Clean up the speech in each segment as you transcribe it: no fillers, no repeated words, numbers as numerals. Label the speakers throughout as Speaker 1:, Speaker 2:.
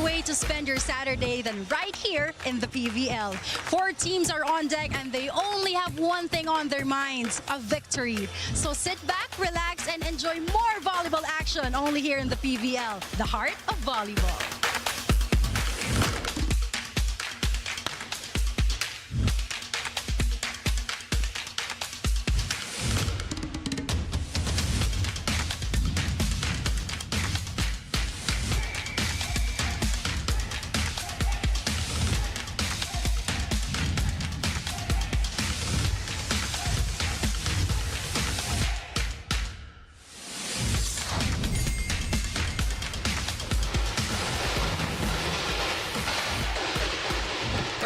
Speaker 1: way to spend your Saturday than right here in the PVL. 4 teams are on deck and they only have one thing on their minds, a victory. So sit back, relax, and enjoy more volleyball action only here in the PVL, the heart of volleyball.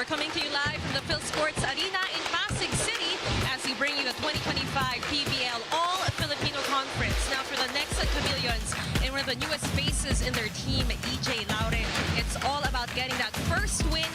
Speaker 2: We're coming to you live from the Phil Sports Arena in Pasig City as we bring you the 2025 PVL All-Filipino Conference. Now for the Nxled Chameleons and one of the newest faces in their team, EJ Laure. It's all about getting that first win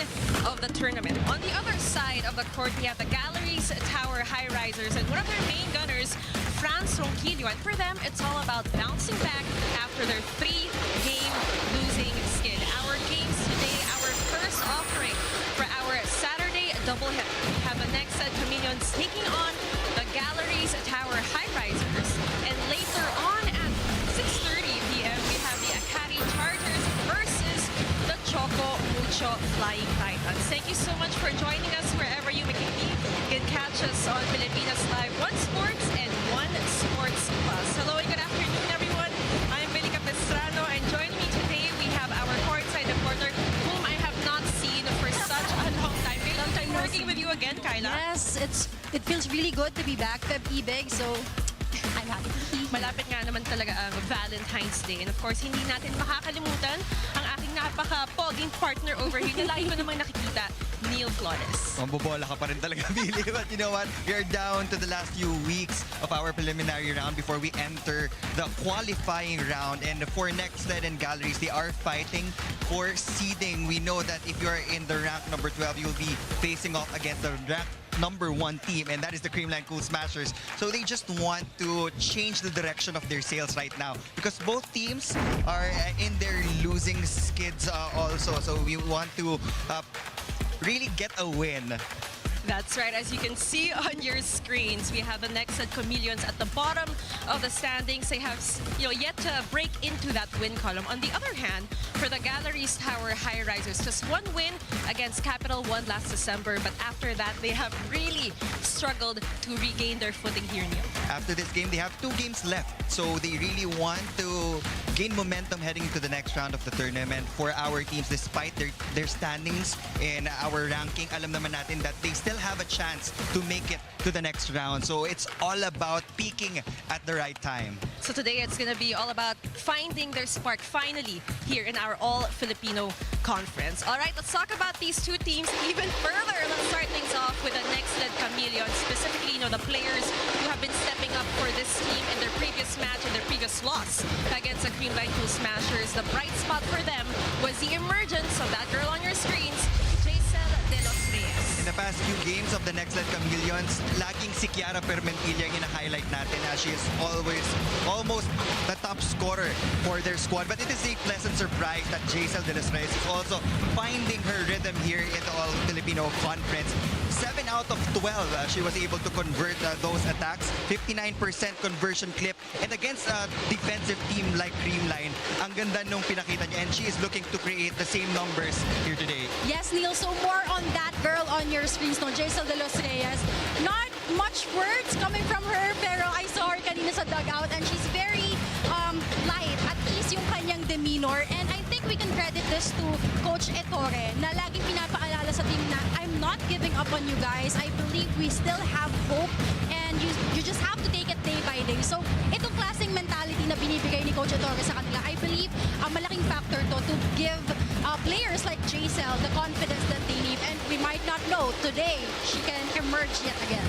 Speaker 2: of the tournament. On the other side of the court, we have the Galeries Tower Highrisers and one of their main gunners, France Ronquillo. And for them, it's all about bouncing back after their 3-game losing skid. Our games today, our first offering for our Saturday doubleheader. We have the Nxled Chameleons taking on the Galeries Tower Highrisers. And later on at 6:30 p.m., we have the Akari Chargers versus the Choco Mucho Flying Titans. Thank you so much for joining us wherever you may be. You can catch us on Pilipinas Live, One Sports and One Sports Plus. Hello and good afternoon, everyone. I'm Billy Capistrano, and joining me today, we have our courtside reporter, whom I have not seen for such a long time. Long time working with you again, Kyla.
Speaker 1: Yes, it feels really good to be back, Feb Ibig, so I'm happy to be here.
Speaker 2: Malapit nga naman talaga ang Valentine's Day. And of course, hindi natin makakalimutan ang aking napaka-poging partner over here na lagi ko namang nakikita, Neil Flores.
Speaker 3: Mambobola ka pa rin talaga, Billy. But you know what? We are down to the last few weeks of our preliminary round before we enter the qualifying round. And for Nxled and Galeries, they are fighting for seeding. We know that if you're in the rank number 12, you'll be facing off against the rank number 1 team, and that is the Creamline Cool Smashers. So they just want to change the direction of their sails right now because both teams are in their losing skids also. So we want to really get a win.
Speaker 2: That's right. As you can see on your screens, we have the Nxled Chameleons at the bottom of the standings. They have yet to break into that win column. On the other hand, for the Galeries Tower Highrisers, just one win against Capital One last December. But after that, they have really struggled to regain their footing here, Neil.
Speaker 3: After this game, they have 2 games left. So they really want to gain momentum heading into the next round of the tournament. For our teams, despite their standings in our ranking, alam naman natin that they still have a chance to make it to the next round. So it's all about peaking at the right time.
Speaker 2: So today it's going to be all about finding their spark finally here in our All-Filipino Conference. All right, let's talk about these 2 teams even further. Let's start things off with the Nxled Chameleons, specifically, the players who have been stepping up for this team in their previous match and their previous loss against the Creamline Cool Smashers. The bright spot for them was the emergence of that girl on your screens,
Speaker 3: In the past few games of the Nxled Chameleons, laging si Kiara Permentilla yung highlight natin as she is almost the top scorer for their squad. But it is a pleasant surprise that Nxled is also finding her rhythm here in the All-Filipino Conference. 7 out of 12, she was able to convert those attacks. 59% conversion clip. And against a defensive team like Creamline, ang ganda nung pinakita niya. And she is looking to create the same numbers here today.
Speaker 1: Yes, Neil, so more on that girl on your screens, Nxled Chameleons. Not much words coming from her, pero I saw her kanina sa dugout and she's very light, at ease yung kanyang demeanor. And I think we can credit this to Coach Ettore na laging pinapaalala sa team na I'm not giving up on you guys. I believe we still have hope and you just have to take it day by day. So itong klaseng mentality na binibigay ni Coach Ettore sa kanila, I believe ang malaking factor to give players like Nxled the confidence that they need. And we might not know today she can emerge yet again.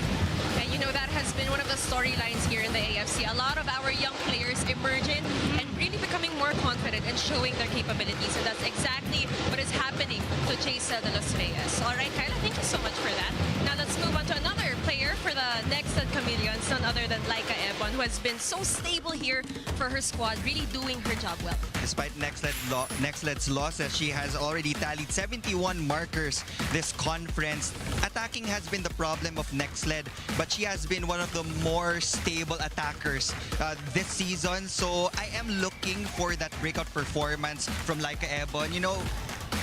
Speaker 2: And that has been one of the storylines here in the AFC. A lot of our young players emerging and really becoming more confident and showing their capabilities. And that's exactly what is happening to Nxled de los Reyes. All right, Kyla, thank you so much for that. Now let's move on to another player for the Nxled Chameleons, none other than Laika Ebon. Quezon, who has been so stable here for her squad, really doing her job well.
Speaker 3: Despite Nxled's losses, she has already tallied 71 markers this conference. Attacking has been the problem of Nxled, but she has been one of the more stable attackers this season. So I am looking for that breakout performance from Laika Ebon. You know,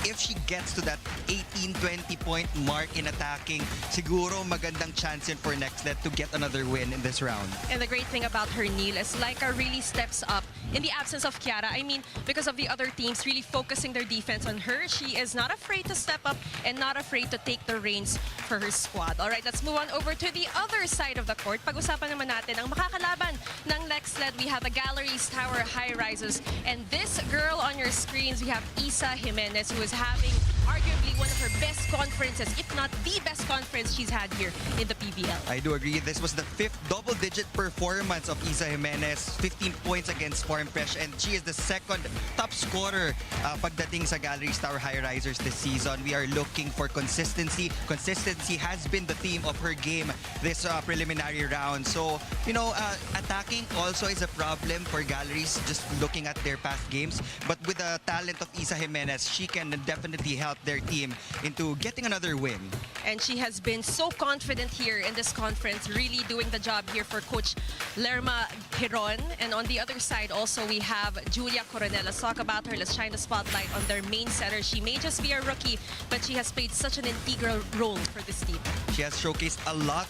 Speaker 3: if she gets to that 18-20 point mark in attacking, siguro magandang chance yun for Nxled to get another win in this round.
Speaker 2: And the great thing about her, Neil, is Laika really steps up in the absence of Kiara. I mean, because of the other teams really focusing their defense on her, she is not afraid to step up and not afraid to take the reins for her squad. All right, let's move on over to the other side of the court. Pag-usapan naman natin ang makakalaban ng Nxled. We have the Galeries Tower Highrisers. And this girl on your screens, we have Isa Jimenez, who is having arguably one of her best conferences, if not the best conference she's had here in the PVL.
Speaker 3: I do agree. This was the 5th double-digit performance of Isa Jimenez, 15 points against Form Fresh, and she is the 2nd top scorer pagdating sa Galeries Tower Highrisers this season. We are looking for consistency. Consistency has been the theme of her game this preliminary round. So, you know, attacking also is a problem for Galeries, just looking at their past games. But with the talent of Isa Jimenez, she can definitely help their team into getting another win.
Speaker 2: And she has been so confident here in this conference, really doing the job here for Coach Lerma Giron. And on the other side also, we have Julia Coronel. Let's talk about her. Let's shine the spotlight on their main setter. She may just be a rookie, but she has played such an integral role for this team.
Speaker 3: She has showcased a lot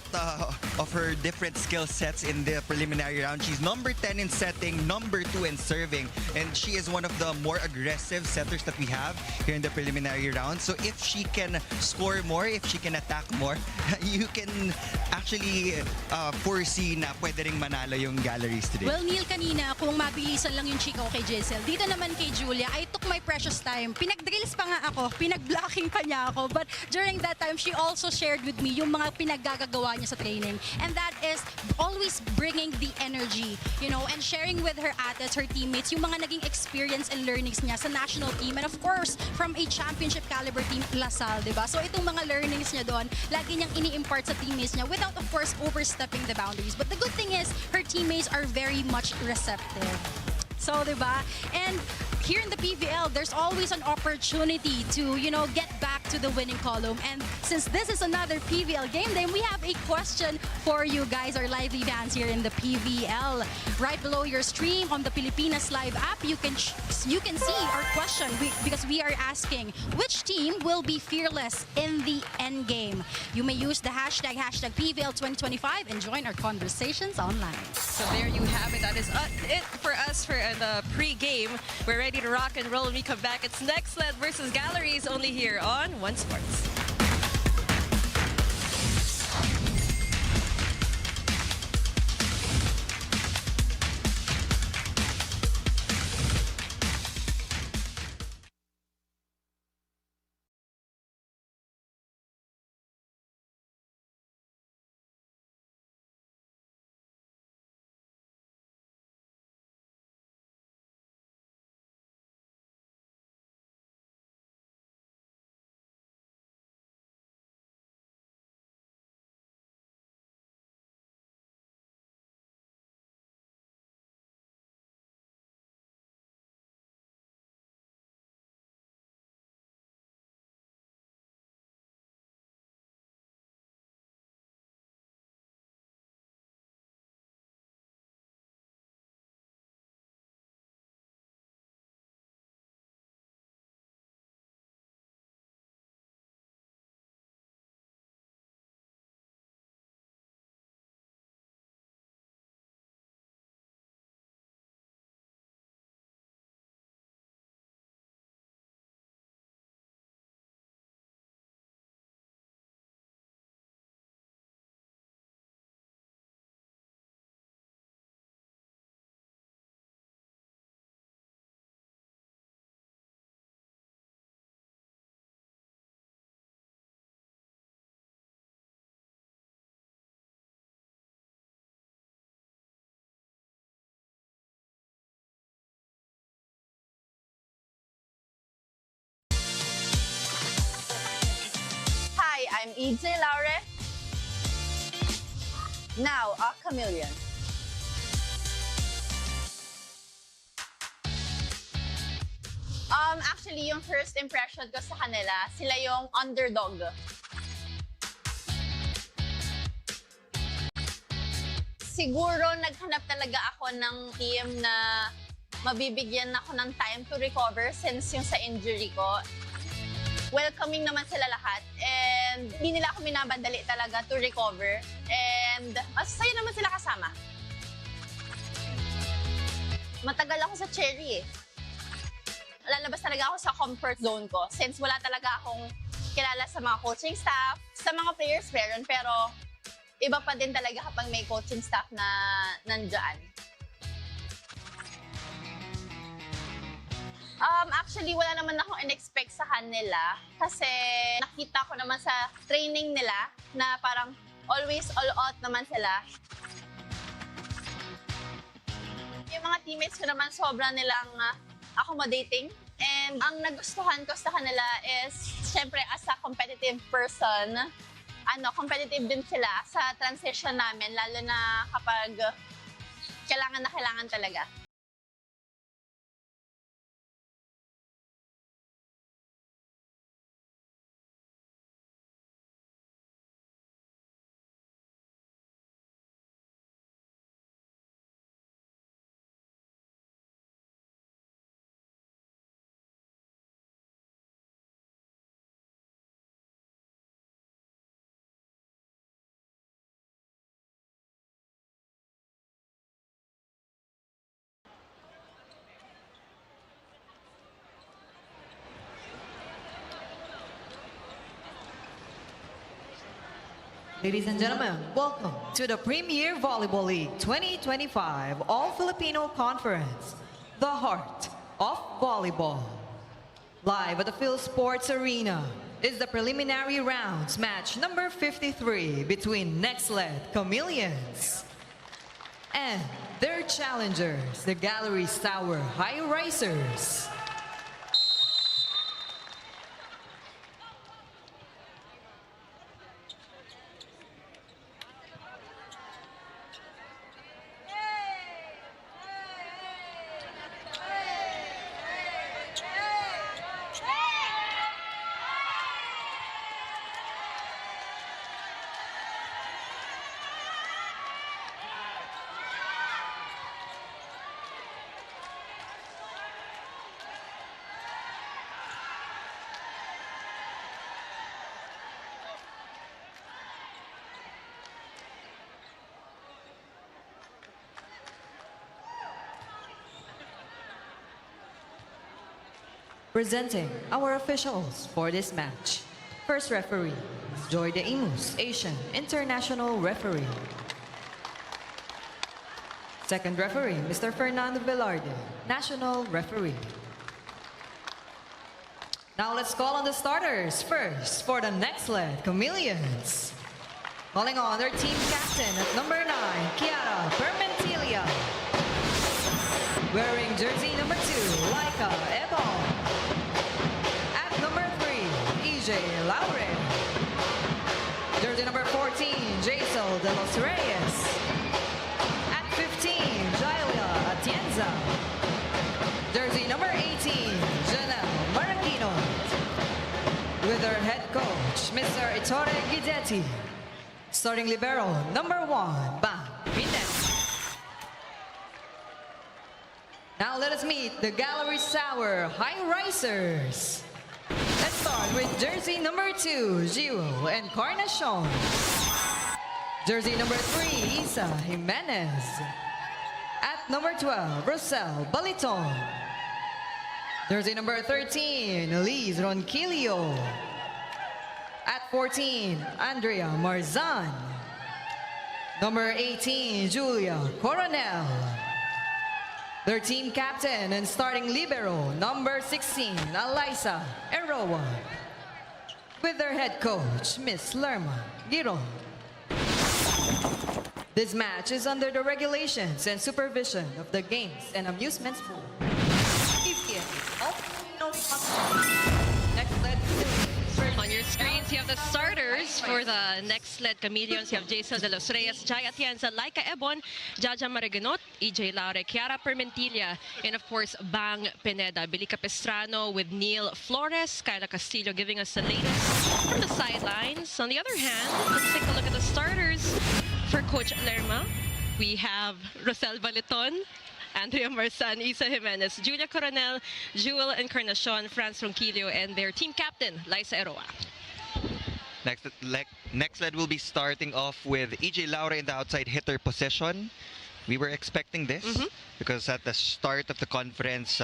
Speaker 3: of her different skill sets in the preliminary round. She's number 10 in setting, number 2 in serving, and she is one of the more aggressive setters that we have here in the preliminary round. So if she can score more, if she can attack more, you can actually foresee na pwede ring manalo yung Galeries today.
Speaker 1: Well, Neil, kanina, kung mabilisan lang yung chika ko kay Giselle, dito naman kay Julia, I took my precious time. Pinag-drills pa nga ako, pinag-blocking pa niya ako. But during that time, she also shared with me yung mga pinaggagawa niya sa training. And that is always bringing the energy, you know, and sharing with her athletes, her teammates, yung mga naging experience and learnings niya sa national team. And of course, from a championship caliber team, LaSalle, diba? So itong mga learnings niya doon, lagi niyang ini-impart sa teammates niya without, of course, overstepping the boundaries. But the good thing is, her teammates are very much receptive. So, diba? And here in the PVL, there's always an opportunity to, you know, get back to the winning column. And since this is another PVL game, then we have a question for you guys, our lively fans here in the PVL. Right below your stream on the Pilipinas Live app, you can see our question because we are asking, which team will be fearless in the end game? You may use the hashtag PVL2025 and join our conversations online.
Speaker 2: So there you have it. That is it for us for the pre-game. We're ready to rock and roll when we come back. It's Nxled versus Galeries only here on One Sports.
Speaker 4: I'm Nxled Chameleons. Now, a chameleon. Actually, yung first impression ko sa kanila, sila yung underdog. Siguro naghanap talaga ako ng team na mabibigyan ako ng time to recover since yung sa injury ko. Welcoming naman sila lahat and hindi nila ako minabandali talaga to recover and masaya naman sila kasama. Matagal ako sa Cherry eh. Lalabas talaga ako sa comfort zone ko since wala talaga akong kilala sa mga coaching staff. Sa mga players meron pero iba pa din talaga kapag may coaching staff na nandyan. Actually, wala naman akong in-expect sa kanila kasi nakita ko naman sa training nila na parang always all out naman sila. Yung mga teammates ko naman sobrang nilang accommodating and ang nagustuhan ko sa kanila is syempre as a competitive person, competitive din sila sa transition namin lalo na kapag kailangan talaga.
Speaker 5: Ladies and gentlemen, welcome to the Premier Volleyball League 2025 All-Filipino Conference, the heart of volleyball. Live at the Phil Sports Arena is the preliminary rounds match number 53 between Nxled Chameleons and their challengers, the Galeries Tower Highrisers. Presenting our officials for this match. First referee is Joy De Imus, Asian International Referee. Second referee, Mr. Fernando Velarde, National Referee. Now let's call on the starters. First, for the Nxled Chameleons. Calling on their team captain at number 9, Kiara Permentilia. Wearing jersey number 2, Laika Ebon. At number 3, EJ Laure. Jersey number 14, Jaisel de los Reyes. At 15, Jaila Atienza. Jersey number 18, Janelle Maragino. With our head coach, Mr. Ettore Guidetti. Starting libero, number 1, Bang Pinez. Now let us meet the Galeries Tower Highrisers. Let's start with jersey number 2, Giro Encarnacion. Jersey number 3, Isa Jimenez. At number 12, Rosel Baliton. Jersey number 13, Liz Ronquillo. At 14, Andrea Marzan. Number 18, Julia Coronel. Their team captain and starting libero, number 16, Alyssa Eroa. With their head coach, Miss Lerma Giron. This match is under the regulations and supervision of the Games and Amusements Board. PVL, All-Filipino.
Speaker 2: On your screens, Chameleons. You have the starters for the Nxled Chameleons. You have Jason de los Reyes, Jai Atienza, Laika Ebon, Jaja Maraganot, EJ Laure, Kiara Permentilla, and of course, Bang Pineda. Billy Capistrano with Neil Flores, Kyla Castillo giving us the latest from the sidelines. On the other hand, let's take a look at the starters for Coach Lerma. We have Rosel Baleton, Andrea Marsan, Isa Jimenez, Julia Coronel, Jewel Encarnacion, Franz Ronquillo, and their team captain, Liza Eroa.
Speaker 3: Nxled will be starting off with EJ Laure in the outside hitter position. We were expecting this because at the start of the conference,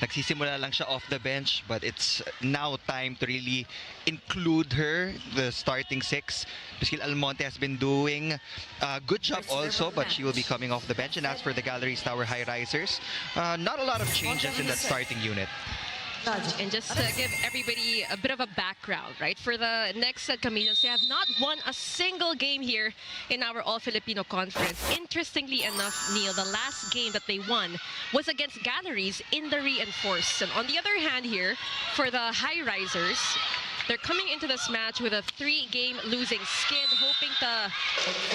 Speaker 3: nagsisimula lang siya off the bench, but it's now time to really include her, the starting six. Priscilla Almonte has been doing a good job also, but she will be coming off the bench. And as for the Galeries Tower Highrisers, not a lot of changes in that starting unit.
Speaker 2: And just to give everybody a bit of a background, right? For the Nxled Chameleons, they have not won a single game here in our All-Filipino Conference. Interestingly enough, Neil, the last game that they won was against Galeries in the Reinforced. And on the other hand here, for the Highrisers, they're coming into this match with a 3-game losing skid, hoping to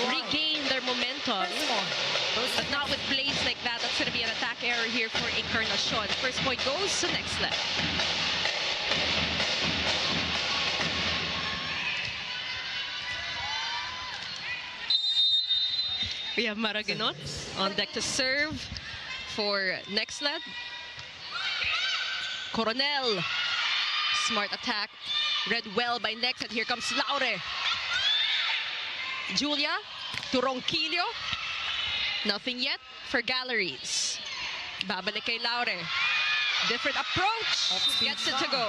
Speaker 2: regain their momentum. But not with plays like that. That's going to be an attack error here for Encarnacion. First point goes to Nxled. We have Maraganot on deck to serve for Nxled. Coronel. Smart attack. Read well by Nxled. Here comes Laure. Julia to Ronquillo. Nothing yet for Galeries. Babalik kay Laure. Different approach. Gets it to go.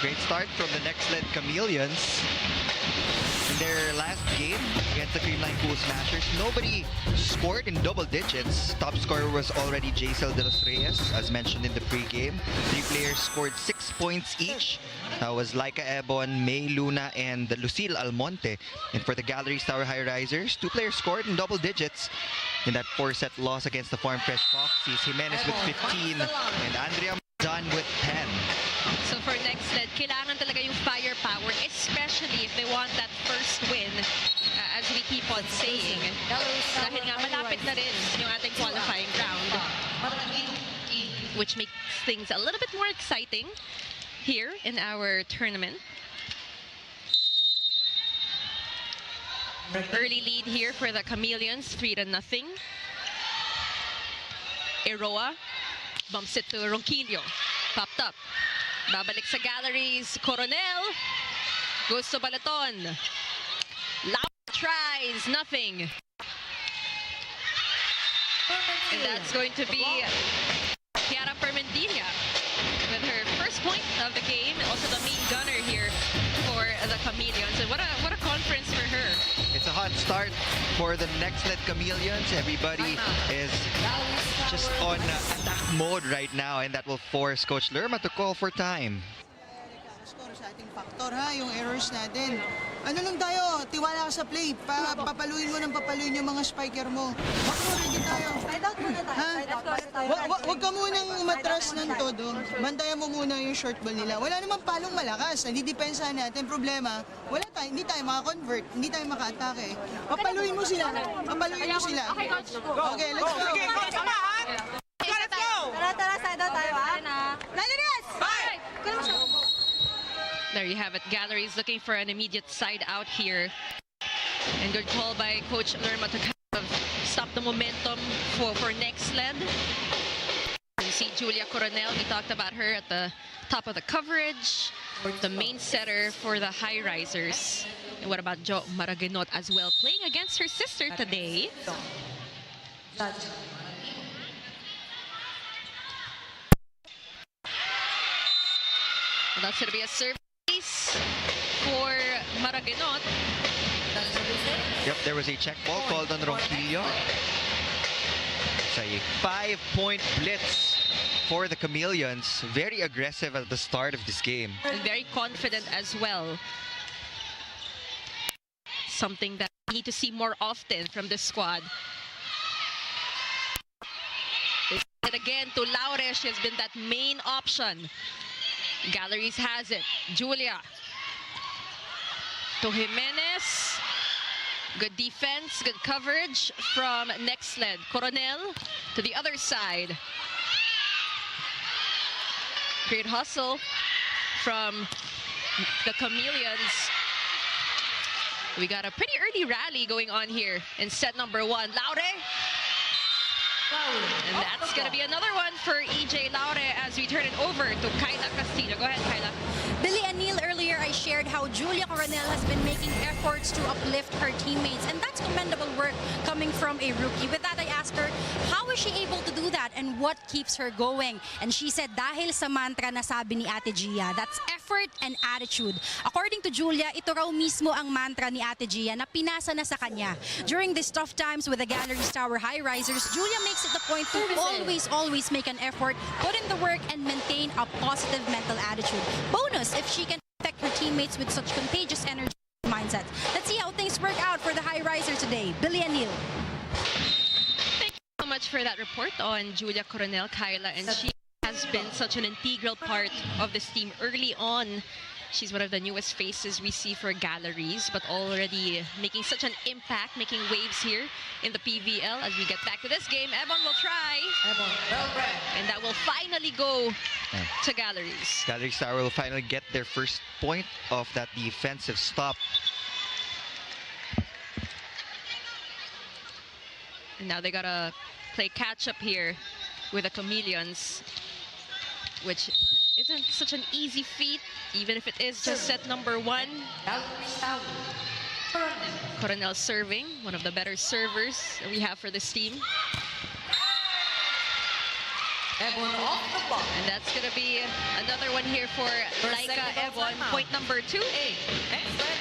Speaker 3: Great start from the Nxled Chameleons. In their last game against the Creamline Cool Smashers, nobody scored in double digits. Top scorer was already Jaisel de los Reyes, as mentioned in the pregame. 3 players scored 6 points each. That was Laika Ebon, May Luna, and Lucille Almonte. And for the Galeries Tower Highrisers, 2 players scored in double digits in that 4-set loss against the Farm Fresh Foxes. Jimenez with 15 and Andrea Marsan with 10.
Speaker 2: So for Nxled, kailangan talaga yung firepower, especially if they want that first win, as we keep on saying. Dahil nga malapit na rin yung ating qualifying round, which makes things a little bit more exciting here in our tournament. Early lead here for the Chameleons, 3-0. Eroa bumps it to Ronquillo. Popped up. Babalik sa Galeries. Coronel goes to Baleton. Laura tries, nothing. And that's going to be Kiara Permentilla with her first point of the game, and also the main gunner here for the Chameleons. And what a conference for her.
Speaker 3: It's a hot start for the Nxled Chameleons. Everybody is just on attack mode right now, and that will force Coach Lerma to call for time.
Speaker 6: Score sa ating factor ha, yung errors natin. Ano lang tayo, tiwala ka sa play. Papaluin mo ng papaluin yung mga spiker mo. Ready tayo.
Speaker 1: Side out muna tayo.
Speaker 6: Huwag ka munang umatras ng todo. Bantayan mo muna yung short ball nila. Wala namang palong malakas. Nadidepensahan natin. Problema, hindi tayo maka-convert. Hindi tayo maka-atake. Papaluin mo sila. Papaluin mo sila. Okay, let's go.
Speaker 7: Sige, go, sama ha! Let's go!
Speaker 1: Tara, side out tayo ha. Lalinis!
Speaker 7: Bye!
Speaker 2: There you have it. Galeries looking for an immediate side out here. And good call by Coach Lerma to kind of stop the momentum for Nxled. You see Julia Coronel. We talked about her at the top of the coverage. The main setter for the Highrisers. And what about Jo Maraganot as well, playing against her sister today. Well, that's going to be a service for Maraganot.
Speaker 3: Yep, there was a check ball called on Ronquillo. It's a 5-point blitz for the Chameleons. Very aggressive at the start of this game.
Speaker 2: And very confident as well. Something that we need to see more often from this squad. And again to Laure, she has been that main option Galeries has it. Julia. To Jimenez. Good defense, good coverage from Nxled. Coronel to the other side. Great hustle from the Chameleons. We got a pretty early rally going on here in set number 1. Laure. And that's going to be another one for EJ Laure as we turn it over to Kyla Castillo. Go ahead, Kyla.
Speaker 1: Billy and Neil, earlier I shared how Julia Coronel has been making efforts to uplift her teammates, and that's commendable work coming from a rookie. With that, I asked her, how is she able to do that and what keeps her going? And she said, dahil sa mantra na sabi ni Ate Gia, that's effort and attitude. According to Julia, ito raw mismo ang mantra ni Ate Gia na pinasa na sa kanya. During these tough times with the Galeries Tower Highrisers, Julia makes it the point to always make an effort, put in the work, and maintain a positive mental attitude. Bonus if she can affect her teammates with such contagious energy mindset. Let's see how things work out for the Highriser today. Billy and Neil.
Speaker 2: Thank you so much for that report on Julia Coronel, Kyla, and she has been such an integral part of this team early on. She's one of the newest faces we see for Galeries, but already making such an impact, making waves here in the PVL. As we get back to this game, Ebon will try. And that will finally go to Galeries.
Speaker 3: Galeries Tower will finally get their first point of that defensive stop.
Speaker 2: And now they gotta play catch-up here with the Chameleons, which isn't such an easy feat, even if it is just set number 1. Coronel serving, one of the better servers that we have for this team. And that's going to be another one here for Laika Ebon, point number 2.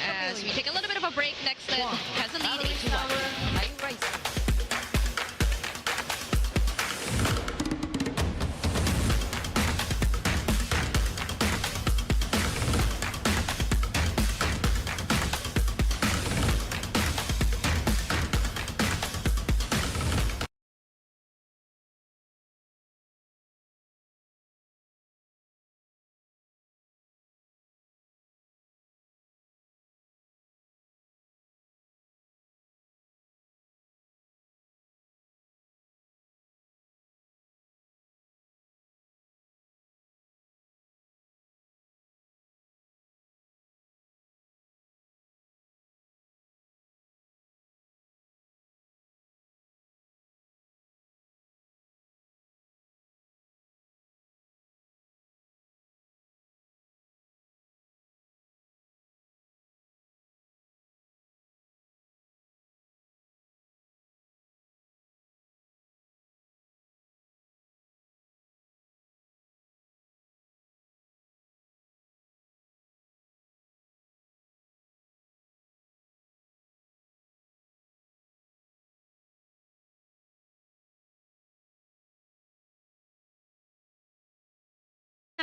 Speaker 2: As we take a little bit of a break, Nxled has a lead 8-1.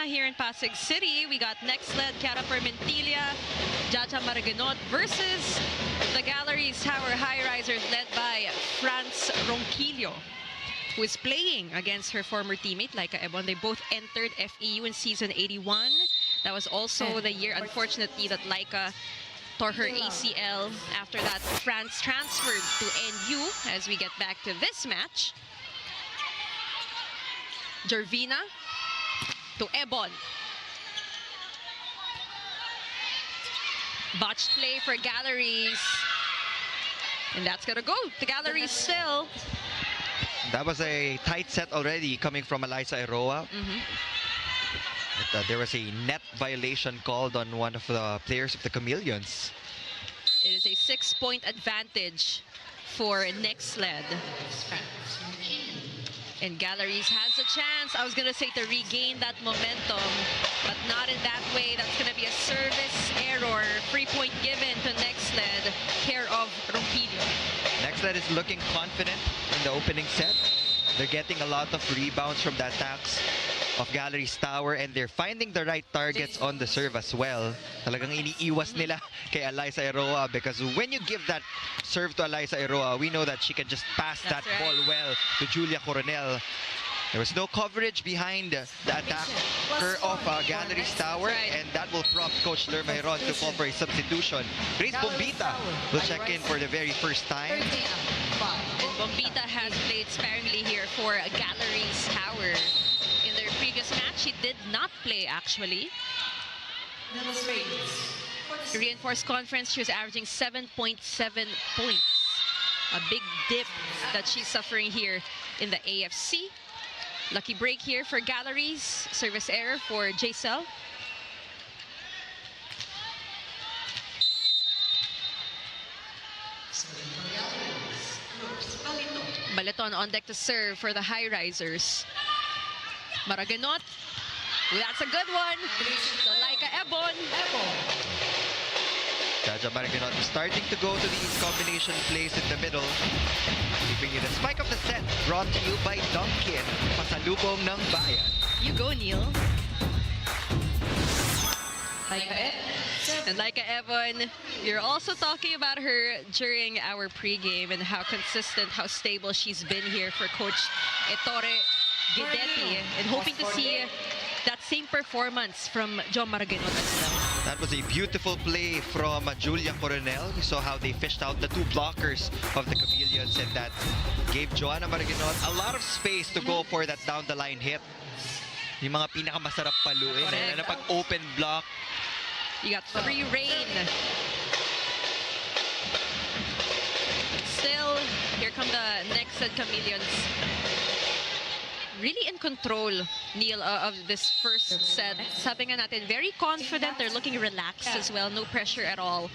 Speaker 2: Here in Pasig City, we got Nxled, Cara Permentilla, Jaja Maraganot versus the Galeries Tower Highrisers led by France Ronquillo, who is playing against her former teammate, Laika Ebon. They both entered FEU in season 81. That was also the year, unfortunately, that Laika tore her ACL. After that, France transferred to NU as we get back to this match. Gervina to Ebon. Botched play for Galeries. And that's gonna go to Galeries still.
Speaker 3: That was a tight set already coming from Eliza Eroa. But, there was a net violation called on one of the players of the Chameleons.
Speaker 2: It is a 6-point advantage for Nxled. And Galeries has a chance, I was going to say, to regain that momentum, but not in that way. That's going to be a service error. Free point given to Nxled, care of Ronquillo.
Speaker 3: Nxled is looking confident in the opening set. They're getting a lot of rebounds from the attacks of Galeries Tower, and they're finding the right targets on the serve as well. Talagang iniiwas nila kay Eliza Eroa, because when you give that serve to Eliza Eroa, we know that she can just pass that ball well to Julia Coronel. There was no coverage behind the attacker of Galeries Tower, and that will prompt Coach Lerma Heron to call for a substitution. Grace Bombita will check in for the very first time.
Speaker 2: And Bombita has played sparingly here for Galeries Tower. In their previous match, she did not play actually. Reinforced conference, she was averaging 7.7 points. A big dip that she's suffering here in the AFC. Lucky break here for Galeries. Service error for Jcel. Baleton on deck to serve for the Highrisers. Maraganot. That's a good one. So Laika Ebon.
Speaker 3: Jaja Maraganot starting to go to these combination plays in the middle. Keeping it a spike of the set, brought to you by Dunkin. Pasalubong ng bayan.
Speaker 2: You go, Neil. And Laika Ebon, you're also talking about her during our pregame and how consistent, how stable she's been here for Coach Ettore Guidetti, and hoping to see that same performance from John Maraganot as well.
Speaker 3: That was a beautiful play from Julia Coronel. You saw how they fished out the two blockers of the Chameleons, and that gave Joanna Maraganot a lot of space to go for that down-the-line hit. Yung mga pinakamasarap paluin. Na pag open block.
Speaker 2: You got free reign. Still, here come the Nxled Chameleons. Really in control, Neil, of this first set. Sabi nga natin, very confident. They're looking relaxed as well. No pressure at all.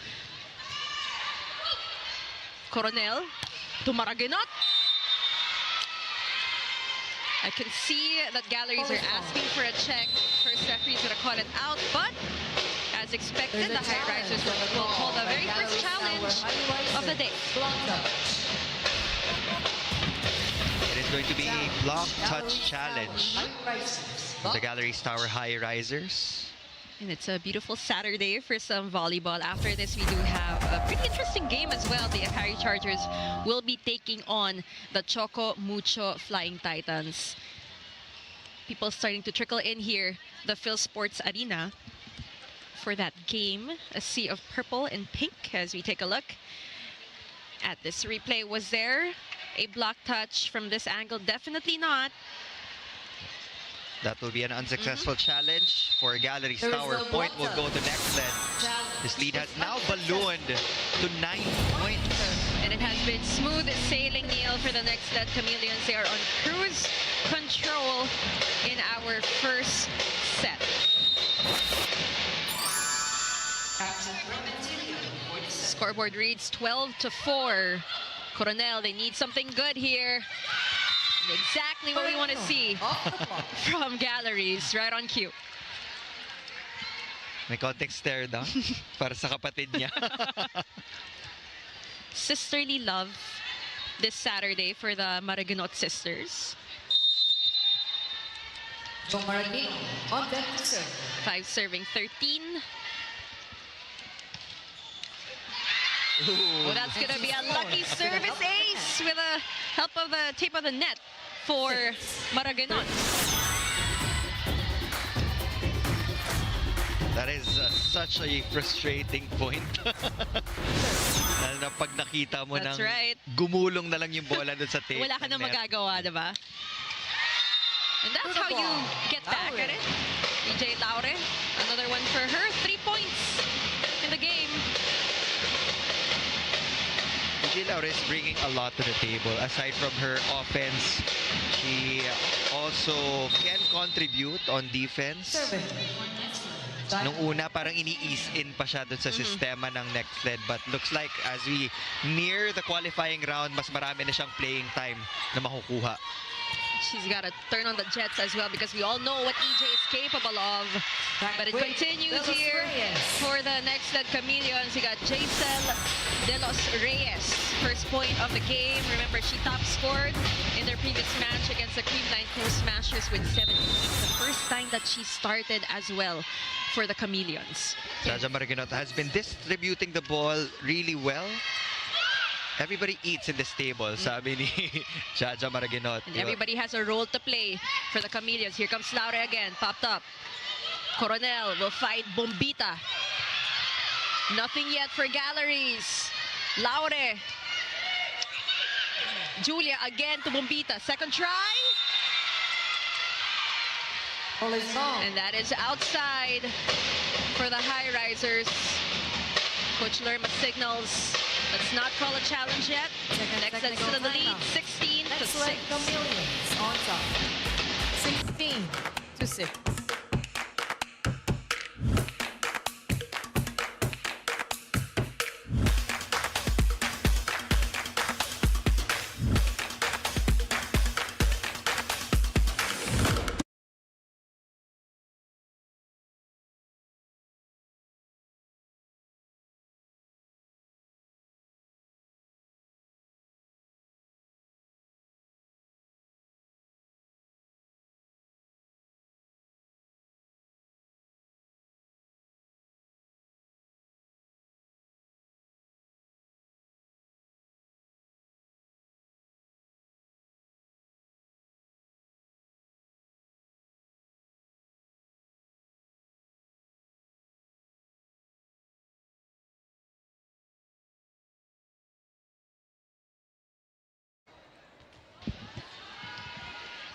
Speaker 2: Coronel to Maraganot. I can see that Galeries are asking for a check. First referee's going to call it out, but as expected, the Highrisers will call the very first challenge of the day.
Speaker 3: It is going to be a block touch challenge. The Galeries Tower Highrisers.
Speaker 2: And it's a beautiful Saturday for some volleyball. After this, we do have a pretty interesting game as well. The Akari Chargers will be taking on the Choco Mucho Flying Titans. People starting to trickle in here. The Phil Sports Arena for that game. A sea of purple and pink as we take a look at this replay. Was there a block touch from this angle? Definitely not.
Speaker 3: That will be an unsuccessful challenge for Galeries Tower. Point will go to Nxled. This lead has now ballooned to 9 points.
Speaker 2: And it has been smooth sailing, Neil, for the Nxled Chameleons. They are on cruise control in our first set. Scoreboard reads 12-4. Coronel, they need something good here. Exactly what we want to see from Galeries, right on cue.
Speaker 3: May konting stare down para sa kapatid niya.
Speaker 2: Sisterly love this Saturday for the Maraganot sisters. 5 serving 13. Oh, that's going to be a lucky service ace with the help of the tape of the net for Maraganot.
Speaker 3: That is such a frustrating point. Lalo na pag nakita mo
Speaker 2: That's
Speaker 3: nang
Speaker 2: right.
Speaker 3: gumulong na lang yung bola doon sa tape.
Speaker 2: Wala ka
Speaker 3: ng
Speaker 2: na
Speaker 3: net.
Speaker 2: magagawa, diba? And that's how you get back at it. EJ Laure, another one for her. 3 points in the game.
Speaker 3: EJ Laure is bringing a lot to the table. Aside from her offense, she also can contribute on defense. Nung una, parang ini-ease in pa siya dun sa sistema ng Nxled. But looks like as we near the qualifying round, mas marami na siyang playing time na makukuha.
Speaker 2: She's got to turn on the jets as well because we all know what EJ is capable of. But it continues here for the Nxled Chameleons. We got Jcel de los Reyes, first point of the game. Remember, she top scored in their previous match against the Cream 9 Coast Smashers with 17. The first time that she started as well for the Chameleons.
Speaker 3: Jaja Maraganot has been distributing the ball really well. Everybody eats in this table, sabi ni Jaja Maraginot.
Speaker 2: And everybody has a role to play for the Chameleons. Here comes Laure again, popped up. Coronel will fight Bombita. Nothing yet for Galleries. Laure. Julia again to Bombita. Second try. And that is outside for the Highrisers. Coach Lerma signals. Let's not call a challenge yet. Nxled still in the lead, 16 to 6.
Speaker 5: Nxled Chameleons on top, 16 to 6.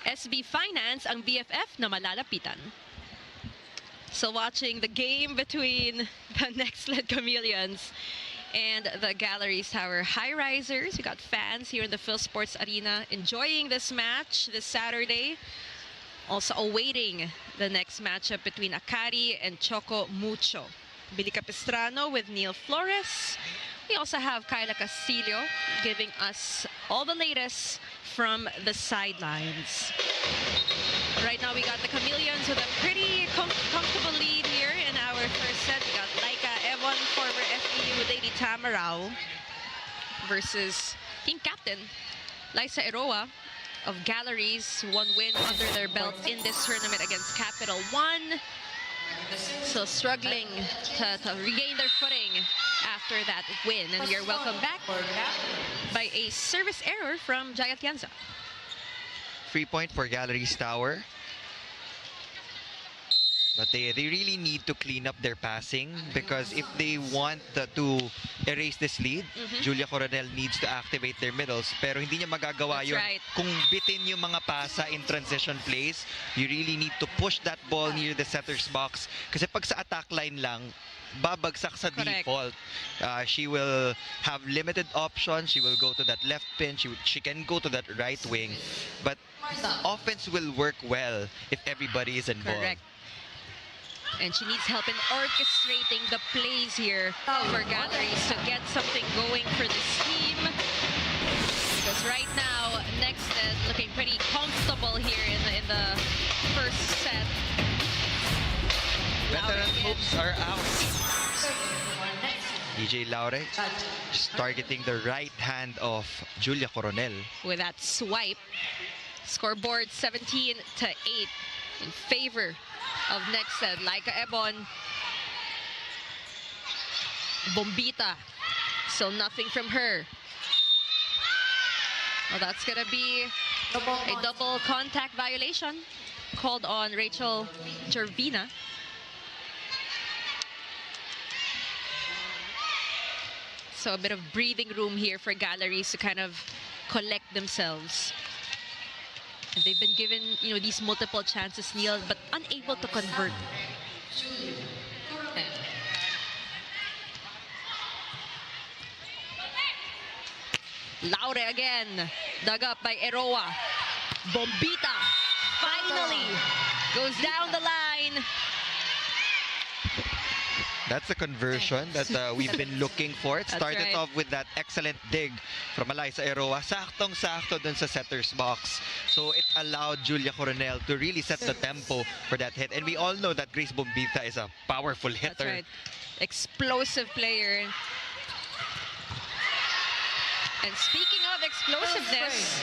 Speaker 2: SB Finance ang BFF na malalapitan. So watching the game between the Nxled Chameleons and the Galeries Tower Highrisers. We got fans here in the Phil Sports Arena enjoying this match this Saturday. Also awaiting the next matchup between Akari and Choco Mucho. Billy Capistrano with Neil Flores. We also have Kyla Castillo giving us all the latest from the sidelines. Right now we got the Chameleons with a pretty comfortable lead here in our first set. We got Laika Evon, former FEU Lady Tamarao, versus team captain Liza Eroa of Galleries. One win under their belt in this tournament against Capital One. So struggling to regain their footing after that win. And you're welcome back by a service error from Jaya Atienza.
Speaker 3: Free point for Galeries Tower. But they really need to clean up their passing, because if they want to erase this lead, Julia Coronel needs to activate their middles. Pero hindi niya magagawa
Speaker 2: That's
Speaker 3: yun
Speaker 2: right.
Speaker 3: kung bitin yung mga pasa in transition plays. You really need to push that ball near the setter's box. Kasi pag sa attack line lang, babagsak sa
Speaker 2: Correct.
Speaker 3: default. She will have limited options. She will go to that left pin. She can go to that right wing. But offense will work well if everybody is involved.
Speaker 2: Correct. And she needs help in orchestrating the plays here for Galleries to get something going for this team. Because right now, Nxled looking pretty comfortable here in the first set.
Speaker 3: Veteran hopes are out. EJ Laure just targeting the right hand of Julia Coronel.
Speaker 2: With that swipe. Scoreboard 17 to 8 in favor of Nxled. Laika Ebon. Bombita. So nothing from her. Well, that's going to be a double contact violation called on Rachel Gervina. So a bit of breathing room here for Galleries to kind of collect themselves. And they've been given, these multiple chances, Neil, but unable to convert. Laure again, dug up by Eroa. Bombita finally goes down the line.
Speaker 3: That's a conversion that we've been looking for. It
Speaker 2: That's
Speaker 3: started
Speaker 2: right.
Speaker 3: off with that excellent dig from Eliza Eroa. Saktong-sakto dun sa setter's box. So it allowed Julia Coronel to really set the tempo for that hit. And we all know that Grace Bombita is a powerful hitter.
Speaker 2: That's right. Explosive player. And speaking of explosiveness,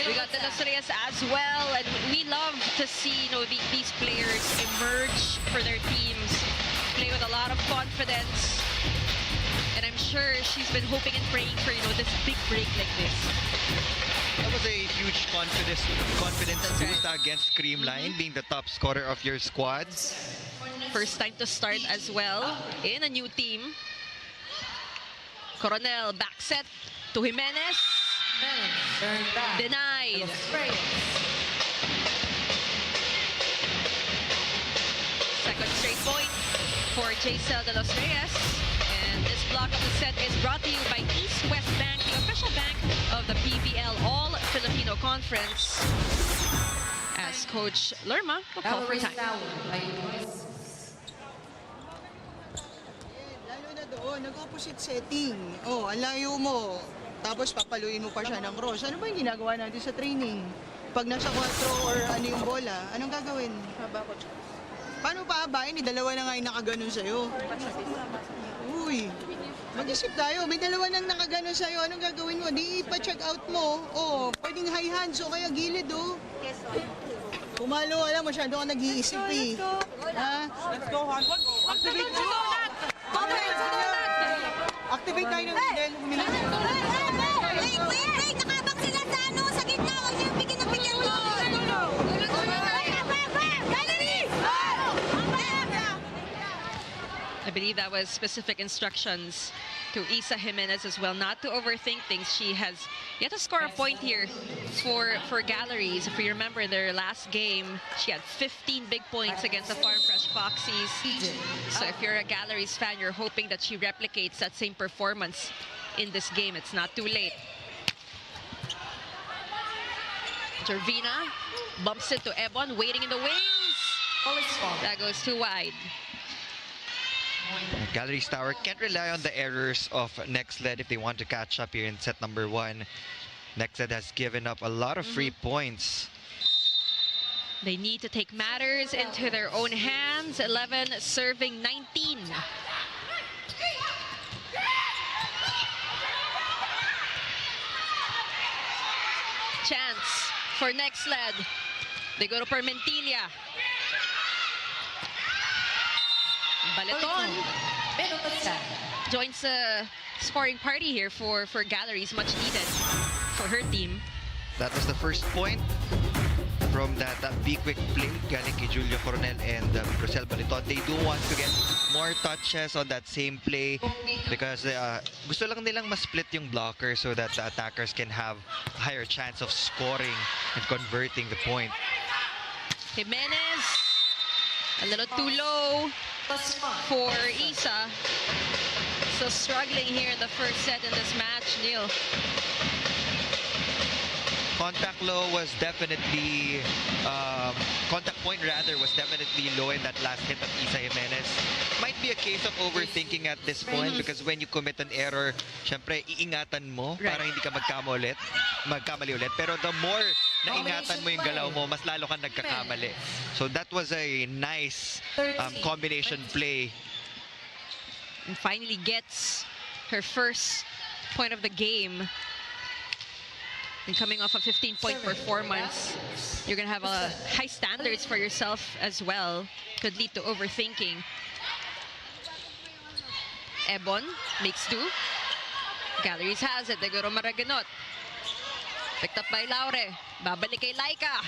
Speaker 2: we got the Los Reyes as well. And we love to see these players emerge for their teams. Play with a lot of confidence. And I'm sure she's been hoping and praying for, this big break like this.
Speaker 3: That was a huge confidence boost against Creamline, being the top scorer of your squad.
Speaker 2: First time to start as well in a new team. Coronel back set to Jimenez.
Speaker 5: Turn back.
Speaker 2: Denied.
Speaker 5: Reyes.
Speaker 2: Second straight point for Nxled Chameleons. And this block of the set is brought to you by East West Bank, the official bank of the PVL All-Filipino Conference. As Coach Lerma will call for
Speaker 5: Galeries
Speaker 2: time.
Speaker 5: Tower Highrisers.
Speaker 6: Lalo na doon, nag-opposite setting. Oh, ang layo mo. Tapos papaluin mo pa siya ng cross. Ano ba yung ginagawa natin sa training? Pag nasa 4 or ano yung bola, anong gagawin? Paano pa habain? Dalawa na nga yung nakaganon sa'yo. Uy, mag-isip tayo. May dalawa nang nakaganon sa'yo. Anong gagawin mo? Di pa-check out mo. Oh, pwedeng high hands o kaya gilid, oh. Pumalo, alam, masyado ka nag-iisip, eh. Ha?
Speaker 7: Let's go, Han. Activate mo!
Speaker 6: Activate tayo ng middle.
Speaker 8: Wait! Nakabak sila sa ano, sa gitna. Huwag niyo bigyan ng bigyan ko.
Speaker 2: I believe that was specific instructions to Isa Jimenez as well, not to overthink things. She has yet to score a point here for Galeries. If we remember their last game, she had 15 big points against the Farm Fresh Foxies. So if you're a Galeries fan, you're hoping that she replicates that same performance in this game. It's not too late. Gervina bumps it to Ebon, waiting in the wings. That goes too wide.
Speaker 3: Galeries Tower can't rely on the errors of Nxled if they want to catch up here in set number 1. Nxled has given up a lot of free points.
Speaker 2: They need to take matters into their own hands. 11 serving 19. Chance for Nxled. They go to Permentilla. Baleton joins the scoring party here for Galeries, much needed for her team.
Speaker 3: That was the first point from that big quick play galing kay Julio Coronel and Rosel Baleton. They do want to get more touches on that same play because gusto lang nilang ma-split yung blocker so that the attackers can have a higher chance of scoring and converting the point.
Speaker 2: Jimenez, a little too low for Isa. So struggling here in the first set in this match, Neil.
Speaker 3: Contact low was definitely, contact point rather was definitely low in that last hit of Isa Jimenez. Might be a case of overthinking at this point because when you commit an error, syempre iingatan mo para hindi ka magkamali ulit. Pero the more na ingatan mo yung galaw mo, mas lalo kang nagkakamali. So that was a nice combination play.
Speaker 2: And finally gets her first point of the game. And coming off a 15-point performance, you're going to have high standards for yourself as well. Could lead to overthinking. Ebon makes do. Galeries has it. They go to Maraganot. Picked up by Laure. Babalik kay Laika.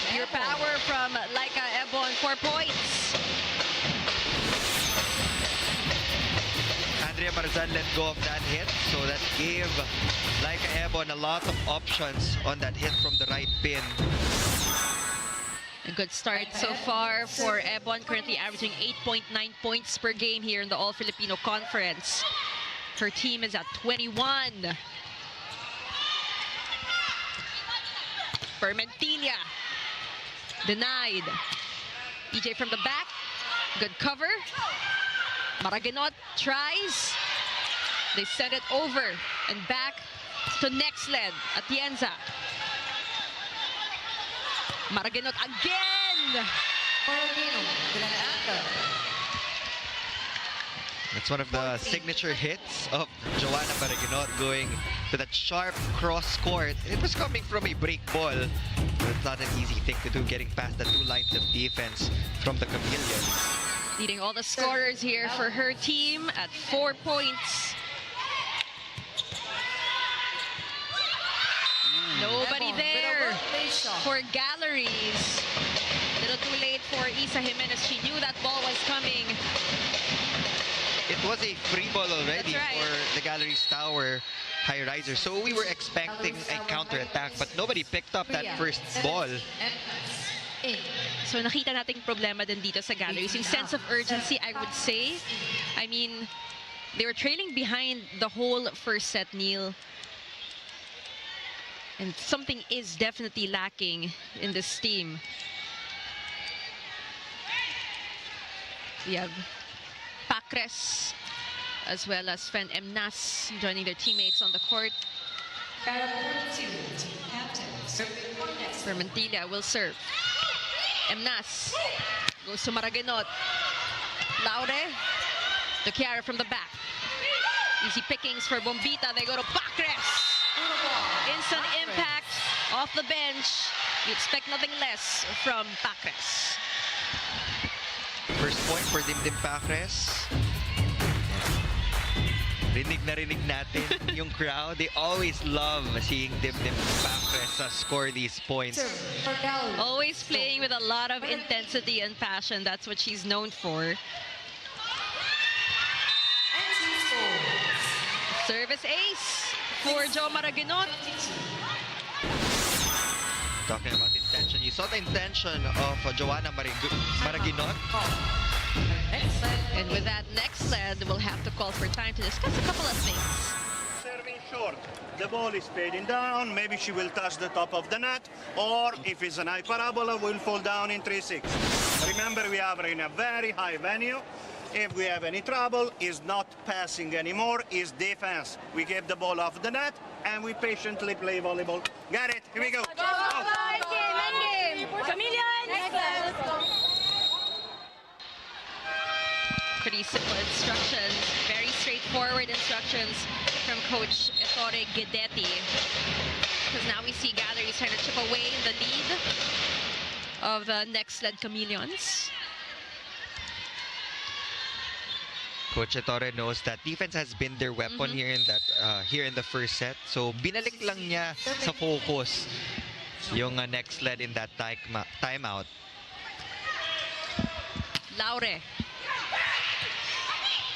Speaker 2: Pure power from Laika Ebon, 4 points.
Speaker 3: Andrea Marzan let go of that hit, so that gave Laika Ebon a lot of options on that hit from the right pin.
Speaker 2: A good start so far for Ebon, currently averaging 8.9 points per game here in the All-Filipino Conference. Her team is at 21. Permentilla denied. EJ from the back, good cover. Maraganot tries. They send it over and back to Nxled. Atienza. Maraganot again.
Speaker 3: That's one of the signature hits of Joanna Maraganot, going to that sharp cross court. It was coming from a break ball. But it's not an easy thing to do, getting past the 2 lines of defense from the Chameleons.
Speaker 2: Leading all the scorers here for her team at 4 points. Nobody there for Galeries. A little too late for Isa Jimenez. She knew that ball was coming.
Speaker 3: It was a free ball already
Speaker 2: That's right.
Speaker 3: for the Galeries Tower Highrisers. So we were expecting a counterattack, but nobody picked up that first ball.
Speaker 2: So nakita nating problema din dito sa Galeries. Yung sense of urgency, I would say. I mean, they were trailing behind the whole first set, Neil. And something is definitely lacking in this team. We have Pacres as well as Fen Emnas joining their teammates on the court. Fermentilla will serve. Emnas goes to Maraguinot. Laure to Kiara from the back. Easy pickings for Bombita. They go to Pacres. Instant impact off the bench. You expect nothing less from Pacres.
Speaker 3: First point for Dimdim Pacres. Rinig na rinig natin yung crowd. They always love seeing Dimdim Pacres score these points.
Speaker 2: Always playing with a lot of intensity and passion. That's what she's known for. Service ace for Jo Maraguinot.
Speaker 3: Talking about intention, you saw the intention of Joanna Maraguinot.
Speaker 2: And with that Nxled, we'll have to call for time to discuss a couple of things.
Speaker 9: Serving short, the ball is fading down, maybe she will touch the top of the net, or if it's an high parabola, will fall down in 3-6. Remember, we are in a very high venue. If we have any trouble, is not passing anymore, is defense. We give the ball off the net, and we patiently play volleyball. Got it, here we go.
Speaker 2: Pretty simple instructions, very straightforward instructions from Coach Ettore Guidetti. Because now we see Galeries trying to chip away in the lead of the Nxled Chameleons.
Speaker 3: Coach Ettore knows that defense has been their weapon here in the first set. So binalik lang niya sa focus yung Nxled in that timeout.
Speaker 2: Laure.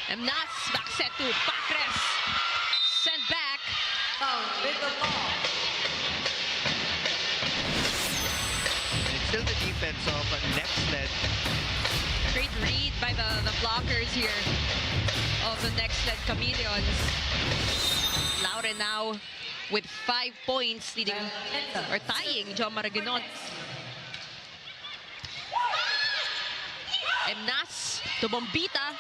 Speaker 2: Emnas, back set to Pacres. Sent back.
Speaker 5: With the ball.
Speaker 3: And it's still the defense of Nxled.
Speaker 2: Great read by the blockers here of the Nxled Chameleons. Laure now with 5 points, leading or tying Jo Maraguinot. Emnas to Bombita.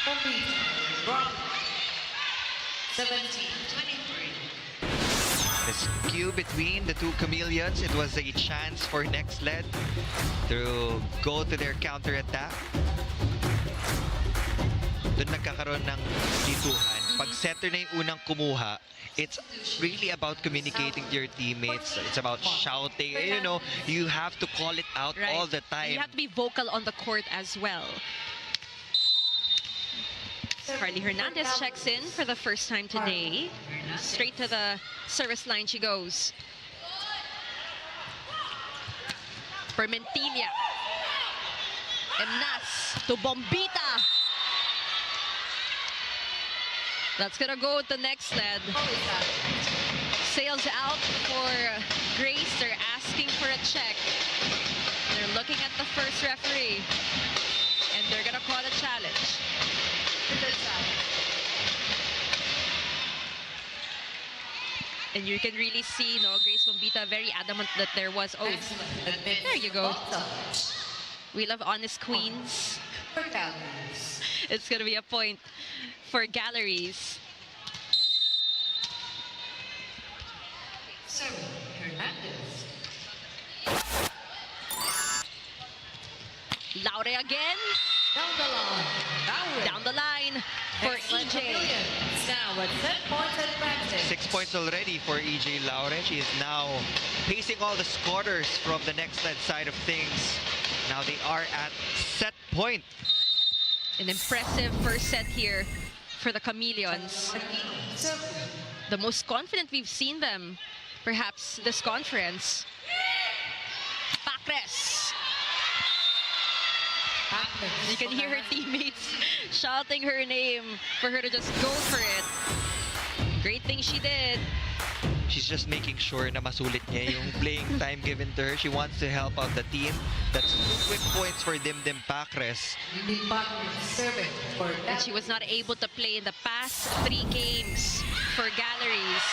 Speaker 5: Bombita. 17-23.
Speaker 3: The skew between the two Chameleons, it was a chance for Nxled to go to their counterattack. Doon nagkakaroon ng dituhan. Pag setter na yung unang kumuha, it's really about communicating to your teammates. It's about shouting. You know, you have to call it out all the time.
Speaker 2: You have to be vocal on the court as well. Carly Hernandez checks in for the first time today. Straight to the service line she goes. Fermentilla. Emnas to Bombita. That's gonna go to Nxled. Sails out for Grace. They're asking for a check. They're looking at the first referee. And they're gonna call a challenge. And you can really see, Grace Bombita very adamant that there was oath. There you go. We love honest queens. It's gonna be a point for Galeries. Laure again. Down the line for EJ.
Speaker 5: Now at 10 points at practice.
Speaker 3: 6 points already for EJ Laure. She is now pacing all the scorers from the Nxled side of things. Now they are at set point.
Speaker 2: An impressive first set here for the Chameleons. The most confident we've seen them, perhaps this conference. Pacres. You can hear her teammates shouting her name for her to just go for it. Great thing she did.
Speaker 3: She's just making sure na masulit niya yung playing time given to her. She wants to help out the team. That's 2 quick points for Dimdim Pacres.
Speaker 2: And she was not able to play in the past 3 games for Galeries.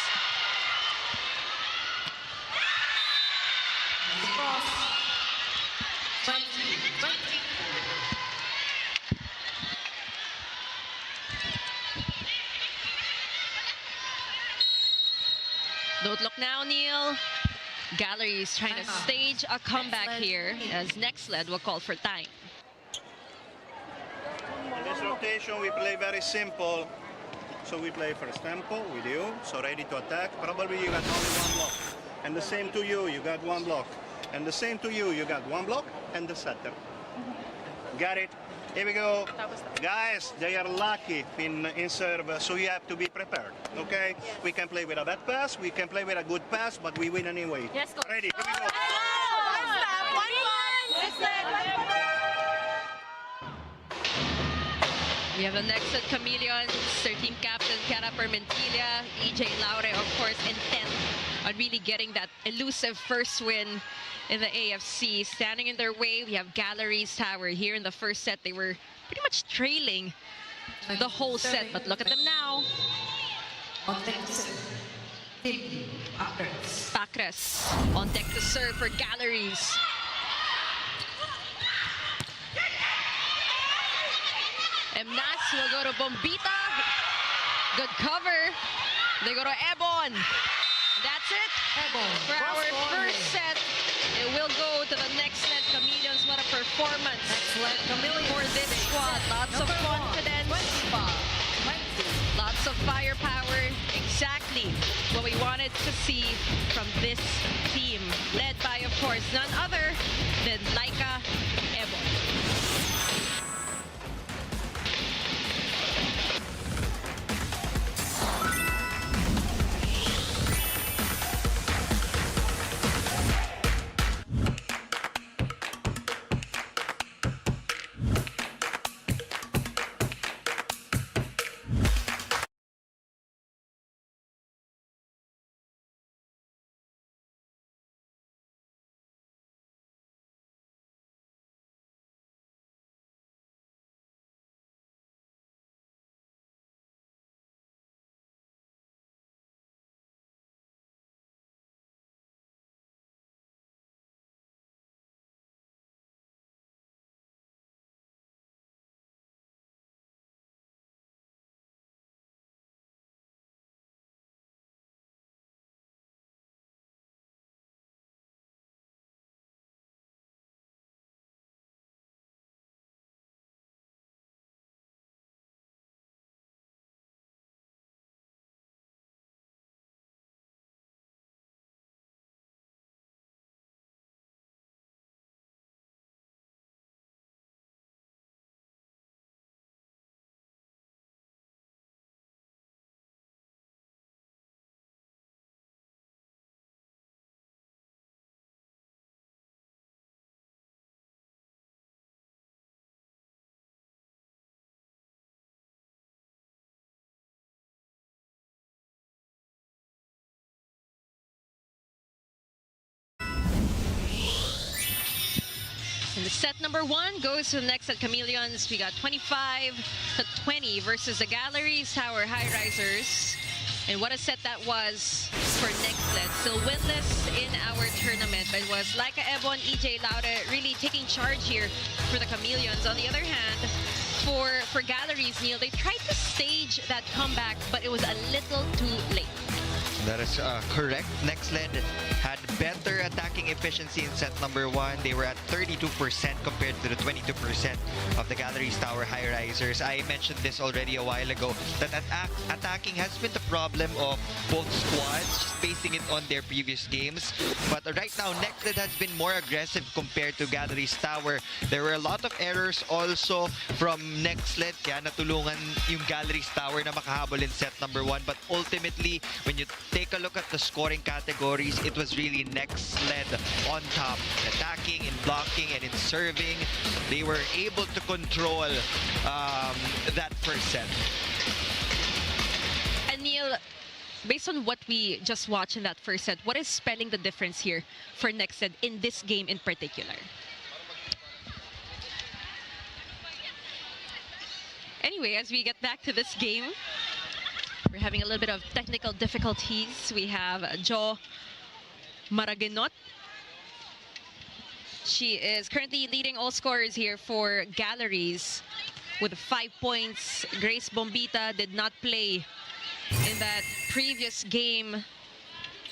Speaker 2: Don't look now, Neil. Galeries trying to stage a comeback here as Nxled will call for time.
Speaker 9: In this rotation, we play very simple. So we play first tempo with you, so ready to attack. Probably you got only 1 block. And the same to you, you got 1 block. And the same to you, you got 1 block and the setter. Got it? Here we go. Guys, they are lucky in serve, so you have to be prepared, okay? Yes. We can play with a bad pass, we can play with a good pass, but we win anyway.
Speaker 1: Yes, coach.
Speaker 9: Ready, here we go.
Speaker 2: We have the Nxled Chameleons, 13 captain Cara Permentilla, EJ Laure, of course, intent on really getting that elusive first win in the AFC. Standing in their way, we have Galeries Tower. Here in the first set, they were pretty much trailing the whole set, but look at them now. Pacres on deck to serve for Galeries. Emnas will go to Bombita. Good cover. They go to Ebon. That's it for our first set. It will go to the Nxled Chameleons. What a performance for this squad. Lots of confidence. Lots of firepower. Exactly what we wanted to see from this team. Led by, of course, none other than Laika Ebon. And the set number 1 goes to the Nxled Chameleons. We got 25-20 versus the Galeries Tower Highrisers. And what a set that was for Nxled. Still winless in our tournament. But it was Laika Ebon, EJ Laure really taking charge here for the Chameleons. On the other hand, for Galeries, Neil, they tried to stage that comeback, but it was a little too late.
Speaker 3: That is correct. Nxled had better attacking efficiency in set number 1. They were at 32% compared to the 22% of the Galeries Tower Highrisers. I mentioned this already a while ago, that attacking has been the problem of both squads, just basing it on their previous games. But right now, Nxled has been more aggressive compared to Galeries Tower. There were a lot of errors also from Nxled, kaya natulungan yung Galeries Tower na makahabol in set number 1. But ultimately, when you take a look at the scoring categories, it was really Nxled on top. Attacking, in blocking, and in serving, they were able to control that first set.
Speaker 2: And Neil, based on what we just watched in that first set, what is spelling the difference here for Nxled in this game in particular? Anyway, as we get back to this game, we're having a little bit of technical difficulties. We have Jo Maraginot. She is currently leading all scorers here for Galleries with 5 points. Grace Bombita did not play in that previous game.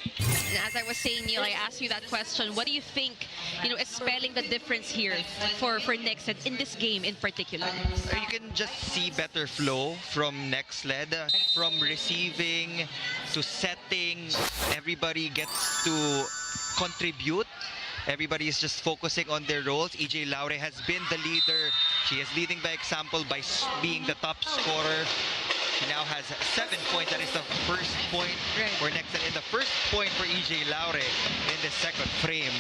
Speaker 2: And as I was saying, Neil, I asked you that question. What do you think, is spelling the difference here for Nxled in this game in particular?
Speaker 3: You can just see better flow from Nxled, from receiving to setting. Everybody gets to contribute. Everybody is just focusing on their roles. EJ Laure has been the leader. She is leading by example by being the top scorer. She now has 7 points. That is the first point for Nxled, and the first point for EJ Laure in the second frame.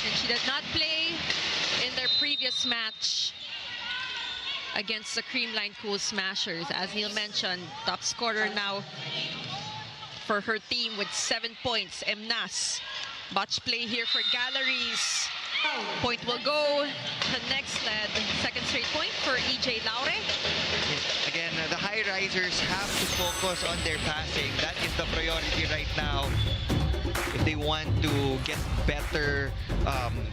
Speaker 2: And she did not play in their previous match against the Creamline Cool Smashers. As Neil mentioned, top scorer now for her team with 7 points, Mnas. Botch play here for Galleries. Point will go to Nxled. Second straight point for EJ Laure.
Speaker 3: Again, the Highrisers have to focus on their passing. That is the priority right now. If they want to get better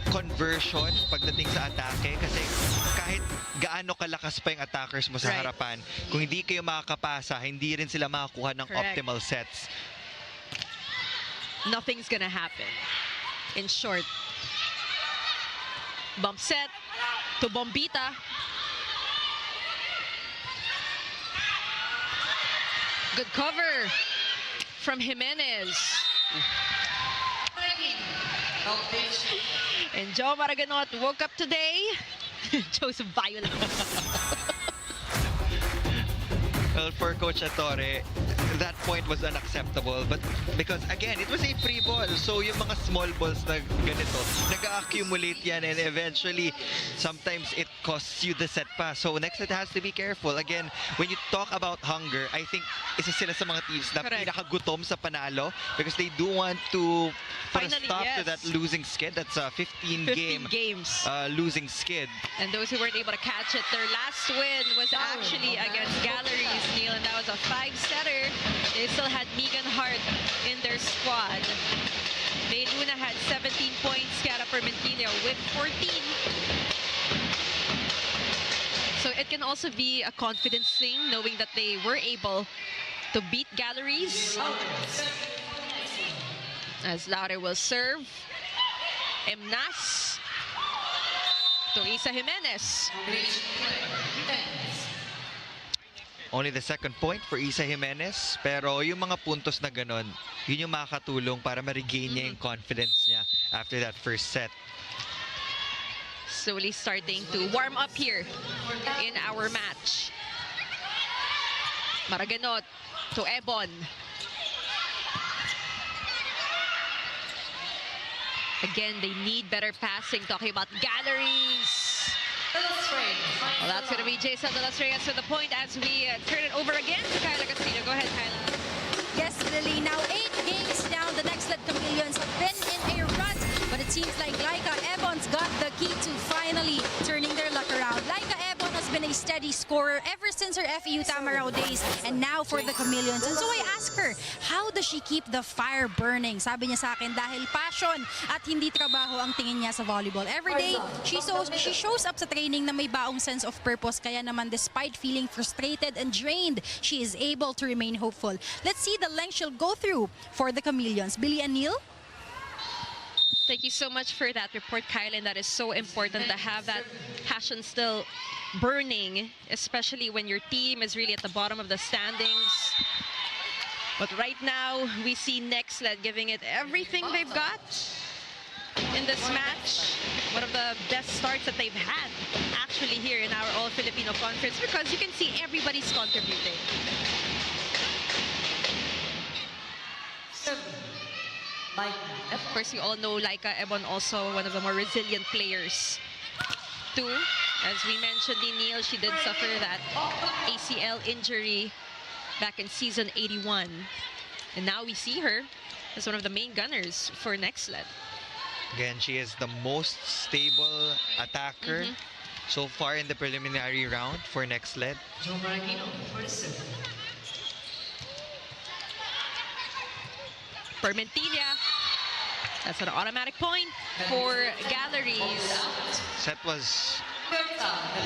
Speaker 3: conversion pagdating sa atake, kasi kahit gaano kalakas pa yung attackers mo sa harapan, kung hindi kayo makakapasa, hindi rin sila makakuha ng optimal sets.
Speaker 2: Nothing's gonna happen. In short, bump set to Bombita. Good cover from Jimenez. And Jo Maraginot woke up today. Chose violence.
Speaker 3: Well, for Coach Attore, that point was unacceptable. But because, again, it was a free ball. So yung mga small balls na ganito, nag-accumulate yan, and eventually, sometimes it costs you the set pa. So Nxled has to be careful. Again, when you talk about hunger, I think isa sila sa mga teams na pinakagutom sa panalo, because they do want to put a stop to that losing skid. That's a 15 games losing skid.
Speaker 2: And those who weren't able to catch it, their last win was actually against Galleries, Neil, and that was a 5-setter. They still had Megan Hart in their squad. May Luna had 17 points, Chiara Permentino with 14. So it can also be a confidence thing, knowing that they were able to beat Galleries. As Laure will serve. Mnas to Isa Jimenez.
Speaker 3: Only the second point for Isa Jimenez. Pero yung mga puntos na ganon, yun yung makakatulong para ma-regain niya yung confidence niya after that first set.
Speaker 2: Slowly starting to warm up here in our match. Maraginot to Ebon. Again, they need better passing. Talking about Galleries. Well, that's going to be Jason de los Reyes with the point as we turn it over again to Kyla Castillo. Go ahead, Kyla.
Speaker 1: Yes, Lily. Now 8 games down, the Nxled Chameleons have been in a rut, but it seems like Laika Ebon's got the key to finally turning their luck around. Laika Ebon has been a steady scorer ever since her FEU Tamaraw days, and now for the Chameleons. And so I asked her, how does she keep the fire burning? Sabi niya sa akin, dahil passion at hindi trabaho ang tingin niya sa volleyball. Every day, she shows up sa training na may baong sense of purpose, kaya naman despite feeling frustrated and drained, she is able to remain hopeful. Let's see the length she'll go through for the Chameleons. Billy and Neil?
Speaker 2: Thank you so much for that report, Kylan. That is so important to have that passion still burning, especially when your team is really at the bottom of the standings. But right now, we see Nxled giving it everything they've got in this match. One of the best starts that they've had actually here in our All-Filipino Conference, because you can see everybody's contributing. Of course, you all know Laika Ebon, also one of the more resilient players too. As we mentioned, Neil, she did suffer that ACL injury back in season 81. And now we see her as one of the main gunners for Nxled.
Speaker 3: Again, she is the most stable attacker so far in the preliminary round for Nxled.
Speaker 2: Permentilla. That's an automatic point for Galeries.
Speaker 3: Set was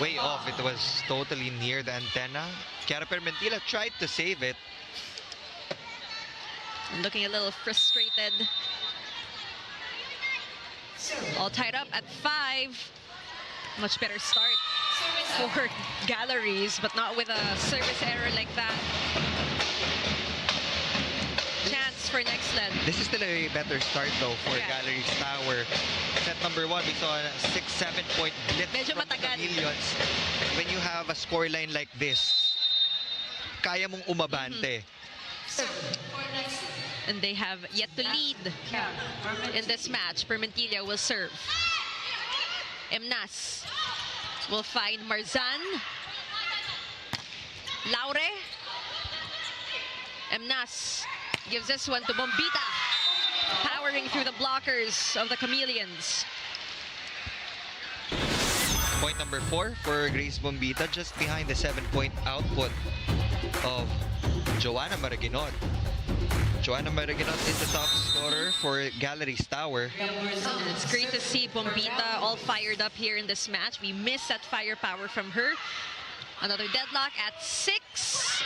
Speaker 3: way off. It was totally near the antenna. Chiara Permentilla tried to save it.
Speaker 2: Looking a little frustrated. All tied up at 5. Much better start for Galeries, but not with a service error like that. Chance for Nxled.
Speaker 3: This is still a better start though for Galeries Tower. Set number 1, we saw a 6-7 point blitz
Speaker 2: Medyo
Speaker 3: from the
Speaker 2: matagal.
Speaker 3: Chameleons. When you have a scoreline like this, kaya mong umabante.
Speaker 2: And they have yet to lead in this match. Permentilla will serve. Emnas will find Marzan. Laure. Emnas gives this one to Bombita. Powering through the blockers of the Chameleons.
Speaker 3: Point number 4 for Grace Bombita, just behind the 7-point output of Joanna Maraguinot. Joanna Maraguinot is the top scorer for Galeries Tower.
Speaker 2: It's great to see Bombita all fired up here in this match. We miss that firepower from her. Another deadlock at 6.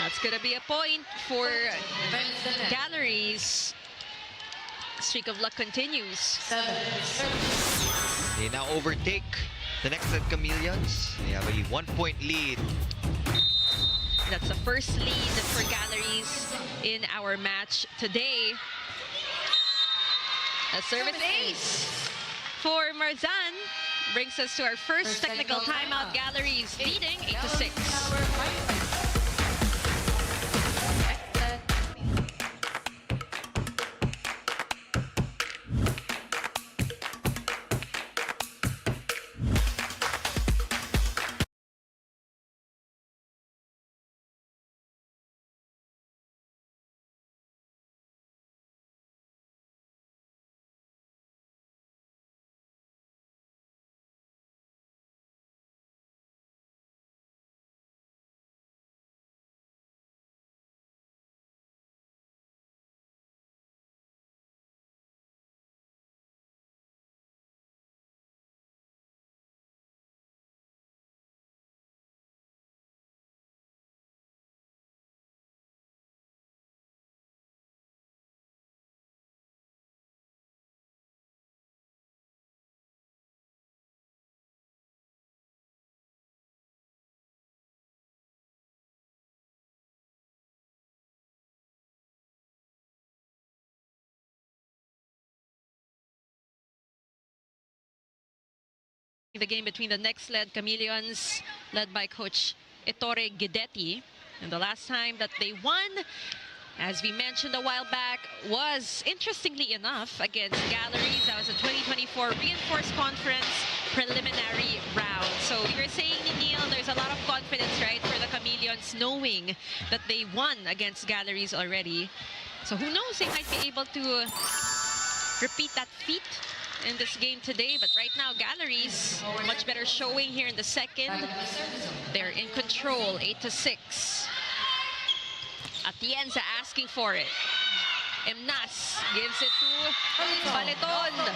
Speaker 2: That's going to be a point for Galeries. Streak of luck continues.
Speaker 3: They now overtake the Nxled Chameleons. They have a 1-point lead.
Speaker 2: That's the first lead for Galeries in our match today. A service ace for Marzan brings us to our first technical timeout. Galeries leading 8-6. The game between the Nxled Chameleons, led by Coach Ettore Guidetti. And the last time that they won, as we mentioned a while back, was, interestingly enough, against Galeries. That was a 2024 Reinforced Conference preliminary round. So we were saying, Neil, there's a lot of confidence, right, for the Chameleons, knowing that they won against Galeries already. So who knows, they might be able to repeat that feat in this game today. But right now, Galeries, much better showing here in the second. They're in control, 8-6. Atienza asking for it. Emnas gives it to Baleton.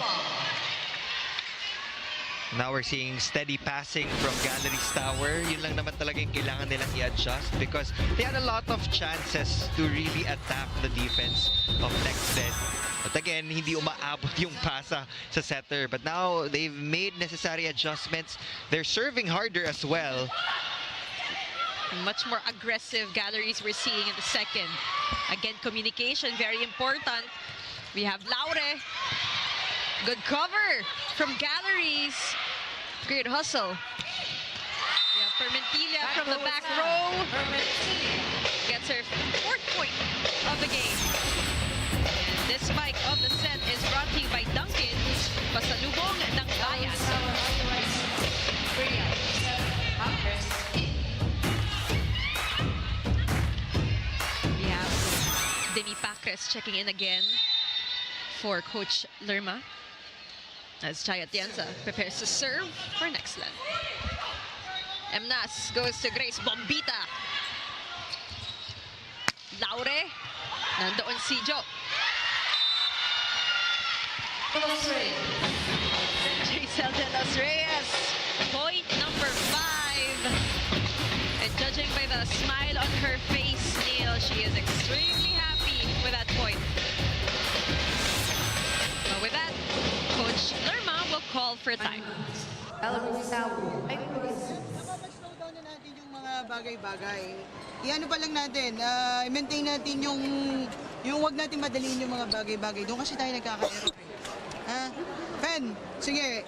Speaker 3: Now we're seeing steady passing from Galeries Tower. Yun lang naman talaga yung kailangan nilang i-adjust because they had a lot of chances to really attack the defense of Nxled. But again, hindi umaabot yung pasa sa setter. But now they've made necessary adjustments. They're serving harder as well.
Speaker 2: Much more aggressive Galeries we're seeing in the second. Again, communication, very important. We have Laure. Good cover from Galeries. Great hustle. We have Permentilla from the back row. Gets her 4th point of the game. And this spike of the set is brought to you by Duncan's Pasalubong ng Bayan. We have Demi Pacres checking in again for Coach Lerma. As Jaya Atienza prepares to serve for Nxled. Emnas goes to Grace Bombita. Laure. Nandoon si Jo. Giselle de los Reyes. Point number 5. And judging by the smile on her face, Neil, she is extremely happy with that point. But with that, Coach Lerma will call for time.
Speaker 6: Slow down na natin yung mga bagay-bagay. I-ano pa lang natin, i-maintain natin yung wag natin madaliin yung mga bagay-bagay. Doon kasi tayo nagkaka-error. Fen, sige,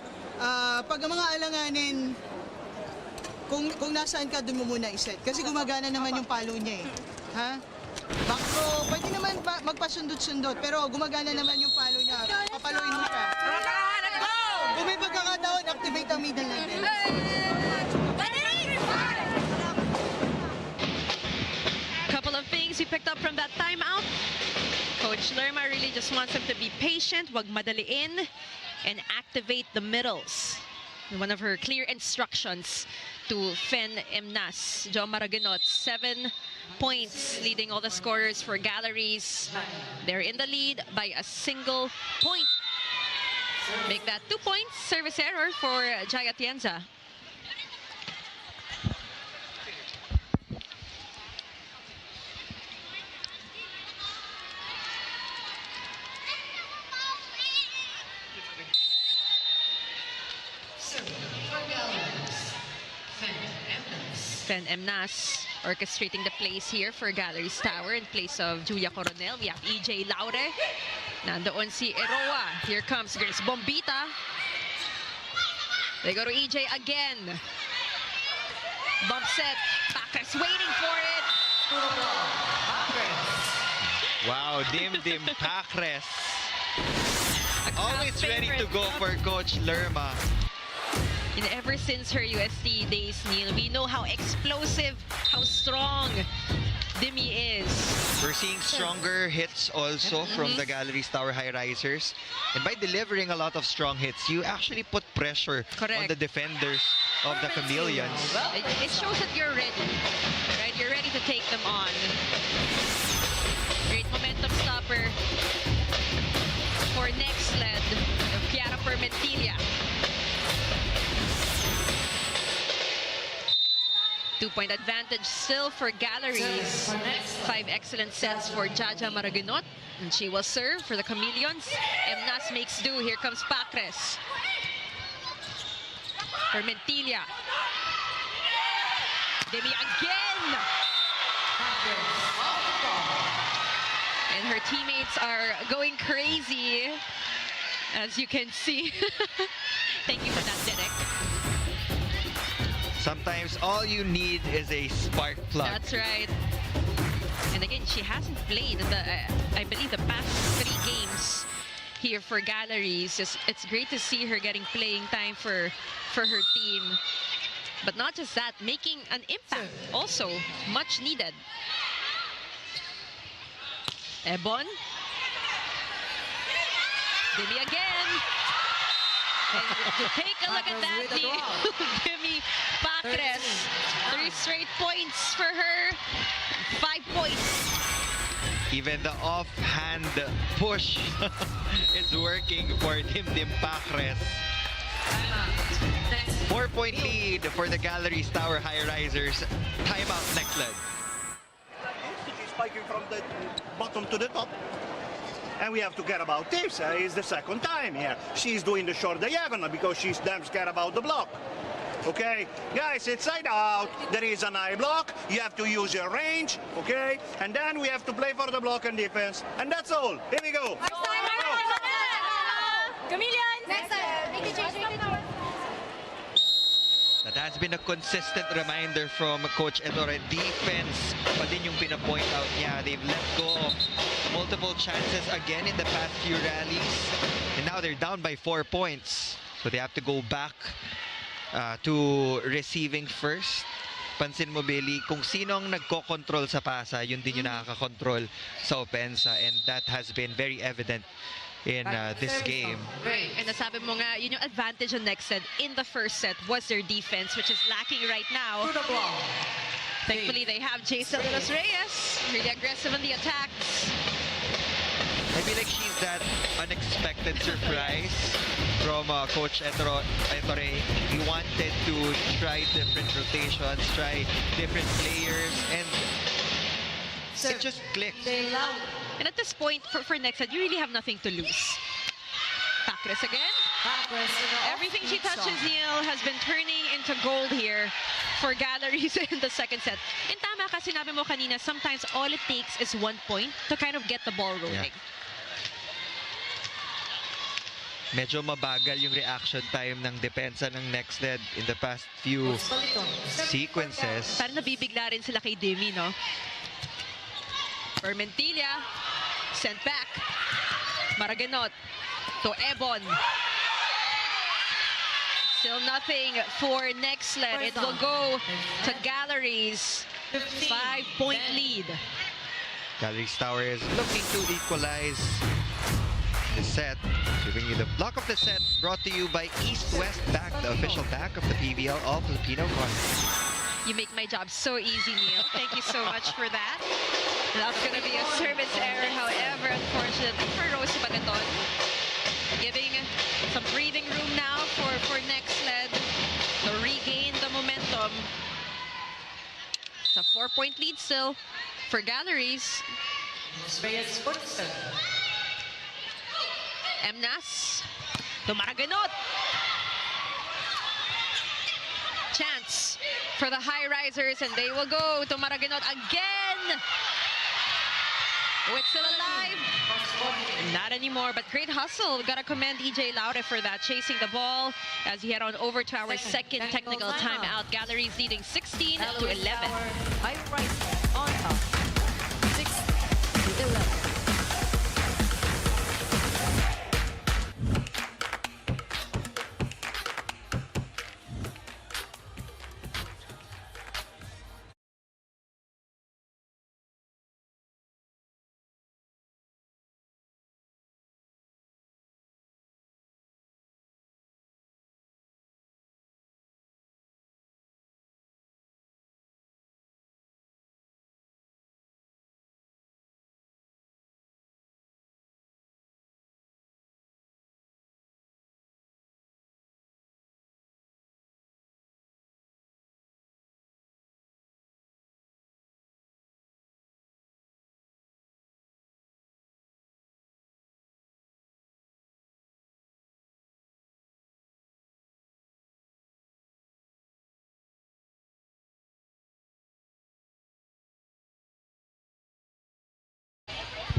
Speaker 6: pag ang mga alanganin, kung nasaan ka, doon mo muna iset. Kasi gumagana naman yung palo niya eh. Back row, pwede naman magpasundot-sundot, pero gumagana naman yung palo niya. Papaluin mo siya. Kung may pagkakataon, activate ang middle natin.
Speaker 2: Couple of things he picked up from that timeout. Coach Lerma really just wants him to be patient, wag madaliin, and activate the middles. One of her clear instructions to Fen Emnas. Jo Maraginot, 7 points, leading all the scorers for Galeries. They're in the lead by a single point. Make that 2 points. Service error for Jaya Atienza. Fen Emnas orchestrating the plays here for Galeries Tower in place of Julia Coronel. We have EJ Laure. Nandoon si Eroa. Here comes Grace Bombita. They go to EJ again. Bump set. Pacres waiting for it.
Speaker 3: Wow, Dim Pacres. Always ready to go for Coach Lerma.
Speaker 2: And ever since her UST days, Neil, we know how explosive, how strong Demi is.
Speaker 3: We're seeing stronger hits also from the Galeries Tower Highrisers. And by delivering a lot of strong hits, you actually put pressure on the defenders of the Chameleons.
Speaker 2: It shows that you're ready, right? You're ready to take them on. Great momentum stopper for Nxled, Kiara Permentilla. 2-point advantage still for Galeries. 5 excellent sets for Jaja Maraginot. And she will serve for the Chameleons. Emnas makes do. Here comes Pacres. Permentilla. Demi again! And her teammates are going crazy, as you can see. Thank you for that, Derek.
Speaker 3: Sometimes all you need is a spark plug.
Speaker 2: That's right. And again, she hasn't played I believe the past 3 games here for Galeries. It's great to see her getting playing time for her team. But not just that, making an impact also, much needed. Ebon. Demi again. And to take a look at that, Demi Pacres. 3 straight points for her. 5 points.
Speaker 3: Even the offhand push is working for Dim Pacres.
Speaker 5: Next.
Speaker 3: 4-point lead for the Galeries Tower Highrisers. Timeout, Nxled.
Speaker 9: She's spiking from the bottom to the top. And we have to care about this. It's the second time here. She's doing the short diagonal because she's damn scared about the block. Okay, guys, it's side out. There is an high block. You have to use your range, okay? And then we have to play for the block and defense. And that's all. Here we go.
Speaker 1: Chameleons! Next time! Thank you, JJ.
Speaker 3: That has been a consistent reminder from Coach Ettore. Defense pa din yung pinapoint out niya. They've let go of multiple chances again in the past few rallies. And now they're down by 4 points. So they have to go back to receiving first. Pansin mo, Bailey, kung sino ang nagko-control sa pasa, yun din yung nakaka-control sa opensa. And that has been very evident in this game.
Speaker 2: Right. And nasabi mo nga, yun yung advantage on Nxled in the first set was their defense, which is lacking right now. Thankfully, they have Nxled Reyes, really aggressive on the attacks.
Speaker 3: I feel like she's that unexpected surprise from Coach Ettore. He wanted to try different rotations, try different players, and it just clicked.
Speaker 2: And at this point, for Nxled, you really have nothing to lose. Pacres again. Everything she touches, Neil, has been turning into gold here for Galeries in the second set. And tama ka, sinabi mo kanina, sometimes all it takes is 1 point to kind of get the ball rolling.
Speaker 3: Yeah. Medyo mabagal yung reaction time ng depensa ng Nxled in the past few sequences.
Speaker 2: Parang nabibigla rin sila kay Demi, no? Permentilla, sent back. Maraganot to Ebon. Still nothing for Nxled. It will go to Galeries. 5-point lead.
Speaker 3: Galeries Tower is looking to equalize the set. Giving you the block of the set brought to you by East West Bank, the official bank of the PVL All-Filipino Conference.
Speaker 2: You make my job so easy, Neil. Thank you so much for that. That's going to be a service error, however, unfortunately for Rose Bagaton. Giving some breathing room now for Nxled to regain the momentum. It's a 4-point lead still for Galeries. Emnas to Maraganot. Chance for the Highrisers, and they will go to Maraganot again. Oh, it's still alive. Not anymore, but great hustle. We've got to commend EJ Laure for that, chasing the ball as he head on over to our second technical timeout. Galeries leading 16 to 11.
Speaker 5: Highrisers on top. 6-11.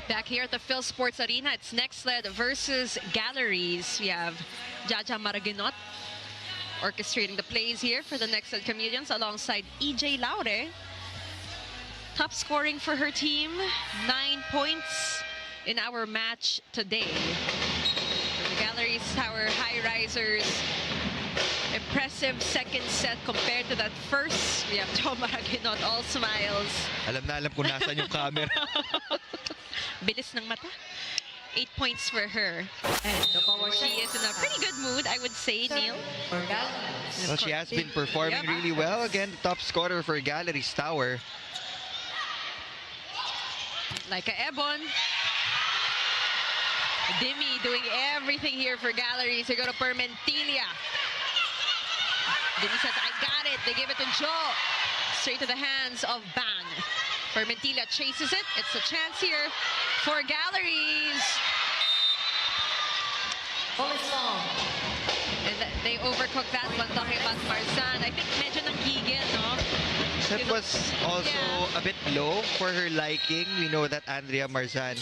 Speaker 2: Back here at the Phil Sports Arena, it's Nxled versus Galeries. We have Jaja Maraganot orchestrating the plays here for the Nxled Chameleons alongside EJ Laure. Top scoring for her team, 9 points in our match today. For the Galeries Tower Highrisers, impressive second set compared to that first. We have Tom Maraganot, all smiles.
Speaker 3: Alam na alam kung nasan yung camera.
Speaker 2: Bilis ng mata. 8 points for her. She is in a pretty good mood, I would say, Neil.
Speaker 3: Well, she has been performing really well. Again, the top scorer for Galeries Tower.
Speaker 2: Like a Ebon. Demi doing everything here for Galeries. They go to Permentilla. Demi says, I got it. They give it to Joe. Straight to the hands of Bang. Permentilla chases it. It's a chance here for Galeries. And they overcooked that one. Talking about Marzan. I think medyo nanggigil, no?
Speaker 3: That was also a bit low for her liking. We know that Andrea Marzan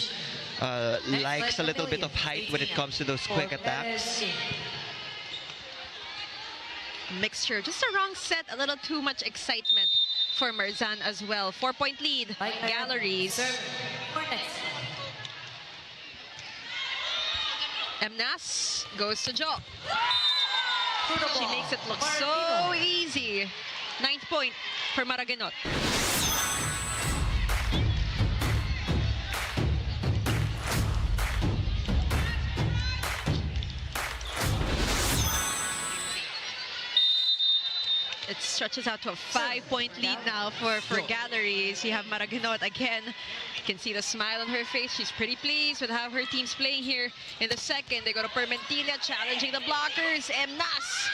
Speaker 3: likes a little bit of height when it comes to those quick attacks.
Speaker 2: Mixture. Just a wrong set. A little too much excitement for Marzan as well. 4-point lead. Galeries. Mnas goes to Jo. She makes it look so easy. 9th point for Maraguinot. It stretches out to a 5-point lead now for Galeries. You have Maraguinot again. You can see the smile on her face. She's pretty pleased with how her team's playing here in the second. They go to Permentilla, challenging the blockers. Mnas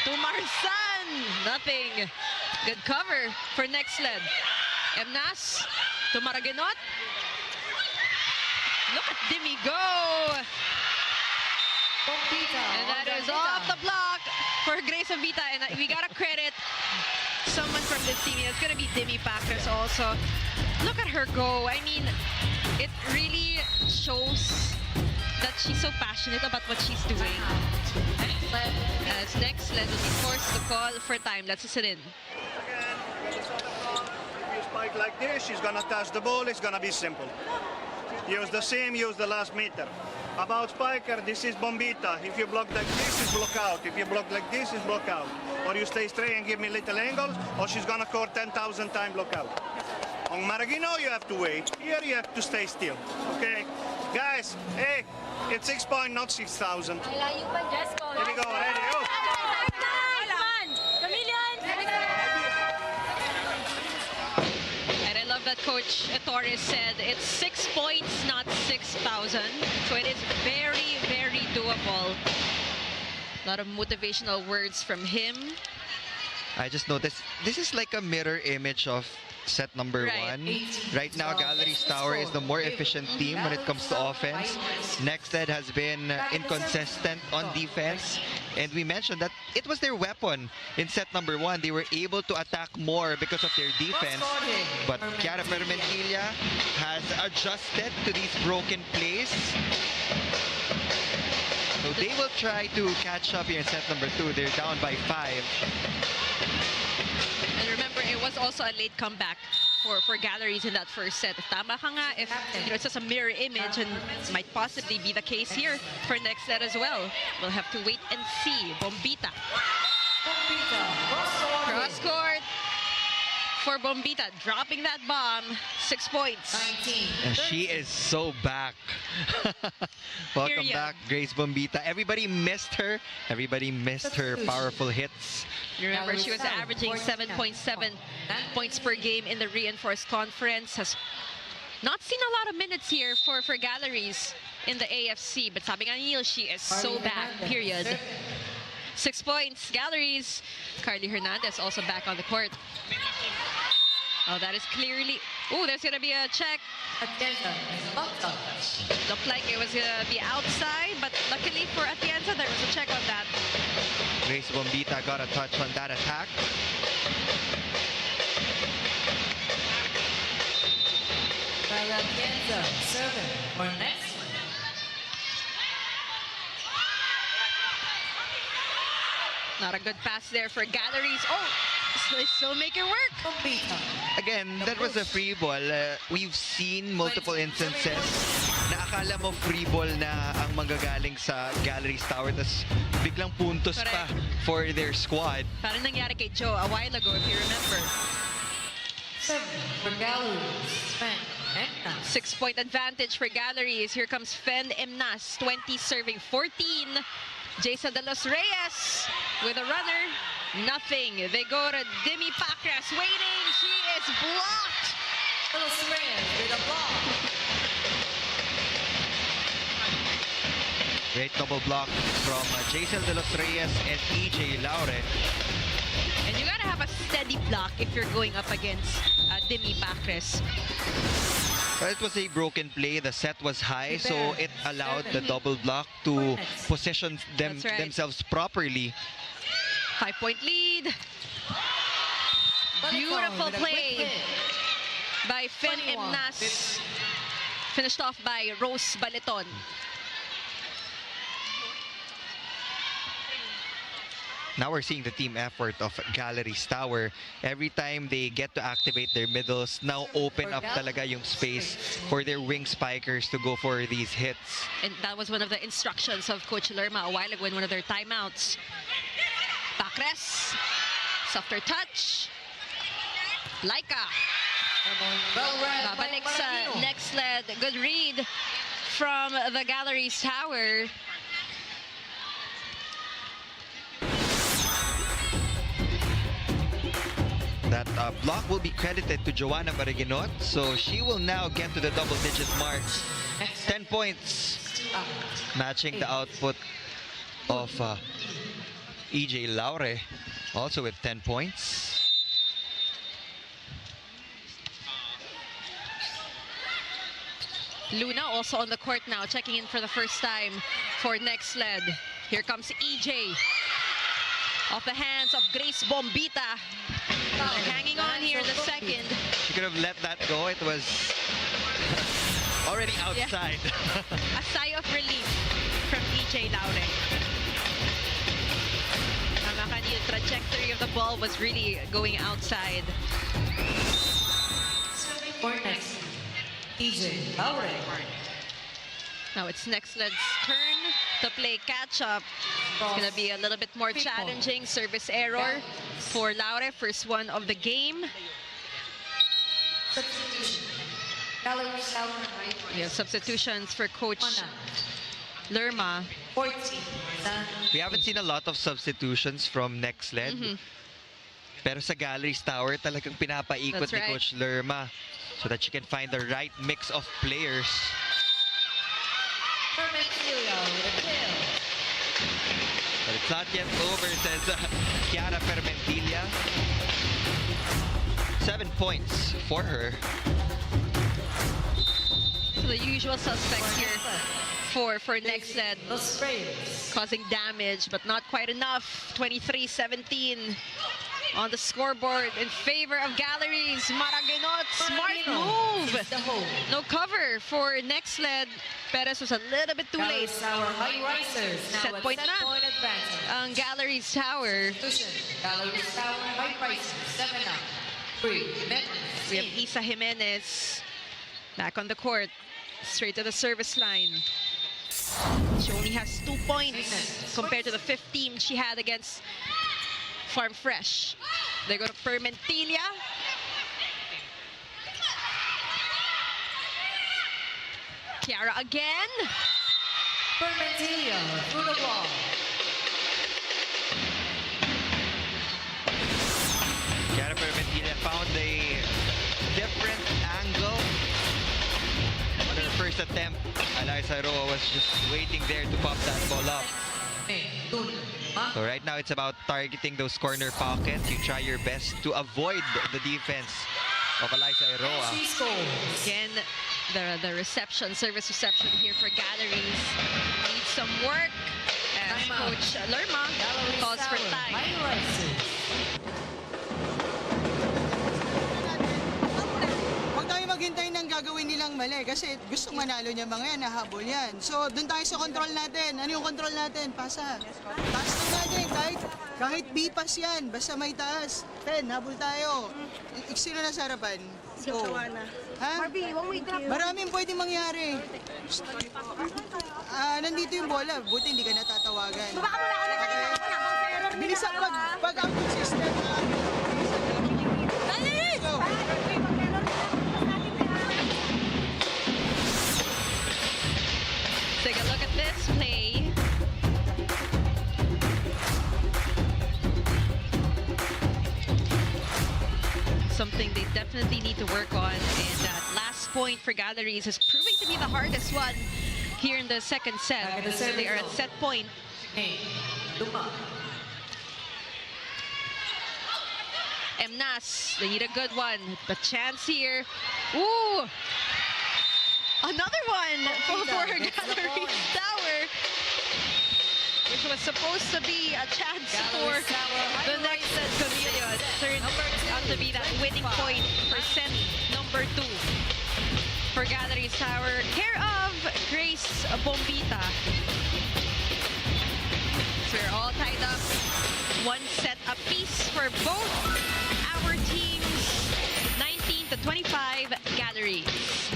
Speaker 2: to Marzan. Nothing. Good cover for Nxled. Mnas to Maraguinot. Look at Demi go. And that is off the block for Grace Bombita. And we gotta credit someone from this team. It's gonna be Demi Pacres also. Look at her go. I mean, it really shows that she's so passionate about what she's doing. As Nxled will be forced to call for time. Let's listen in.
Speaker 9: If you spike like this, she's gonna touch the ball. It's gonna be simple. Use the seam, use the last meter. About spiker, this is Bombita. If you block like this, it's block out. If you block like this, it's block out. Or you stay straight and give me little angles, or she's gonna score 10,000 times block out. On Maraguinot, you have to wait. Here, you have to stay still. Okay? Guys, hey, it's 6 point, not 6,000. Here we go, ready, go.
Speaker 2: And I love that Coach Torres said it's 6 points, not 6,000. So it is very, very doable. A lot of motivational words from him.
Speaker 3: I just noticed this is like a mirror image of set number one. Right now, Galeries Tower is the more efficient team when it comes to offense. Nxled has been inconsistent on defense. And we mentioned that it was their weapon in set number one. They were able to attack more because of their defense. But Chiara Permentilla has adjusted to these broken plays. So they will try to catch up here in set number two. They're down by 5.
Speaker 2: And remember, it was also a late comeback for Galeries in that first set. Tama ka nga, if it's just a mirror image, and might possibly be the case here for Nxled as well. We'll have to wait and see. Bombita. Cross court for Bombita, dropping that bomb. 6 points.
Speaker 3: And she is so back. Welcome back, Grace Bombita. Everybody missed her. Everybody missed her powerful hits.
Speaker 2: Remember, she was averaging 7.7 points per game in the reinforced conference. Has not seen a lot of minutes here for Galeries in the AFC. But sabi nga Neil, she is so back, period. 6 points, Galeries. Carly Hernandez also back on the court. Oh, that is clearly... Oh, there's going to be a check. Looked like it was going to be outside, but luckily for Atienza, there was a check on that.
Speaker 3: Grace Bombita got a touch on that attack.
Speaker 5: Atienza serving for next.
Speaker 2: Not a good pass there for Galeries. Oh, they still make it work.
Speaker 3: Again, that was a free ball. We've seen multiple instances na akala mo free ball na ang manggagaling sa Galeries Tower, tas biglang puntos pa for their squad.
Speaker 2: Parang nangyari kay Joe a while ago, if you remember. 6-point advantage for Galeries. Here comes Fen Mnas, 20 serving 14. Jason De Los Reyes with a runner. Nothing. They go to Demi Pacres waiting. She is blocked.
Speaker 5: De Los Reyes with a block.
Speaker 3: Great double block from Nxled de los Reyes and EJ Laure.
Speaker 2: And you gotta have a steady block if you're going up against Demi Bacres.
Speaker 3: Well, it was a broken play. The set was high, so it allowed the double block to position
Speaker 2: That's right.
Speaker 3: themselves properly.
Speaker 2: 5-point lead. Beautiful play by Fen Emnas. Finished off by Rose Baleton.
Speaker 3: Now we're seeing the team effort of Galeries Tower. Every time they get to activate their middles, now open up talaga yung space for their wing spikers to go for these hits.
Speaker 2: And that was one of the instructions of Coach Lerma a while ago in one of their timeouts. Bacres. Softer touch. Laika. Babalik sa Nxled. Good read from the Galeries Tower.
Speaker 3: That block will be credited to Joanna Baraginot, so she will now get to the double-digit mark. 10 points, matching the output of EJ Laure, also with 10 points.
Speaker 2: Luna also on the court now, checking in for the first time for Nxled. Here comes EJ. Off the hands of Grace Bombita. They're hanging on here in the second.
Speaker 3: She could have let that go. It was already outside.
Speaker 2: A sigh of relief from EJ Laure. Tama ka, the trajectory of the ball was really going outside.
Speaker 5: For next, EJ Laure.
Speaker 2: Now it's Nxled's turn to play catch-up. It's going to be a little bit more challenging. Service error for Laure, first one of the game.
Speaker 5: Substitution. Galeries Tower
Speaker 2: We have substitutions for Coach Lerma.
Speaker 5: 14.
Speaker 3: We haven't seen a lot of substitutions from Nxled. Pero sa Galeries Tower, talagang pinapaikot
Speaker 2: That's
Speaker 3: ni
Speaker 2: right.
Speaker 3: Coach Lerma so that she can find the right mix of players. But it's not yet over, says Chiara Fermentilla. 7 points for her.
Speaker 2: So the usual suspects here for Nxled,
Speaker 5: Los Reyes.
Speaker 2: causing damage, but not quite enough. 23-17 on the scoreboard in favor of Galeries. Maraginot, smart move.
Speaker 5: The hole.
Speaker 2: No cover for Nxled. Perez was a little bit too late.
Speaker 5: Galeries Tower Highrisers.
Speaker 2: Set
Speaker 5: Now at
Speaker 2: point
Speaker 5: set
Speaker 2: na.
Speaker 5: point advantage.
Speaker 2: Ang Galeries Tower.
Speaker 5: Substitution. Galeries Tower Highrisers. 7 up. 3 minutes.
Speaker 2: We have Isa Jimenez back on the court. Straight to the service line. She only has 2 points compared to the 15 she had against Farm Fresh. They go to Fermentilla. Chiara again.
Speaker 5: Fermentilla through the wall.
Speaker 3: Chiara Fermentilla found a different angle. On her first attempt, Eliza Roa was just waiting there to pop that ball up. So right now it's about targeting those corner pockets. You try your best to avoid the defense of Eliza Roa.
Speaker 2: Again, the reception, service reception here for Galeries needs some work. As Coach Lerma calls for time.
Speaker 6: Huwag tayo maghintay ng gagawin nilang mali kasi gusto manalo niya mga yan, nahabol yan. So, doon tayo sa control natin. Ano yung control natin? Pasa. Taas na natin. Kahit B-pass yan, basta may taas. Pen, habol tayo. Sino na sa harapan? Ha? Maraming pwedeng mangyari. Nandito yung bola. Buti hindi ka natatawagan. Bilisan pag out of system. Go!
Speaker 2: Take a look at this play. Something they definitely need to work on. And that last point for Galeries is proving to be the hardest one here in the second set. So they are at set point. Mnas, they need a good one. But chance here. Ooh! Another one for Galeries Tower, which was supposed to be a chance for the Nxled Chameleons. Turned out to be that winning point for set number 2 for Galeries Tower, care of Grace Bombita. So we're all tied up. 1 set apiece for both our teams. 19-25 Galeries.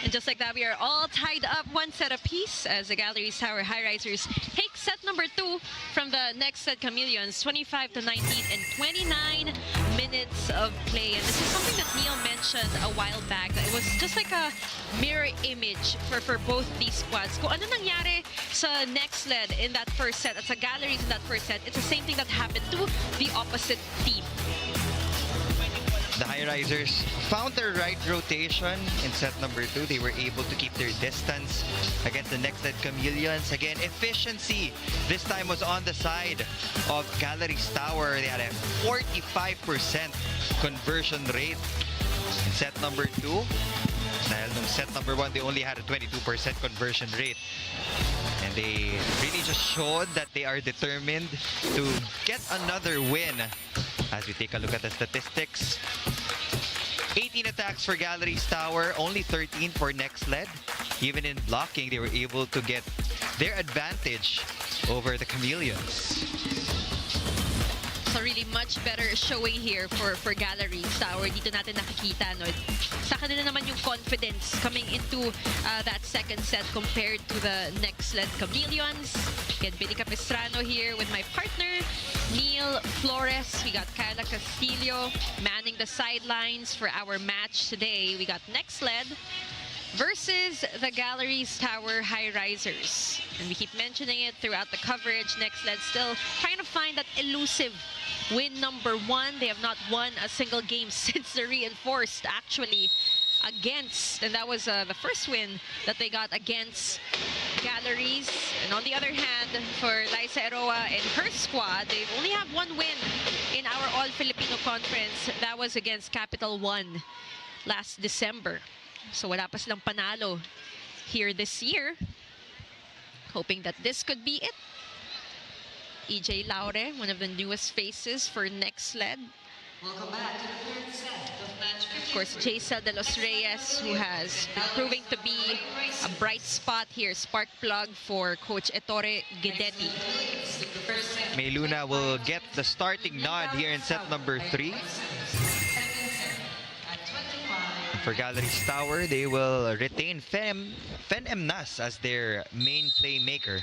Speaker 2: And just like that, we are all tied up 1 set apiece as the Galeries Tower Highrisers take set number 2 from the Nxled Chameleons, 25-19 and 29 minutes of play. And this is something that Neil mentioned a while back, that it was just like a mirror image for both these squads. Kung ano nangyari sa Nxled in that first set at sa Galeries in that first set, it's the same thing that happened to the opposite team.
Speaker 3: The Highrisers found their right rotation in set number 2. They were able to keep their distance against the Nxled Chameleons. Again, efficiency this time was on the side of Galeries Tower. They had a 45% conversion rate in set number 2. Dahil nung set number 1, they only had a 22% conversion rate. And they really just showed that they are determined to get another win. As we take a look at the statistics, 18 attacks for Galeries Tower, only 13 for Nxled. Even in blocking, they were able to get their advantage over the Chameleons.
Speaker 2: So really much better showing here for Galeries Tower. Dito natin nakikita, no? Sa kanila naman yung confidence coming into that second set compared to the Nxled Chameleons. Again, Billy Capistrano here with my partner, Neil Flores. We got Kyla Castillo manning the sidelines for our match today. We got Nxled versus the Galeries Tower Highrisers. And we keep mentioning it throughout the coverage. Nxled still trying to find that elusive win number 1. They have not won a single game since the reinforced, actually, against, and that was the first win that they got against Galeries. And on the other hand, for Liza Eroa and her squad, they only have 1 win in our All-Filipino conference. That was against Capital One last December. So wala pa silang panalo here this year. Hoping that this could be it. EJ Laure, one of the newest faces for Nxled.
Speaker 5: Welcome back to the third set of match 15.
Speaker 2: Of course, Nxled de los Reyes, who has been proving to be a bright spot here, spark plug for Coach Ettore Guidetti.
Speaker 3: May Luna will get the starting nod here in set number 3. For Galeries Tower, they will retain Fen Emnas as their main playmaker.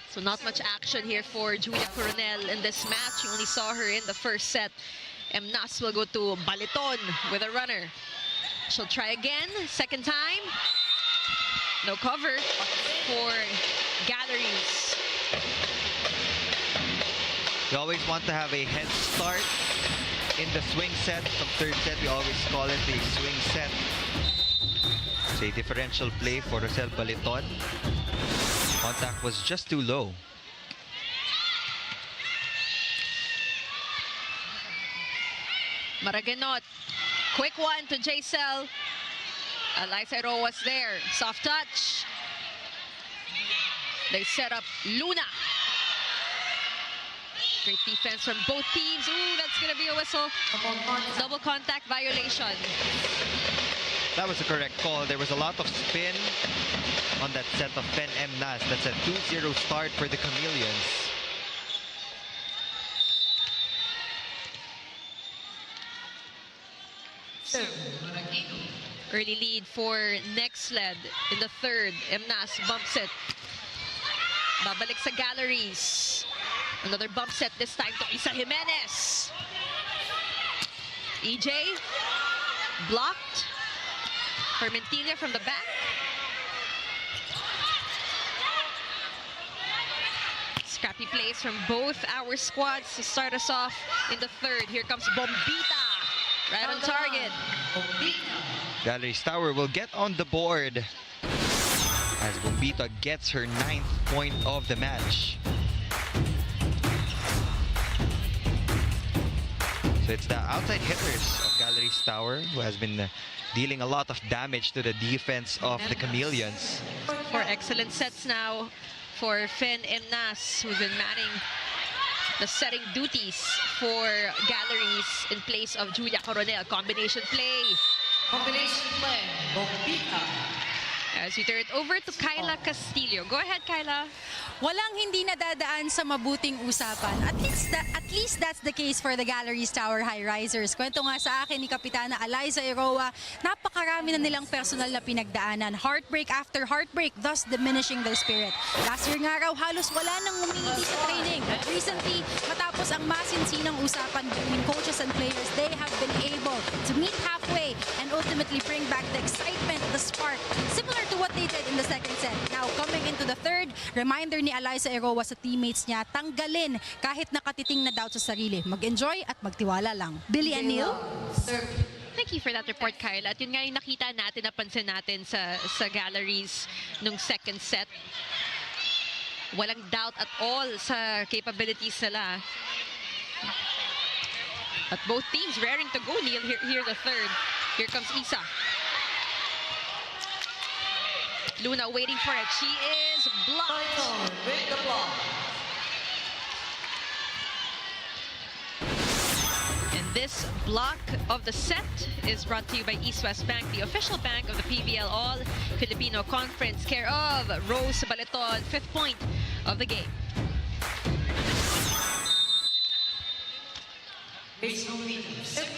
Speaker 2: So not much action here for Julia Coronel in this match. You only saw her in the first set. Emnas will go to Baliton with a runner. She'll try again, second time. No cover for Galeries.
Speaker 3: You always want to have a head start in the swing set. From third set, we always call it the swing set. It's a differential play for Rosel Baliton. Contact was just too low.
Speaker 2: Maraganot, quick one to Jcel. Liza Eroa was there, soft touch. They set up Luna. Great defense from both teams. Ooh, that's gonna be a whistle. Double contact violation.
Speaker 3: That was the correct call. There was a lot of spin on that set of Fen Emnas. That's a 2-0 start for the Chameleons.
Speaker 2: Early lead for Nxled in the third. Emnas bumps it. Babalik sa Galeries. Another bump set this time to Isa Jimenez. EJ blocked. Fermentilla from the back. Scrappy plays from both our squads to start us off in the third. Here comes Bombita. Right on target.
Speaker 3: Galeries Tower will get on the board as Bombita gets her 9th point of the match. So it's the outside hitters of Galeries Tower who has been dealing a lot of damage to the defense of the Chameleons.
Speaker 2: 4 excellent sets now for Fen Emnas, who's been manning the setting duties for Galeries in place of Julia Coronel. Combination play.
Speaker 5: Combination play, Bombita.
Speaker 2: As we turn it over to Kyla Castillo. Go ahead, Kyla.
Speaker 1: Walang hindi nadadaan sa mabuting usapan. At least that's the case for the Galeries Tower Highrisers. Kwento nga sa akin ni Kapitana Liza Eroa, napakarami na nilang personal na pinagdaanan. Heartbreak after heartbreak, thus diminishing their spirit. Last year nga raw, halos wala nang umingiti sa training. But recently, matapos ang masinsinang usapan between coaches and players, they have been able to meet halfway and ultimately bring back the excitement, the spark, similar to what they did in the second set. Now, coming into the third, reminder ni Liza Eroa sa teammates niya, tanggalin kahit nakatiting na doubt sa sarili. Mag-enjoy at magtiwala lang. Billy and Neil?
Speaker 2: Thank you for that report, Kyla. At yun nga yung nakita natin, napansin natin sa Galeries nung second set. Walang doubt at all sa capabilities nila. At both teams raring to go, Neil. Here the third. Here comes Isa. Luna waiting for it. She is blocked.
Speaker 5: With the block.
Speaker 2: And this block of the set is brought to you by East West Bank, the official bank of the PVL All-Filipino Conference, care of Rose Baliton, 5th point of the game.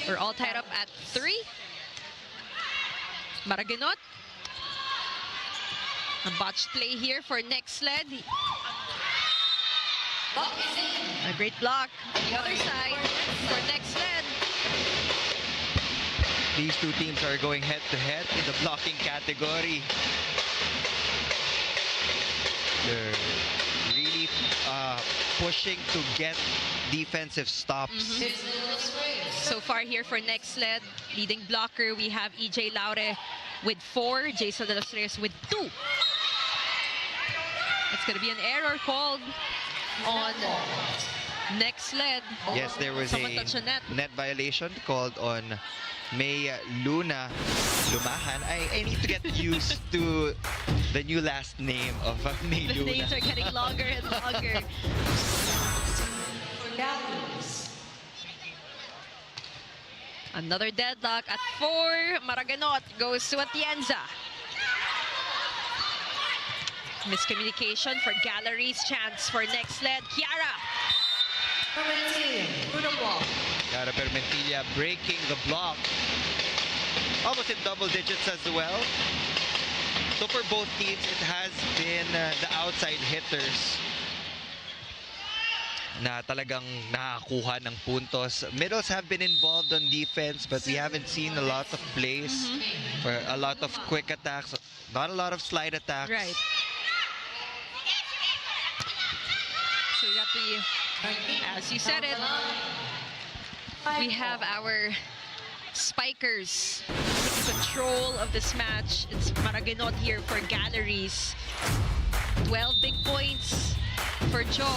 Speaker 2: We're all tied up at 3. Maraganot. A botched play here for Nxled. A great block on the other side for Nxled.
Speaker 3: These two teams are going head-to-head in the blocking category. They're really pushing to get defensive stops.
Speaker 2: So far here for Nxled, leading blocker, we have EJ Laure with 4, Jason de los Reyes with 2. It's going to be an error called on Nxled.
Speaker 3: Yes, there was
Speaker 2: Someone
Speaker 3: a
Speaker 2: touched a net.
Speaker 3: violation called on May Luna Lumahan. I need to get used to the new last name of May
Speaker 2: The
Speaker 3: Luna.
Speaker 2: names are getting longer and longer. Another deadlock at 4. Maraganot goes to Atienza. Miscommunication for Galeries. Chance for Nxled. Kiara.
Speaker 3: Cara Permentilla breaking the block. Almost in double digits as well. So for both teams, it has been the outside hitters na talagang nakakuha ng puntos. Middles have been involved on defense, but we haven't seen a lot of plays for a lot of quick attacks, not a lot of slide attacks.
Speaker 2: Right. So we got the, as you said it, we have our spikers taking control of this match. It's Maraganot here for Galeries. 12 big points for Jo.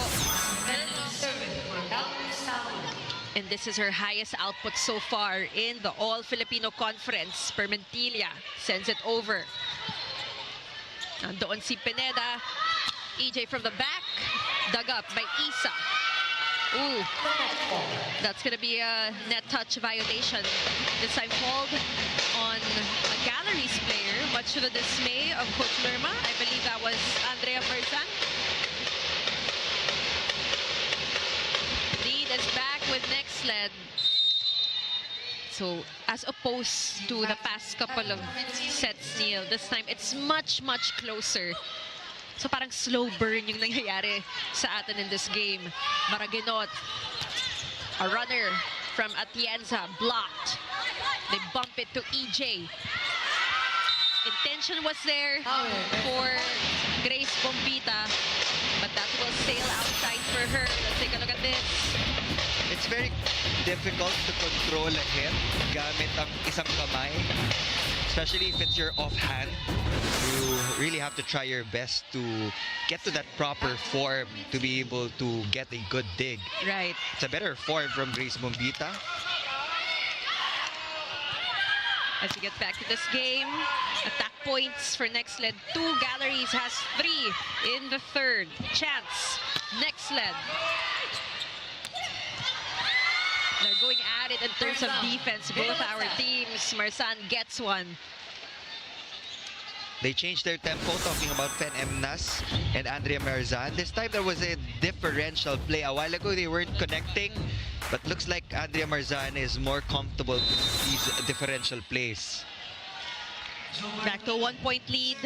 Speaker 2: And this is her highest output so far in the All-Filipino Conference. Permentilla sends it over. Nandoon si Pineda. EJ from the back. Dug up by Isa. Ooh. That's going to be a net touch violation. This time called on a Galeries player, much to the dismay of Coach Lerma. I believe that was Andrea Berzan. Lead is back with Nxled. So, as opposed to the past couple of sets, Neil, this time it's much, much closer. So parang slow burn yung nangyayari sa atin in this game. Maraganot, a runner from Atienza, blocked. They bump it to EJ. Intention was there for Grace Bombita, but that will sail outside for her. Let's take a look at this.
Speaker 3: It's very difficult to control a hit gamit ang isang kamay, especially if it's your offhand. You really have to try your best to get to that proper form to be able to get a good dig.
Speaker 2: Right.
Speaker 3: It's a better form from Grace Bombita.
Speaker 2: As we get back to this game, attack points for Nxled. 2, Galeries has 3 in the third. Chance, Nxled. They're going at it in terms of defense. Both our teams. Marsan gets one.
Speaker 3: They changed their tempo, talking about Fen Emnas and Andrea Marzan. This time there was a differential play. A while ago they weren't connecting, but looks like Andrea Marzan is more comfortable with these differential plays.
Speaker 2: Back to a 1-point lead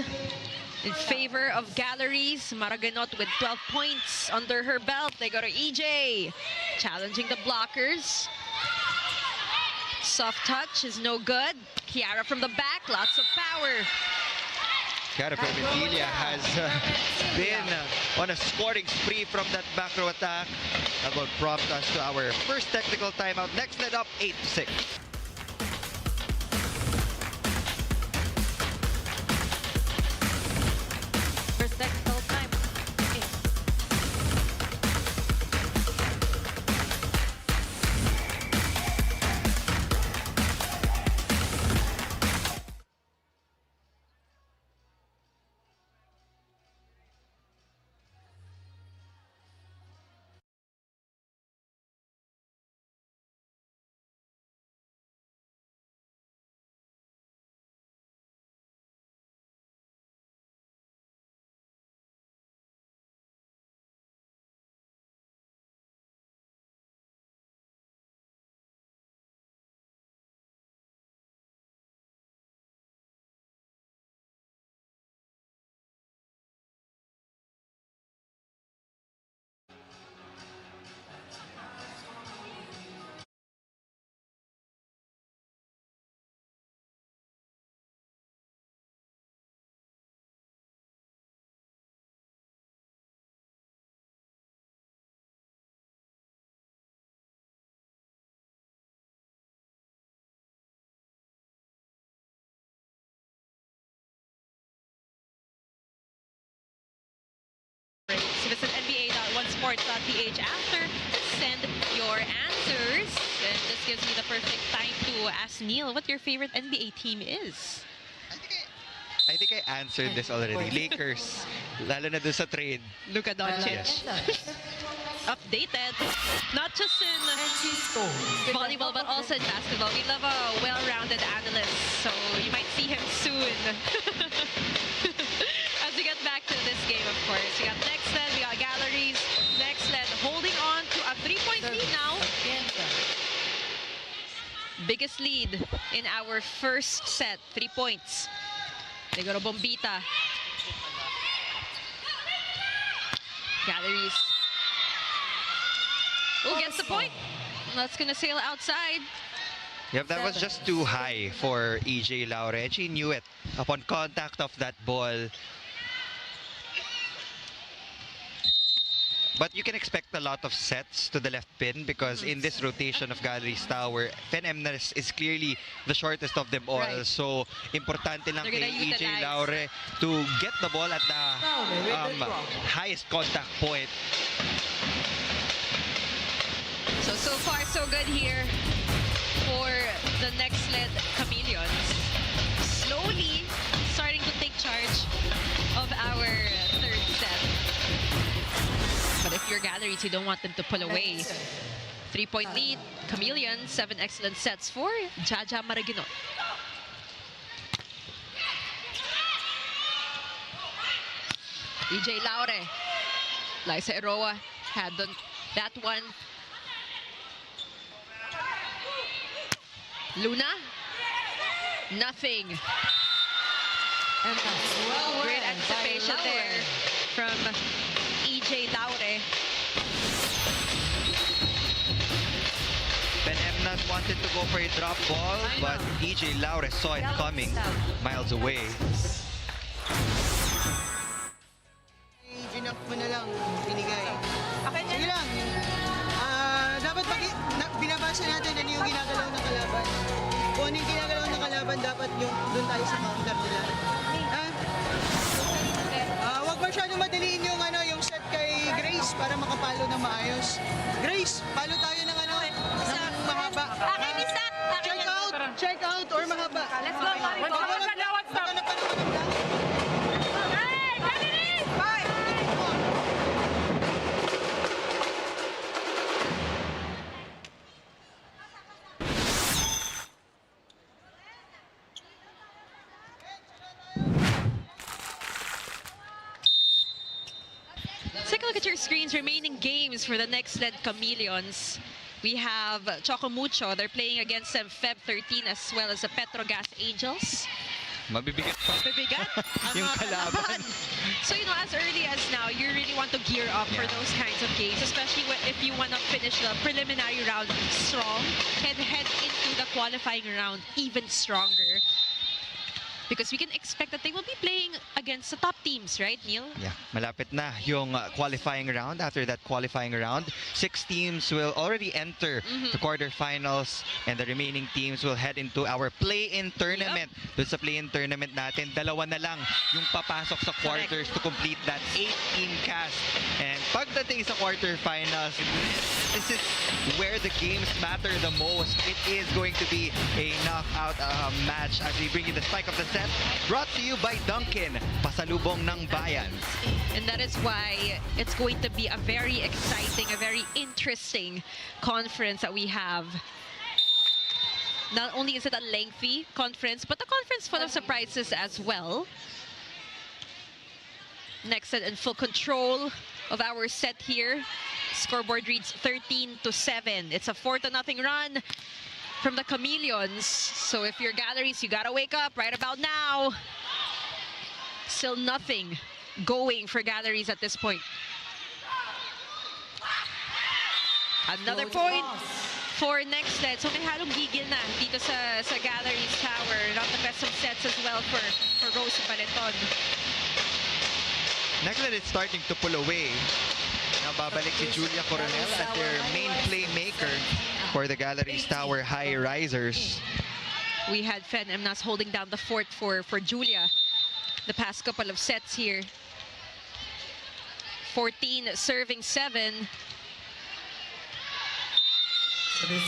Speaker 2: in favor of Galeries. Maraganot with 12 points under her belt. They go to EJ, challenging the blockers. Soft touch is no good. Kiara from the back, lots of power.
Speaker 3: Cara Permentilla has been on a scoring spree from that back row attack. That will prompt us to our first technical timeout. Nxled up 8-6.
Speaker 2: sports.ph after. Send your answers. And this gives me the perfect time to ask Neil what your favorite NBA team is.
Speaker 3: I think I answered this already. Lakers. Lalo na dun sa trade.
Speaker 2: Luka Doncic. Updated, not just in volleyball, but also in basketball. We love a well-rounded analyst, so you might see him soon. As we get back to this game, of course. We got Nxled, we got Galeries. Nxled holding on to a 3-point lead now. Biggest lead in our first set, 3 points. They go to Bombita. Galeries. Who gets the point? That's gonna sail outside.
Speaker 3: Yep, that was just too high for EJ Laure. And she knew it upon contact of that ball. But you can expect a lot of sets to the left pin because in this rotation of Galeries Tower, Nxled is clearly the shortest of them all.
Speaker 2: Right.
Speaker 3: So, importante lang
Speaker 2: They're
Speaker 3: kay
Speaker 2: gonna
Speaker 3: EJ
Speaker 2: utilize.
Speaker 3: Laure to get the ball at the highest contact point.
Speaker 2: So far, so good here for the Nxled Chameleons. Slowly starting to take charge of our third set. But if you're Galeries, you don't want them to pull away. 3-point lead, Chameleons, 7 excellent sets for Jaja Maraguinot. EJ Laure, Liza Eroa had that one. Luna, nothing.
Speaker 5: And that's well
Speaker 2: Great
Speaker 5: read
Speaker 2: anticipation
Speaker 5: by
Speaker 2: there from EJ Laure.
Speaker 3: Nxled wanted to go for a drop ball, but EJ Laure saw it coming miles away.
Speaker 6: Ginap mo na lang, binigay. Sige lang. Dapat binabasa natin ano yung ginagalaw ng kalaban. Kung ano yung ginagalaw ng kalaban, dapat yung doon tayo sa counter nila. Huwag masyadong madaliin yung yung set kay Grace para makapalo ng maayos. Grace, palo tayo ng ng mahaba. Check out or mahaba.
Speaker 7: Let's go,
Speaker 2: Take a look at your screens. Remaining games for the Nxled Chameleons. We have Chocomucho. They're playing against Feb 13 as well as the Petrogas Angels.
Speaker 3: Mabibigat pa.
Speaker 2: Mabibigat ang
Speaker 3: Yung
Speaker 2: mga
Speaker 3: kalaban.
Speaker 2: So, as early as now, you really want to gear up for those kinds of games, especially if you want to finish the preliminary round strong and head into the qualifying round even stronger. Because we can expect that they will be playing against the top teams, right, Neil?
Speaker 3: Yeah, malapit na yung qualifying round. After that qualifying round, 6 teams will already enter the quarterfinals and the remaining teams will head into our play-in tournament. Doon sa play-in tournament natin, 2 na lang yung papasok sa quarters to complete that 8-team cast. And pagdating sa quarterfinals, this is where the games matter the most. It is going to be a knockout match as we bring you the spike of the set, brought to you by Dunkin, pasalubong ng bayan.
Speaker 2: And that is why it's going to be a very exciting, a very interesting conference that we have. Not only is it a lengthy conference, but a conference full of surprises as well. Nxled in full control of our set here. Scoreboard reads 13-7. It's a 4-0 run from the Chameleons. So if you're Galeries, you gotta wake up right about now. Still nothing going for Galeries at this point. Another point for Nxled. So may halong gigil na dito sa Galeries Tower. Round the best of sets as well for Rose Baleton.
Speaker 3: Nxled is starting to pull away. Now babalik si Julia Coronel as their main playmaker for the Galeries Tower Highrisers.
Speaker 2: We had Fen Emnas holding down the fort for Julia the past couple of sets here. 14 serving 7.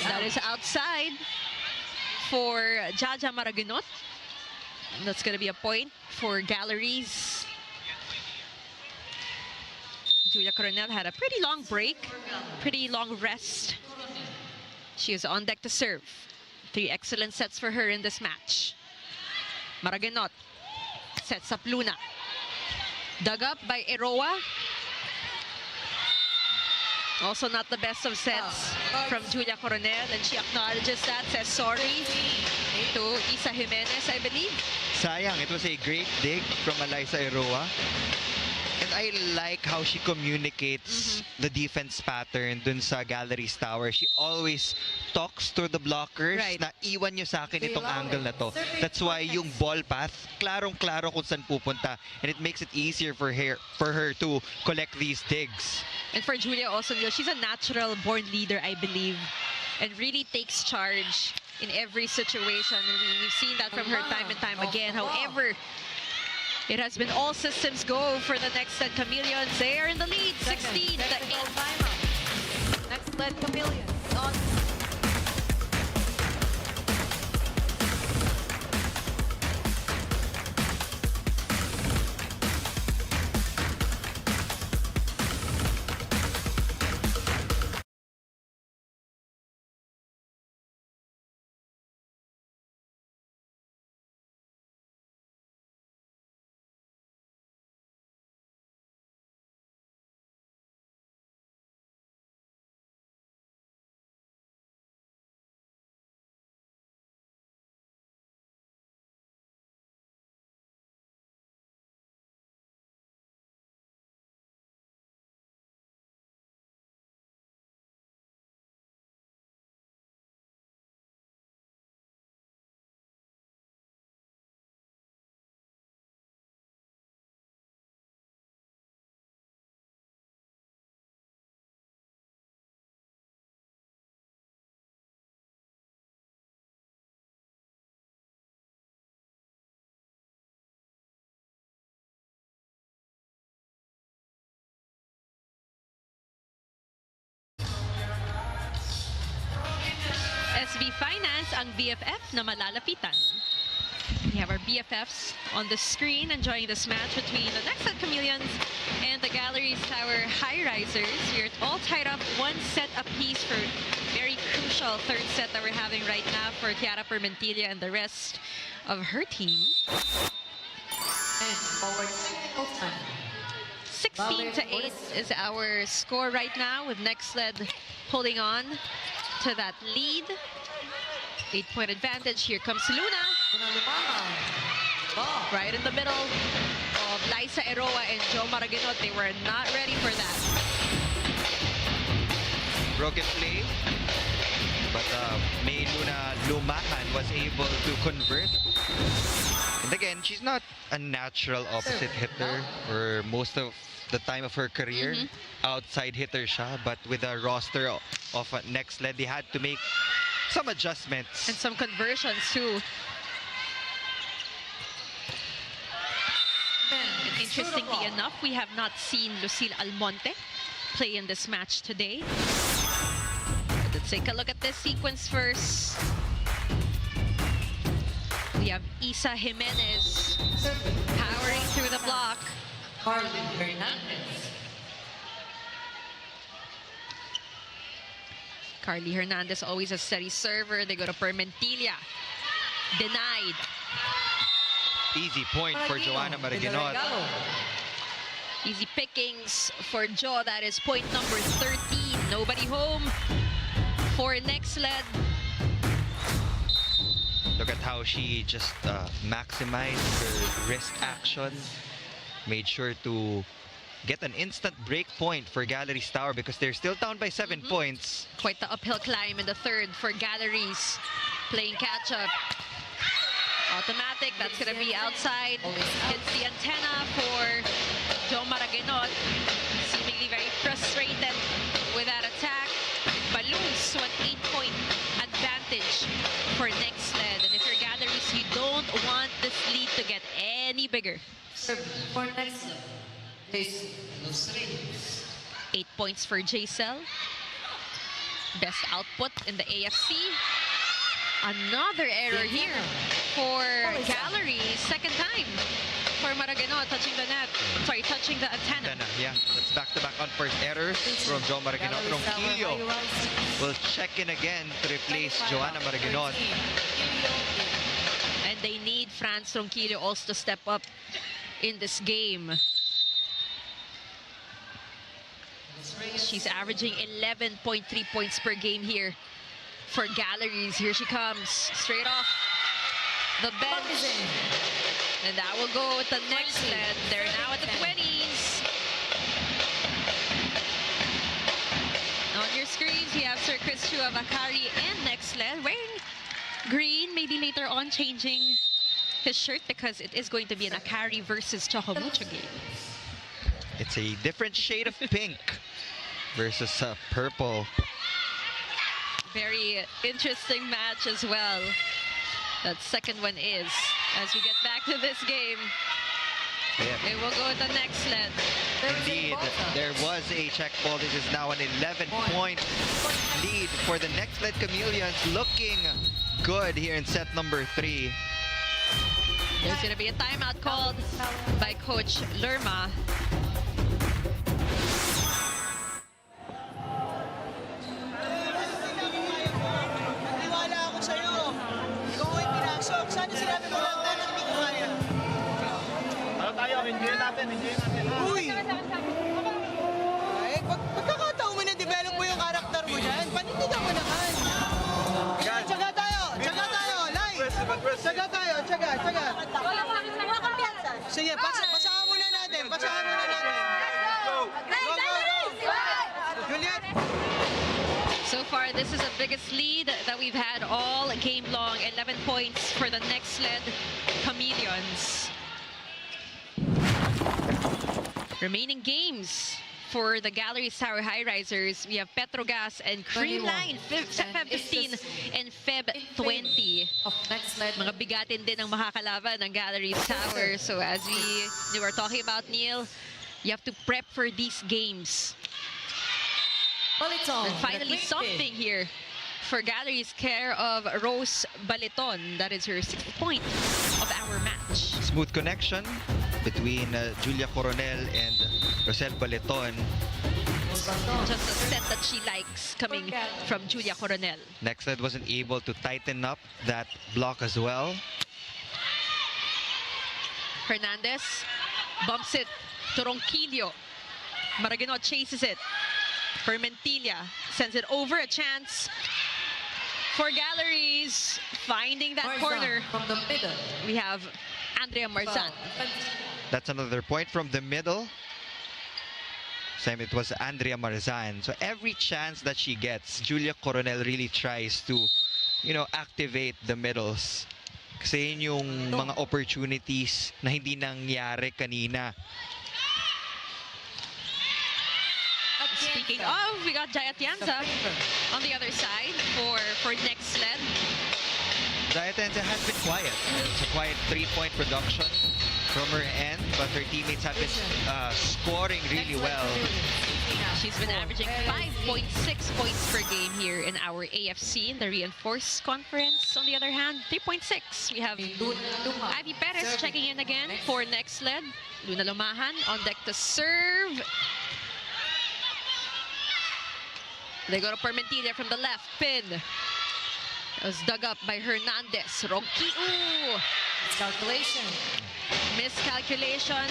Speaker 2: That is outside for Jaja Maraguinot. That's going to be a point for Galeries. Julia Coronel had a pretty long break, pretty long rest. She is on deck to serve. 3 excellent sets for her in this match. Maraguinot sets up Luna. Dug up by Eroa. Also not the best of sets from Julia Coronel, and she acknowledges that, says sorry to Isa Jimenez, I believe.
Speaker 3: Sayang, it was a great dig from Alyssa Eroa. And I like how she communicates the defense pattern dun sa Galeries Tower. She always talks to the blockers na iwan nyo sa akin itong angle na to. That's why yung ball path, klarong-klaro kung saan pupunta. And it makes it easier for her to collect these digs.
Speaker 2: And for Julia also, she's a natural born leader, I believe, and really takes charge in every situation. And we've seen that from her time and time again. However, it has been all systems go for the Nxled Chameleons. They are in the lead, 16 to 8.
Speaker 5: Nxled Chameleons on.
Speaker 2: SB Finance ang BFF na malalapitan. We have our BFFs on the screen enjoying this match between the Nxled Chameleons and the Galeries Tower Highrisers. We're all tied up 1 set apiece for very crucial 3rd set that we're having right now for Tiara Permentilla and the rest of her team.
Speaker 5: And forward
Speaker 2: 16 to 8 is our score right now, with Nxled holding on to that lead. 8-point advantage. Here comes Luna. Right in the middle of Liza Eroa and Jo Maraguinot. They were not ready for that.
Speaker 3: Broken play. But May Luna Lumahan was able to convert. And again, she's not a natural opposite hitter for most of the time of her career. Outside hitter siya, but with a roster of Nxled, they had to make some adjustments.
Speaker 2: And some conversions too. And interestingly enough, we have not seen Lucille Almonte play in this match today. Let's take a look at this sequence first. We have Isa Jimenez powering through the block.
Speaker 5: Carly Hernandez.
Speaker 2: Carly Hernandez, always a steady server. They go to Permentilla. Denied.
Speaker 3: Easy point for Joanna Maraguinot.
Speaker 2: Easy pickings for Jo. That is point number 13. Nobody home for Nxled.
Speaker 3: Look at how she just maximized her wrist action. Made sure to get an instant break point for Galeries Tower because they're still down by 7 points.
Speaker 2: Quite the uphill climb in the 3rd for Galeries. Playing catch-up. Automatic, that's going to be outside. Hits the antenna for Jo Maraguinot. Seemingly very frustrated with that attack. Balloons to an 8-point advantage for Nxled. And if you're Galeries, you don't want this lead to get any bigger.
Speaker 5: For Nxled. Los
Speaker 2: 8 points for Nxled. Best output in the AFC. Another error here for Galeries. Second time for Maragano touching the net. Sorry, touching the antenna.
Speaker 3: Yeah, that's back-to-back unforced errors from Joe Maraguinot. Ronquillo will check in again to replace Joanna Maraguinot.
Speaker 2: And they need Franz Ronquillo also to step up in this game. She's averaging 11.3 points per game here for Galeries. Here she comes, straight off the bench. And that will go with the Nxled. They're now at the 20s. On your screens, we have Sir Chris Chua, Vakari, and Nxled wearing green, maybe later on changing his shirt because it is going to be an Akari versus Chocomucho game.
Speaker 3: It's a different shade of pink versus purple.
Speaker 2: Very interesting match as well. That second one is. As we get back to this game, it will go to the Nxled.
Speaker 3: Indeed, there was a check ball. This is now an 11-point lead for the Nxled Chameleons, looking good here in set number 3.
Speaker 2: There's going to be a timeout called by Coach Lerma.
Speaker 6: Naniwala ako sa'yo. Ikaw ko yung pinasok. Sana sinabi mo lang na hindi ko kaya.
Speaker 9: Ano tayo? Enjoy natin.
Speaker 6: Uy! Ay, pagkakataon mo na-develop mo yung karakter mo dyan, panindigan mo naman. Tsaga tayo! Tsaga tayo! Live! Tsaga tayo! Tsaga!
Speaker 8: Wala kumpiyansa.
Speaker 6: Sige, pasahan muna natin. Pasahan muna natin. Go! Juliet!
Speaker 2: So far, this is the biggest lead that we've had all game long. 11 points for the Nxled Chameleons. Remaining games for the Galeries Tower Highrisers. We have Petrogas and Creamline, Feb 15 and Feb 20.
Speaker 5: of Nxled.
Speaker 2: Mga bigatin din ang makakalaban ng Galeries Tower. So as we were talking about, Neil, you have to prep for these games.
Speaker 5: Baliton.
Speaker 2: And finally, something here for Galeries, care of Rose Baliton. That is her 6th point of our match.
Speaker 3: Smooth connection between Julia Coronel and Rosel Baleton.
Speaker 2: Just a set that she likes coming from Julia Coronel.
Speaker 3: Nxled wasn't able to tighten up that block as well.
Speaker 2: Hernandez bumps it to Ronquillo. Maraguinot chases it. Fermentilla sends it over, a chance for Galeries, finding that
Speaker 5: Marzan
Speaker 2: corner.
Speaker 5: from the middle.
Speaker 2: We have Andrea Marzan.
Speaker 3: That's another point from the middle. Same, it was Andrea Marzan. So every chance that she gets, Julia Coronel really tries to, activate the middles. Kasi yun yung mga opportunities na hindi nangyari kanina.
Speaker 2: Speaking of, we got Jaya Tianza on the other side for Nxled.
Speaker 3: Diatenza has been quiet. It's a quiet 3-point production from her end, but her teammates have been scoring really well.
Speaker 2: She's been averaging 5.6 points per game here in our AFC in the Reinforced Conference. On the other hand, 3.6. We have Ivy Perez checking in again for Nxled. Luna Lumahan on deck to serve. They go to Permentilla from the left. Pin. It was dug up by Hernandez. Ronquillo.
Speaker 5: Calculation.
Speaker 2: Miscalculation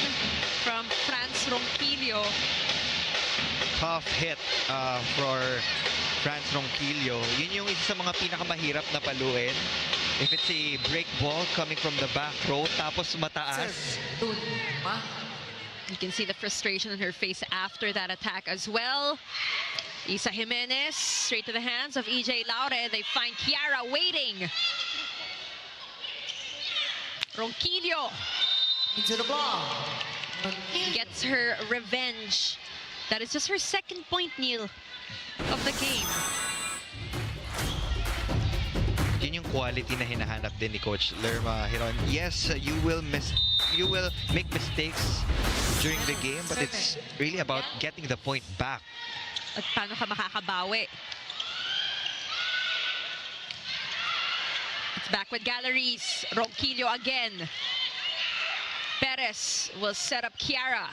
Speaker 2: from Franz Ronquillo.
Speaker 3: Tough hit for Franz Ronquillo. Yun yung isa sa mga pinakamahirap na paluin. If it's a break ball coming from the back row, tapos mataas.
Speaker 2: You can see the frustration in her face after that attack as well. Isa Jimenez, straight to the hands of EJ Laure. They find Kiara waiting. Ronquillo
Speaker 5: Into the block.
Speaker 2: gets her revenge. That is just her 2nd point, Neil, of the game.
Speaker 3: Yun yung quality na hinahanap din ni Coach Lerma Hiron. Yes, you will make mistakes during the game, but it's really about getting the point back.
Speaker 2: At paano ka makakabawi? It's back with Galeries. Ronquillo again. Perez will set up Kiara.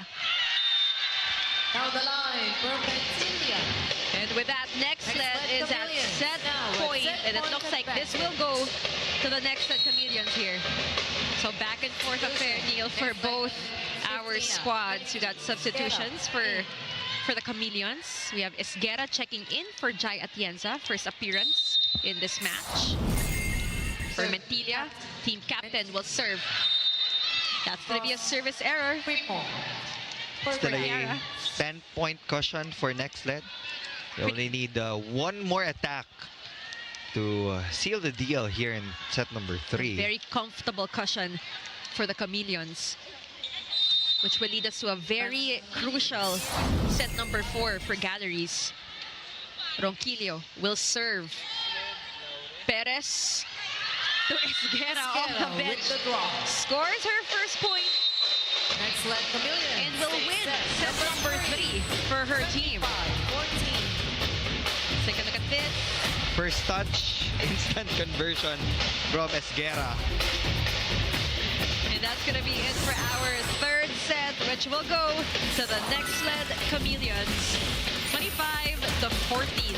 Speaker 5: Down the line for Preliminaries.
Speaker 2: And with that, Nxled is at set point, and it looks like this will go to the Nxled Chameleons here. So back and forth affair, Neil, for both our squads. We got substitutions for the Chameleons. We have Esguerra checking in for Jai Atienza, first appearance in this match. For Mentilla, team captain will serve. That's going to be a service error.
Speaker 3: Still a 10-point cushion for Nxled. They only need one more attack to seal the deal here in set number 3.
Speaker 2: Very comfortable cushion for the Chameleons, which will lead us to a very crucial set number 4 for Galeries. Ronquillo will serve. Perez to Esguerra off the bench. Scores her first point
Speaker 5: Nxled Chameleons.
Speaker 2: and will win set number 3 for her team.
Speaker 5: 14.
Speaker 2: Take a look at this.
Speaker 3: First touch, instant conversion from Esguerra.
Speaker 2: And that's going to be it for our third set, which will go to the Nxled Chameleons. 25-14.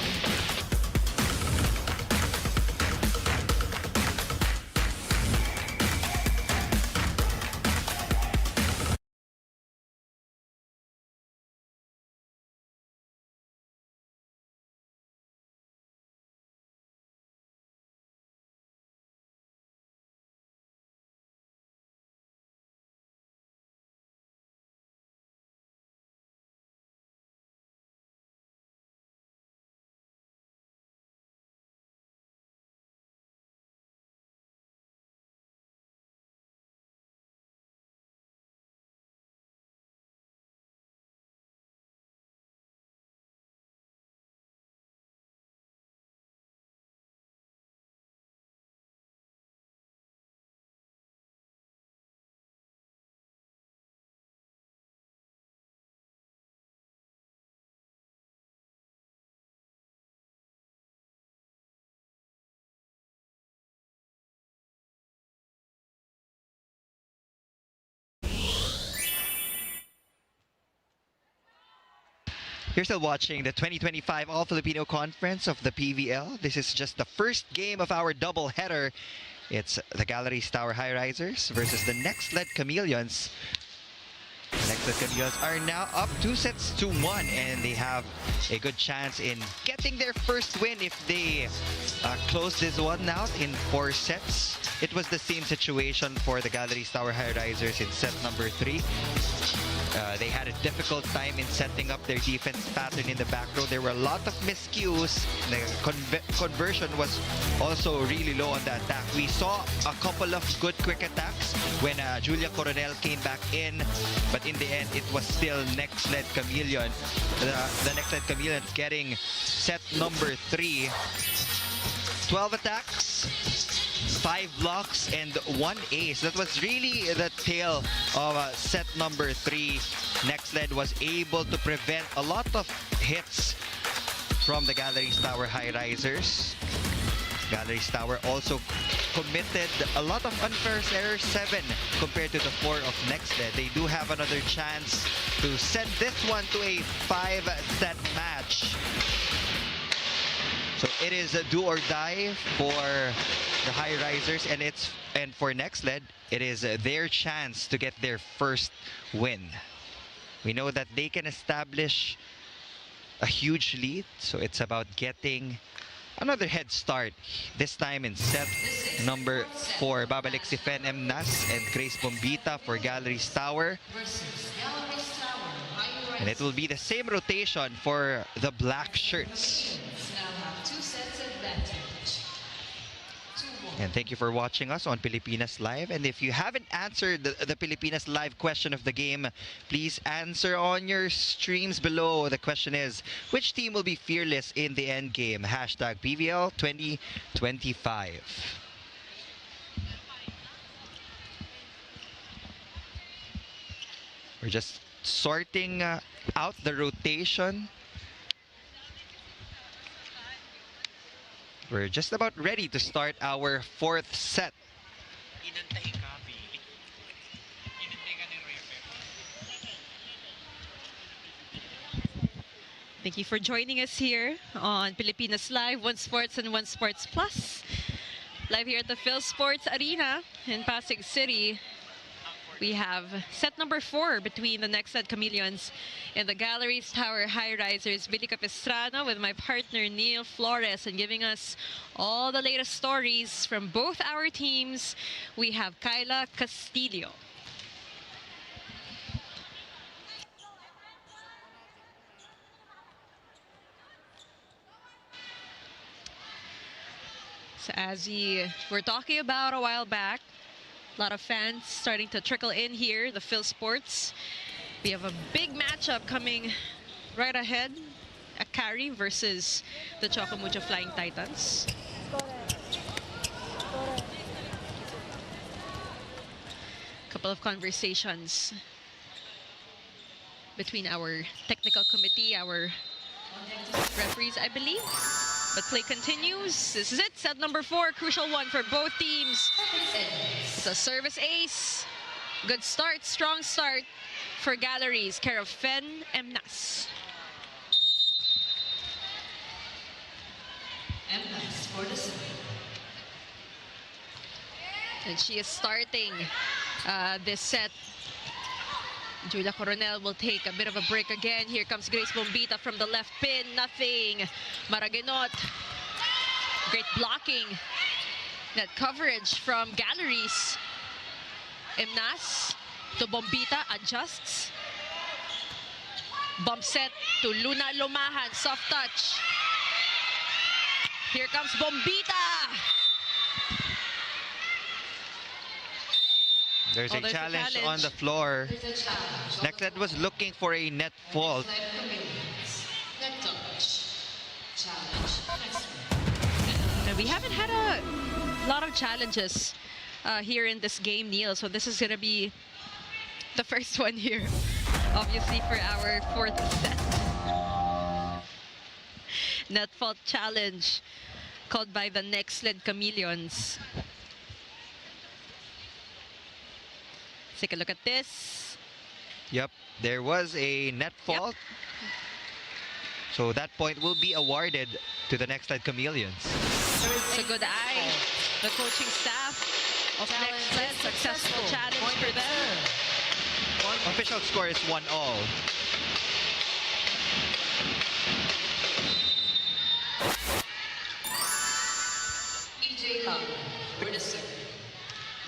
Speaker 3: You're still watching the 2025 All-Filipino Conference of the PVL. This is just the first game of our double-header. It's the Galeries Tower Highrisers versus the Nxled Chameleons. The Nxled Chameleons are now up 2-1, and they have a good chance in getting their first win if they close this one out in 4 sets. It was the same situation for the Galeries Tower Highrisers in set number 3. They had a difficult time in setting up their defense pattern in the back row. There were a lot of miscues. The conversion was also really low on the attack. We saw a couple of good quick attacks when Julia Coronel came back in, but in the end, it was still Nxled Chameleon. The Nxled Chameleons getting set number 3. 12 attacks, 5 blocks, and 1 ace. That was really the tail of set number 3. Nxled was able to prevent a lot of hits from the Galeries Tower Highrisers. Galeries Tower also committed a lot of unfair errors, 7 compared to the 4 of Nxled. They do have another chance to send this one to a 5-set match. So it is a do or die for the Highrisers, and for Nxled, it is their chance to get their first win. We know that they can establish a huge lead, so it's about getting another head start. This time in set number 4, babalik si Fen M. Nas and Grace Bombita for Galeries Tower. And it will be the same rotation for the black shirts. And thank you for watching us on Pilipinas Live. And if you haven't answered the Pilipinas Live question of the game, please answer on your streams below. The question is, which team will be fearless in the end game? Hashtag PVL 2025. We're just sorting out the rotation. We're just about ready to start our fourth set.
Speaker 2: Thank you for joining us here on Pilipinas Live, One Sports and One Sports Plus. Live here at the Phil Sports Arena in Pasig City. We have set number 4 between the Nxled Chameleons and the Galeries Tower Highrisers. Billy Capistrano with my partner Neil Flores, and giving us all the latest stories from both our teams. We have Kyla Castillo. So as we were talking about a while back, a lot of fans starting to trickle in here, the Phil Sports. We have a big matchup coming right ahead. Akari versus the Chocomucho Flying Titans. Couple of conversations between our technical committee, our referees, I believe. But play continues. This is it. Set number 4, crucial one for both teams. It's a service ace. Good start, strong start for Galleries, care of Fen Emnas.
Speaker 5: Emnas for the serve.
Speaker 2: And she is starting this set. Julia Coronel will take a bit of a break again. Here comes Grace Bombita from the left pin. Nothing. Maraguinot. Great blocking. Net coverage from Galleries. Emnas to Bombita. Adjusts. Bump set to Luna Lumahan. Soft touch. Here comes Bombita.
Speaker 3: There's a
Speaker 2: there's a
Speaker 3: challenge
Speaker 2: challenge
Speaker 3: on the floor. Nxled was looking for a net fault.
Speaker 2: And we haven't had a lot of challenges here in this game, Neil. So this is going to be the first one here, obviously, for our fourth set. Net fault challenge called by the Nxled Chameleons. Take a look at this.
Speaker 3: Yep, there was a net fault. So that point will be awarded to the Nxled Chameleons.
Speaker 2: It's a good eye. The coaching staff of Nxled, successful challenge for them.
Speaker 3: Official score is 1-all.
Speaker 5: EJ Laure for the serve.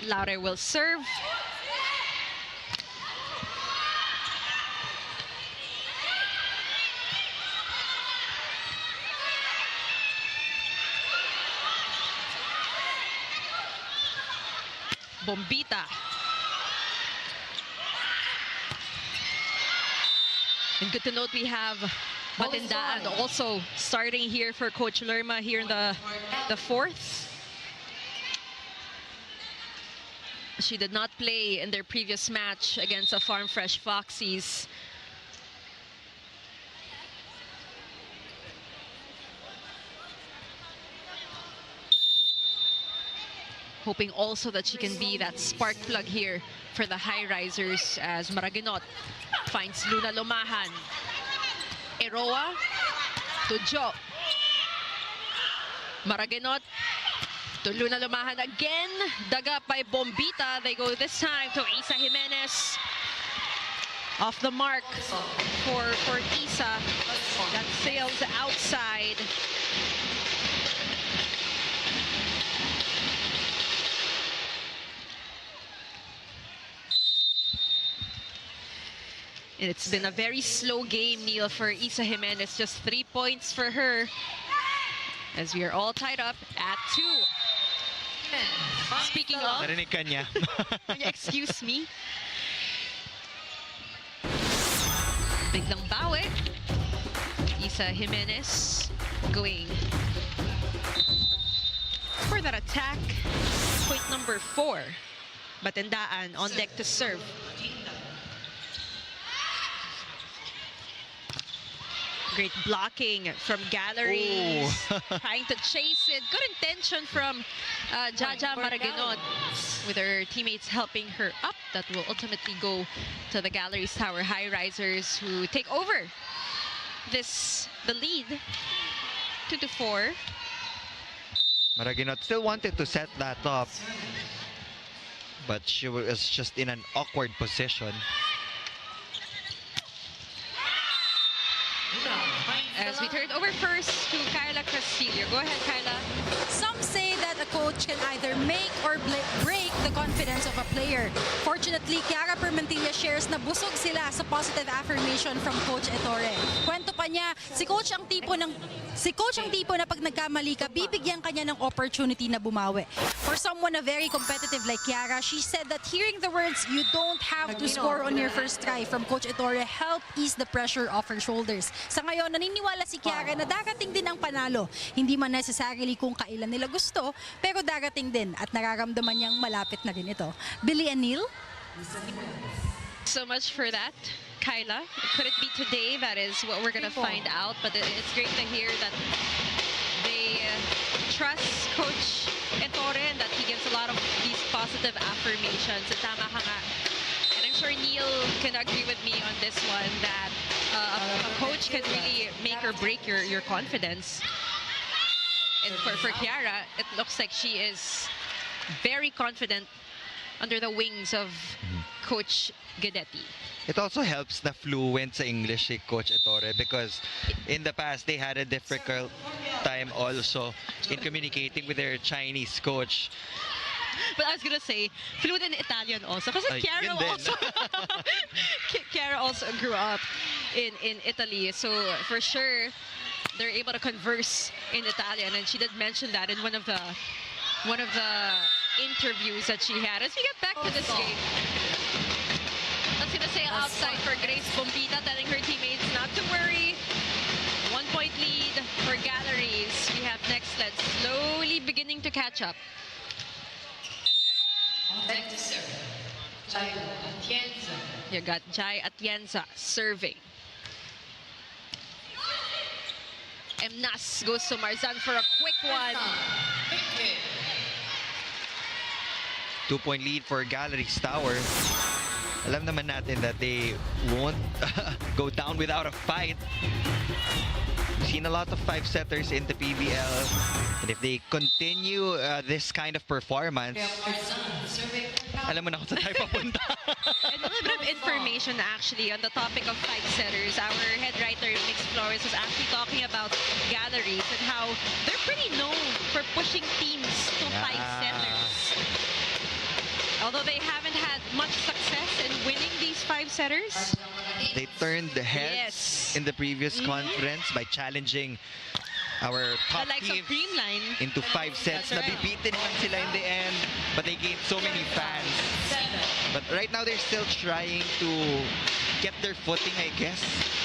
Speaker 2: Laure will serve. Bombita. And good to note we have Batindaan also starting here for Coach Lerma here in the fourth. She did not play in their previous match against the Farm Fresh Foxies. Hoping also that she can be that spark plug here for the Highrisers as Maraguinot finds Luna Lumahan. Eroa to Jo. Maraguinot to Luna Lumahan again. Dug up by Bombita. They go this time to Isa Jimenez. Off the mark for Isa. That sails outside. And it's been a very slow game, Neil, for Isa Jimenez. Just 3 points for her. As we are all tied up at 2. Speaking of...
Speaker 3: Narinig ka niya.
Speaker 2: Excuse me. Biglang bawi. Isa Jimenez going for that attack. Point number 4. Batindaan on deck to serve. Great blocking from Galeries. Trying to chase it. Good intention from Jaja Maraginot with her teammates helping her up. That will ultimately go to the Galeries Tower Highrisers, who take over the lead 2-4.
Speaker 3: Maraginot still wanted to set that up, but she was just in an awkward position.
Speaker 2: As we turn it over first to Kyla Castillo. Go ahead, Kyla.
Speaker 1: Some say that a coach can either make or break the confidence of a player. Fortunately, Kiara Permentilla shares na busog sila sa positive affirmation from Coach Ettore. Kwento pa niya, si coach ang tipo na pag nagkamali ka, bibigyan kanya ng opportunity na bumawi. For someone na very competitive like Kiara, she said that hearing the words, "You don't have to score on your first try" from Coach Ettore helped ease the pressure off her shoulders. Sa ngayon, naniniwala si Kiara na darating din ang panalo. Hindi man necessarily kung kailan nila gusto, pero darating din at nararamdaman niyang malapit na rin ito. Billy and Neil?
Speaker 2: So much for that, Kyla. Could it be today? That is what we're going to find out. But it's great to hear that they trust Coach Ettore and that he gives a lot of these positive affirmations. Tama ka nga. And I'm sure Neil can agree with me on this one that a coach can really make or break your confidence. And for Kiara, it looks like she is very confident under the wings of Coach Guidetti.
Speaker 3: It also helps na fluent sa English si Coach Ettore, because in the past they had a difficult time also in communicating with their Chinese coach.
Speaker 2: But I was gonna say, fluent in Italian also. Kasi Kiara also, Kiara also grew up in Italy. So for sure, they're able to converse in Italian. And she did mention that in one of the interviews that she had. As we get back to this game, that's gonna say outside for Grace Bombita, telling her teammates not to worry. 1-point lead for Galeries. We have Nxled slowly beginning to catch up. You got Jai Atienza serving. Emnas goes to Marzan for a quick one.
Speaker 3: 2-point lead for Galeries Tower. Alam naman natin that they won't go down without a fight. We've seen a lot of 5-setters in the PVL. And if they continue this kind of performance, alam mo na kung saan tayo papunta.
Speaker 2: And a little bit of information actually on the topic of 5-setters. Our head writer, Mix Flores, was actually talking about Galeries and how they're pretty known for pushing teams to 5-setters. Although they haven't had much success in winning these 5-setters.
Speaker 3: They turned the heads in the previous conference by challenging our top
Speaker 2: The likes
Speaker 3: team
Speaker 2: of Greenline
Speaker 3: into 5 sets.
Speaker 2: That's right.
Speaker 3: Nabibitin naman sila in the end, but they gained so many fans. But right now, they're still trying to get their footing, I guess,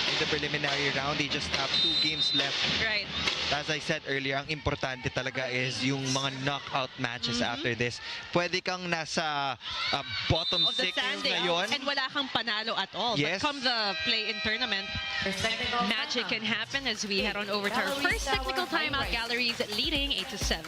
Speaker 3: in the preliminary round. They just have 2 games left.
Speaker 2: Right.
Speaker 3: As I said earlier, ang importante talaga is yung mga knockout matches after this. Pwede kang nasa bottom
Speaker 2: Of the
Speaker 3: 6
Speaker 2: standing.
Speaker 3: ngayon.
Speaker 2: And wala kang panalo at all.
Speaker 3: Yes.
Speaker 2: But come the play-in tournament, magic can happen as we head on over to our first technical timeout. Galeries leading 8-7.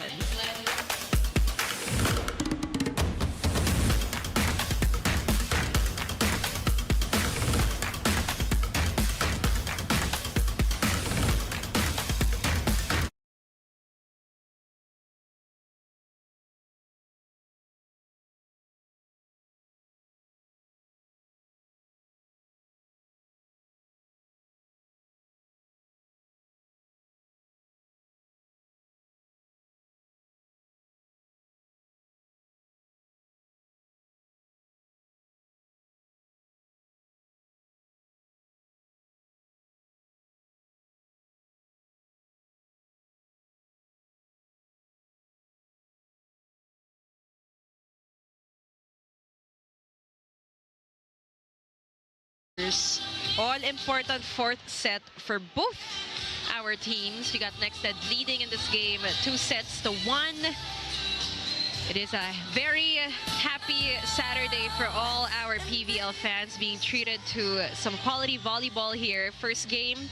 Speaker 2: All important 4th set for both our teams. We got Nxled leading in this game 2-1. It is a very happy Saturday for all our PVL fans, being treated to some quality volleyball here. First game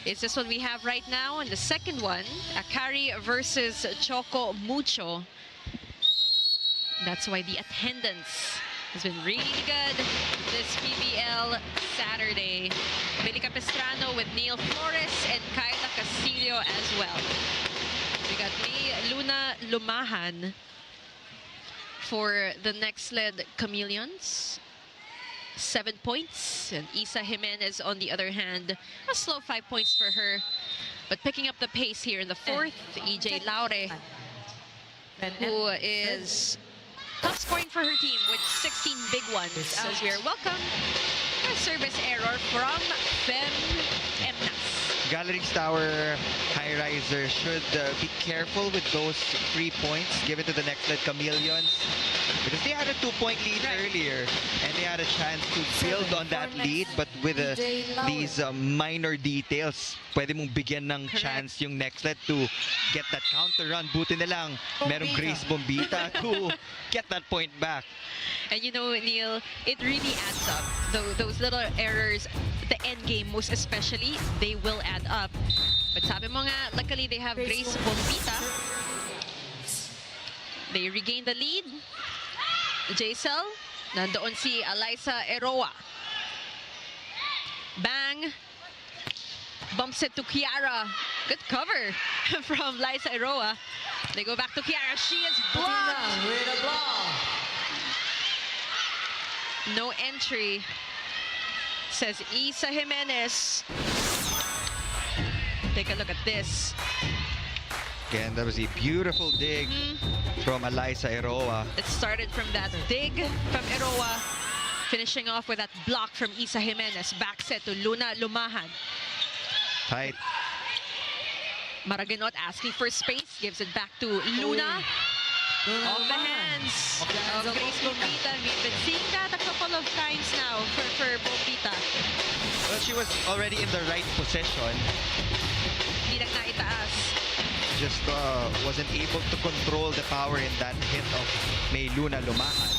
Speaker 2: is this one we have right now. And the second one, Akari versus Choco Mucho. That's why the attendance has been really good this PVL Saturday. Billy Capistrano with Neil Flores and Kyla Castillo as well. We got Luna Lumahan for the Nxled Chameleons. 7 points. And Isa Jimenez, on the other hand, a slow 5 points for her. But picking up the pace here in the fourth, EJ Laure, who is top scoring for her team with 16 big ones. As we are welcome a service error from Fem Emnas.
Speaker 3: Galeries Tower Highrisers should be careful with those 3 points given to the Nxled Chameleons, because they had a 2-point lead earlier and they had a chance to build on that lead, but with these minor details, pwede mong bigyan ng chance yung Nxled to get that counter run. Buti na lang merong Grace Bombita to get that point back.
Speaker 2: And you know, Neil, it really adds up. Those little errors, the end game most especially, they will add up. But sabi mo nga, luckily they have Grace Bombita. They regain the lead. J-Cell, nandoon si Alyssa Eroa. Bang! Bumps it to Kiara. Good cover from Liza Eroa. They go back to Kiara. She is blocked. No entry, says Isa Jimenez. Take a look at this.
Speaker 3: Again, that was a beautiful dig from Alyssa Eroa.
Speaker 2: It started from that dig from Eroa, finishing off with that block from Isa Jimenez. Back set to Luna Lumahan.
Speaker 3: Tight.
Speaker 2: Maraginot asking for space, gives it back to Luna. Off the hands of Grace Bombita. We've been seeing that a couple of times now for Bombita.
Speaker 3: Well, she was already in the right position.
Speaker 2: Hindi lang naitaas.
Speaker 3: Just wasn't able to control the power in that hit of May Luna Lumahan.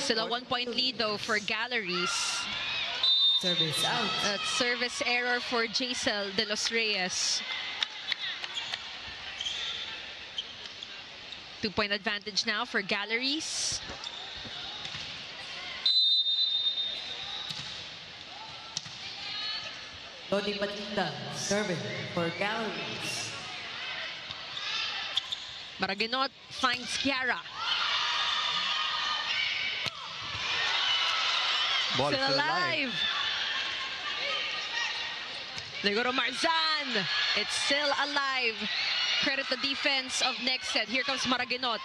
Speaker 2: Still a 1-point lead though for Galleries.
Speaker 5: Service out.
Speaker 2: Service error for J-Cell de los Reyes. 2-point advantage now for Galleries.
Speaker 5: Lodi Patinda serving for Galleries.
Speaker 2: Maraginot finds Kiara.
Speaker 3: Ball
Speaker 2: Still alive. They go to Marzan. It's still alive. Credit the defense of Nxled. Here comes Maraginot.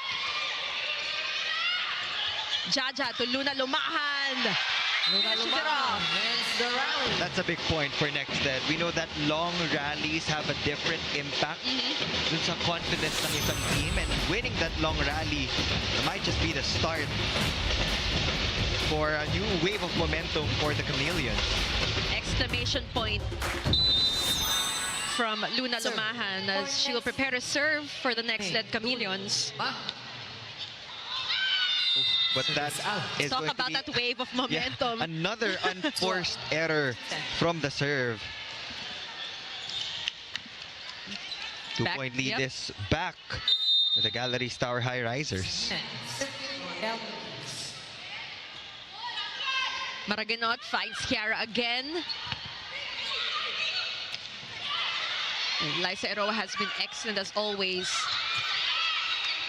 Speaker 2: Jaja to Luna Lumahan. Finishes it off.
Speaker 5: The rally.
Speaker 3: That's a big point for Nxled. We know that long rallies have a different impact dun sa confidence ng isang team, and winning that long rally might just be the start for a new wave of momentum for the Chameleons.
Speaker 2: Exclamation point from Luna Lumahan as she will prepare to serve for the Nxled Chameleons.
Speaker 3: But that is
Speaker 2: Talk
Speaker 3: going
Speaker 2: about
Speaker 3: to be,
Speaker 2: that wave of momentum.
Speaker 3: another unforced error from the serve. 2-point lead is back with the Galeries Tower Highrisers.
Speaker 2: Maraginot finds Kiara again. Liza Eroa has been excellent as always.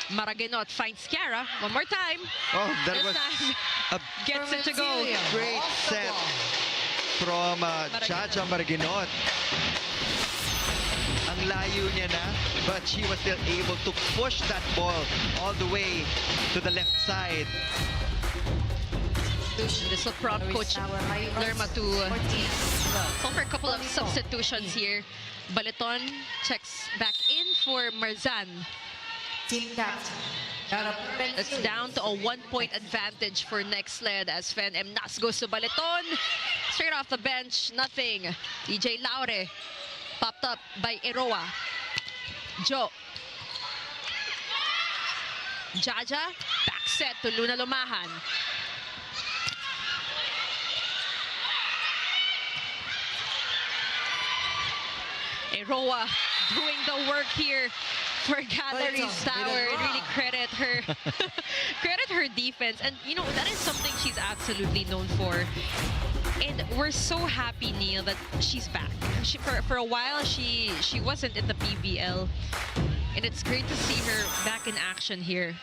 Speaker 2: Maraginot finds Kiara one more time.
Speaker 3: Oh, that
Speaker 2: This
Speaker 3: was
Speaker 2: time
Speaker 3: a
Speaker 2: gets it to go.
Speaker 3: great set from Jaja Maraginot. Ang layo niya na, but she was still able to push that ball all the way to the left side.
Speaker 2: This will prompt Coach Lerma to call for a couple of substitutions here. Baleton checks back in for Marzan.
Speaker 5: Team captain.
Speaker 2: It's down to a 1-point advantage for Nxled as Fen Emnas goes to Baleton. Straight off the bench, nothing. EJ Laure popped up by Eroa. Joe. Jaja, back set to Luna Lumahan. Eroa doing the work here for Galeries Tower. Really credit her credit her defense. And you know, that is something she's absolutely known for. And we're so happy, Neil, that she's back. For a while, she wasn't in the PVL. And it's great to see her back in action here.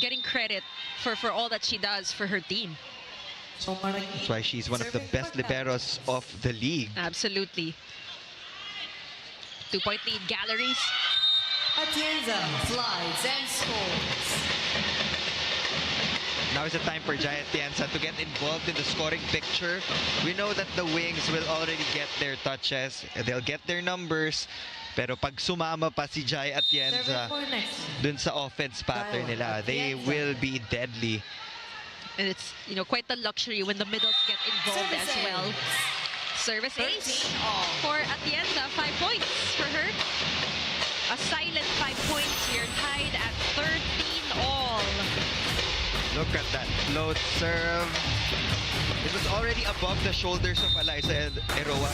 Speaker 2: Getting credit for all that she does for her team.
Speaker 3: That's why she's one of the best liberos of the league.
Speaker 2: Absolutely. 2-point lead, Galleries.
Speaker 5: Atienza slides and scores.
Speaker 3: Now is the time for Jai Atienza to get involved in the scoring picture. We know that the wings will already get their touches. They'll get their numbers. Pero pag sumama pa si Jai Atienza dun sa offense pattern nila, they will be deadly.
Speaker 2: And it's, you know, quite the luxury when the middles get involved as well. Service ace for Atienza, 5 points for her. A silent 5 points here, tied at 13-all.
Speaker 3: Look at that float serve. It was already above the shoulders of Eliza Eroa.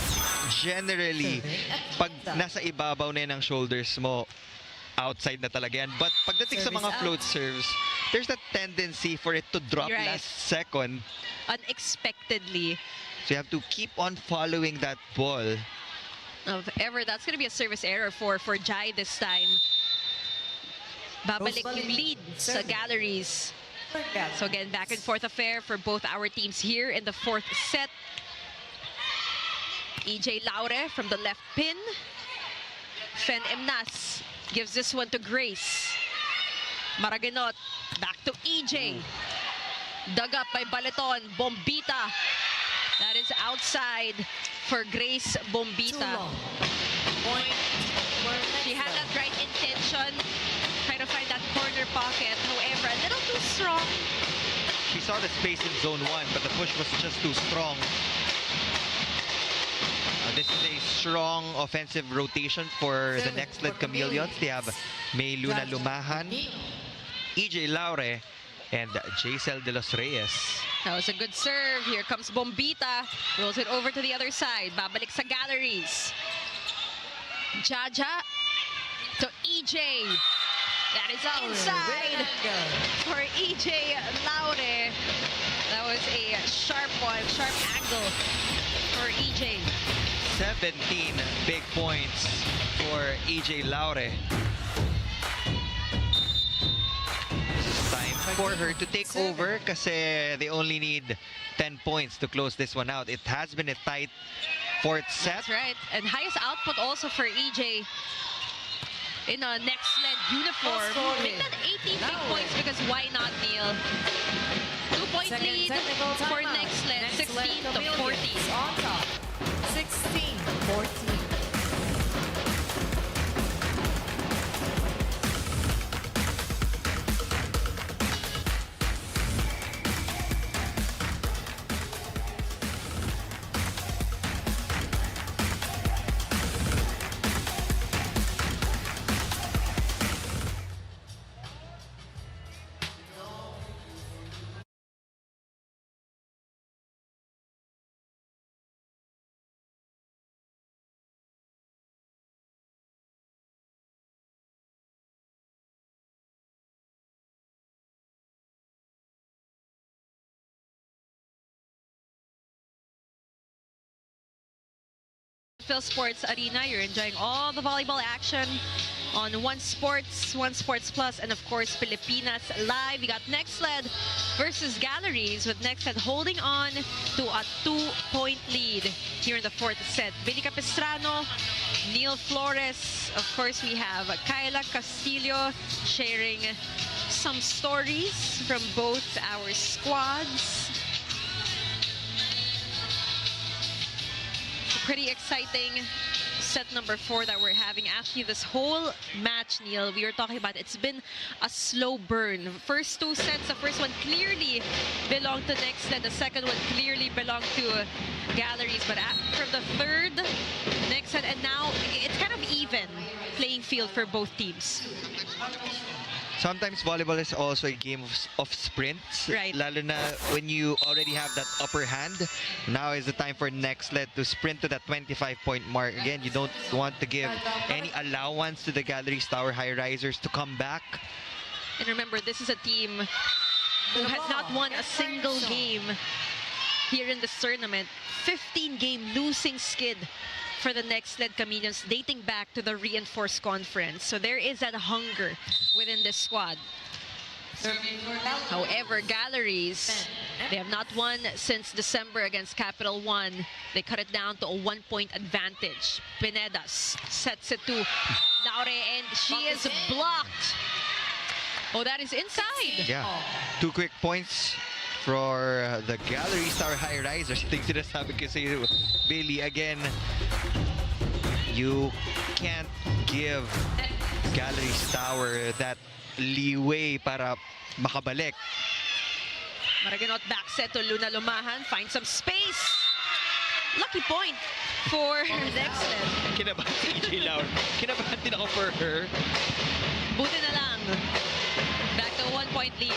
Speaker 3: Generally, pag nasa ibabaw na yan ang shoulders mo, outside na talaga yan. But pagdating sa mga float serves, there's that tendency for it to drop last second.
Speaker 2: Unexpectedly.
Speaker 3: So you have to keep on following that ball.
Speaker 2: If ever, that's going to be a service error for Jai this time. Babalik yung lead sa Galleries. So again, back and forth affair for both our teams here in the fourth set. EJ Laure from the left pin. Fen Emnas gives this one to Grace. Maraginot, back to EJ. Dug up by Baleton, Bombita. That is outside for Grace Bombita. She had that right intention, trying to find that corner pocket. However, a little too strong.
Speaker 3: She saw the space in zone 1, but the push was just too strong. This is a strong offensive rotation for the Nxled Chameleons. They have May Luna Lumahan, EJ Laure, and Jacel de los Reyes.
Speaker 2: That was a good serve. Here comes Bombita. Rolls it over to the other side. Babalik sa Galleries. Jaja to EJ. That is inside for EJ Laure. That was a sharp one, sharp angle for EJ.
Speaker 3: 17 big points for EJ Laure. Time for her to take over kasi they only need 10 points to close this one out. It has been a tight fourth set.
Speaker 2: That's right. And highest output also for EJ in a Nxled uniform. Make that 18 big points because why not, Neil? 2-point lead for Nxled, 16 to 14.
Speaker 5: On top, 16-14.
Speaker 2: Phil Sports Arena, you're enjoying all the volleyball action on One Sports Plus, and of course Pilipinas Live. We got Nxled versus Galleries, with Nxled holding on to a 2-point lead here in the fourth set. Billy Capistrano, Neil Flores, of course we have Kyla Castillo sharing some stories from both our squads. Pretty exciting set number 4 that we're having. Actually, this whole match, Neil, we were talking about, it's been a slow burn. First 2 sets, the first one clearly belonged to Nxled, the second one clearly belonged to Galleries, but from the third, Nxled, and now it's kind of even playing field for both teams.
Speaker 3: Sometimes volleyball is also a game of sprints.
Speaker 2: Right.
Speaker 3: Lalo na when you already have that upper hand. Now is the time for Nxled to sprint to that 25-point mark. Again, you don't want to give any allowance to the Galeries Tower Highrisers to come back.
Speaker 2: And remember, this is a team who has not won a single game here in this tournament. 15-game losing skid for the Nxled Chameleons dating back to the reinforced conference. So there is that hunger within this squad. However, Galeries, they have not won since December against Capital One. They cut it down to a 1-point advantage. Pinedas sets it to Laure, and she is blocked. Oh, that is inside.
Speaker 3: Yeah. 2 quick points for the Galeries Tower Highrisers. Ito yung sinasabi ko sa iyo, Bailey. Again, you can't give Galeries Tower that leeway para makabalik.
Speaker 2: Maraganot back set to Luna Lumahan. Find some space. Lucky point for Nxled.
Speaker 3: Kinabahan si EJ Laur. Kinabahan din ako for her.
Speaker 2: Buti na lang. Back to a 1-point lead.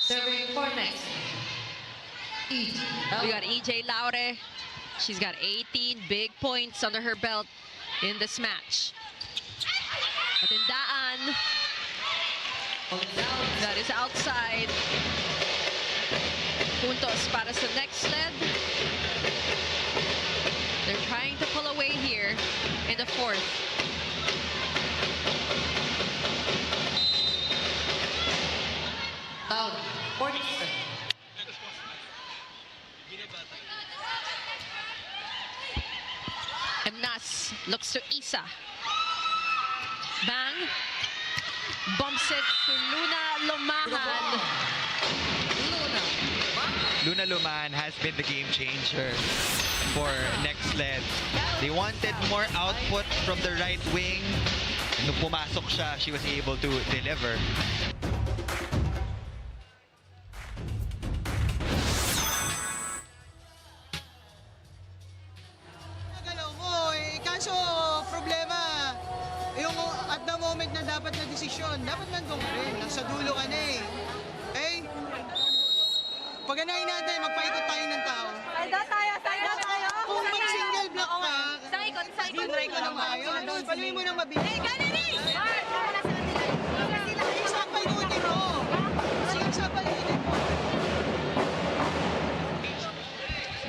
Speaker 5: Serving for next.
Speaker 2: We got EJ Laure. She's got 18 big points under her belt in this match. Patindaan. That is outside. Puntos para sa Nxled. They're trying to pull away here in the fourth.
Speaker 5: Foul. 47.
Speaker 2: Emnas looks to Isa. Bang. Bumps it to Luna Lumahan.
Speaker 3: Luna Lumahan has been the game changer for Nxled. They wanted more output from the right wing. Nung pumasok siya, she was able to deliver.
Speaker 6: Nagalaw mo eh. Kaso, problema, yung at the moment na dapat na desisyon, dapat nandun ka rin. Nasa dulo ka na eh. Okay? Pag anahin natin, magpaikot tayo ng tao.
Speaker 8: Side tayo.
Speaker 6: Kung mag-single block ka,
Speaker 8: Sa ikot.
Speaker 6: try ka ng maayos. Doon, paluin mo ng mabilis.
Speaker 8: Galeries!
Speaker 6: Isa pa ikutin mo. Isa pa ikutin mo.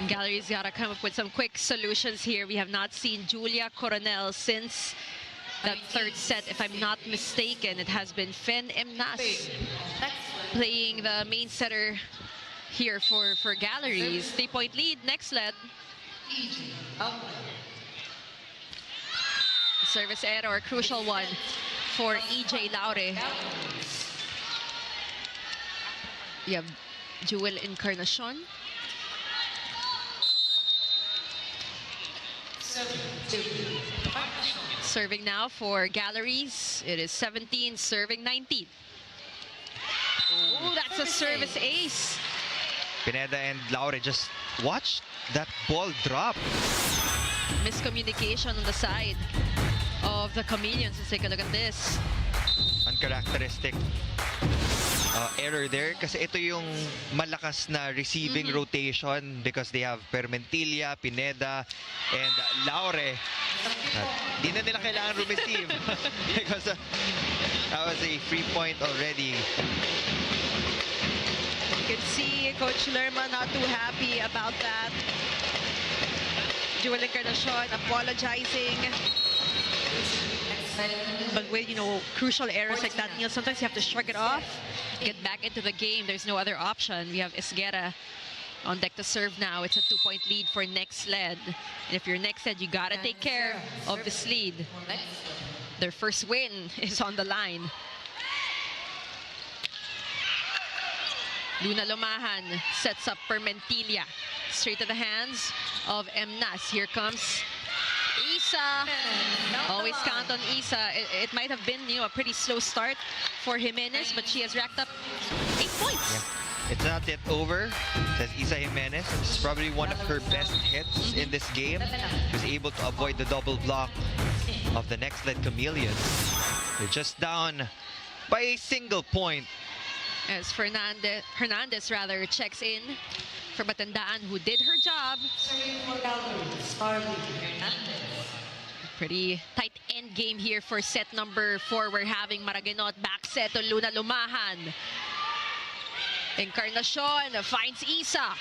Speaker 2: Galeries gotta come up with some quick solutions here. We have not seen Julia Coronel since that third set, if I'm not mistaken. It has been Fen Emnas playing the main setter here for Galeries. 3-point lead, Nxled. Service error, crucial one for EJ Laure. You have Jewel Encarnacion. Serving now for Galeries. It is 17, serving 19. Oh, that's a service ace.
Speaker 3: Pineda and Laure, just watch that ball drop.
Speaker 2: Miscommunication on the side of the Chameleons. Let's take a look at this.
Speaker 3: Uncharacteristic error there kasi ito yung malakas na receiving rotation because they have Permentilla, Pineda, and Laure. Di na nila kailangan receive because that was a free point already.
Speaker 2: You can see Coach Lerma not too happy about that. Jewel Encarnacion apologizing. But with, crucial errors like that, Neil, sometimes you have to shrug it off, get back into the game. There's no other option. We have Esguerra on deck to serve now. It's a 2-point lead for Nxled. And if you're Nxled, you gotta take care of this lead. Their first win is on the line. Luna Lumahan sets up Permentilla. Straight to the hands of Emnas. Here comes Isa. Always count on Isa. It might have been, a pretty slow start for Jimenez, but she has racked up 8 points.
Speaker 3: Yeah. It's not yet over, says Isa Jimenez. It's probably one of her best hits in this game. She was able to avoid the double block of the Nxled Chameleons. They're just down by a single point.
Speaker 2: As Hernandez rather checks in for Batandaan, who did her job. Pretty tight end game here for set number 4. We're having Maraguinot back set to Luna Lumahan. Encarnacion finds Isa.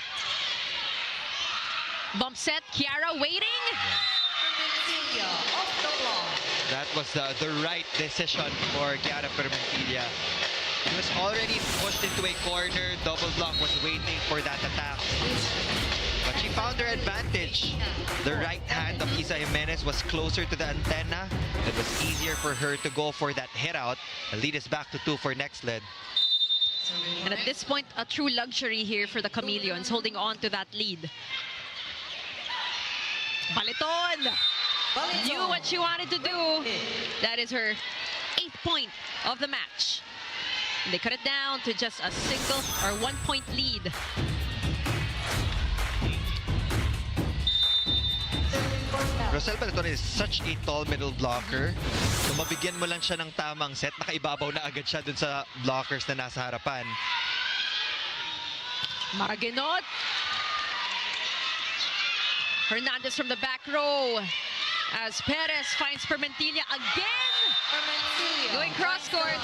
Speaker 2: Bump set, Kiara waiting.
Speaker 3: That was the right decision for Kiara Permentilla. She was already pushed into a corner. Double block was waiting for that attack. But she found her advantage. The right hand of Isa Jimenez was closer to the antenna. It was easier for her to go for that hit out. The lead is back to 2 for Nxled.
Speaker 2: And at this point, a true luxury here for the Chameleons, holding on to that lead. Baliton knew what she wanted to do. That is her 8th point of the match. They cut it down to just a single or 1-point lead.
Speaker 3: Rosel Baliton is such a tall middle blocker. So mabigyan mo lang siya ng tamang set, nakaibabaw na agad siya dun sa blockers na nasa harapan.
Speaker 2: Maraguinot. Hernandez from the back row. As Perez finds Permentilla again. Going cross court.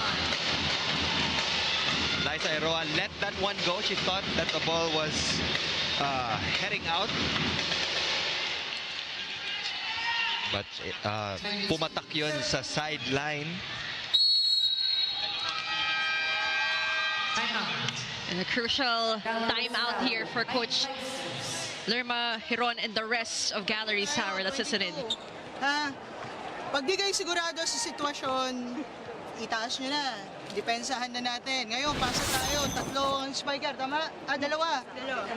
Speaker 3: Liza Eroa let that one go. She thought that the ball was heading out. But pumatak yun sa sideline.
Speaker 2: And a crucial timeout here for Coach Lerma Hiron and the rest of Galeries Tower. That's susunod.
Speaker 6: Pag di kayo sigurado sa sitwasyon, itaas nyo na. Depensahan na natin. Ngayon, pasa tayo. 3 ang spiker, tama? 2.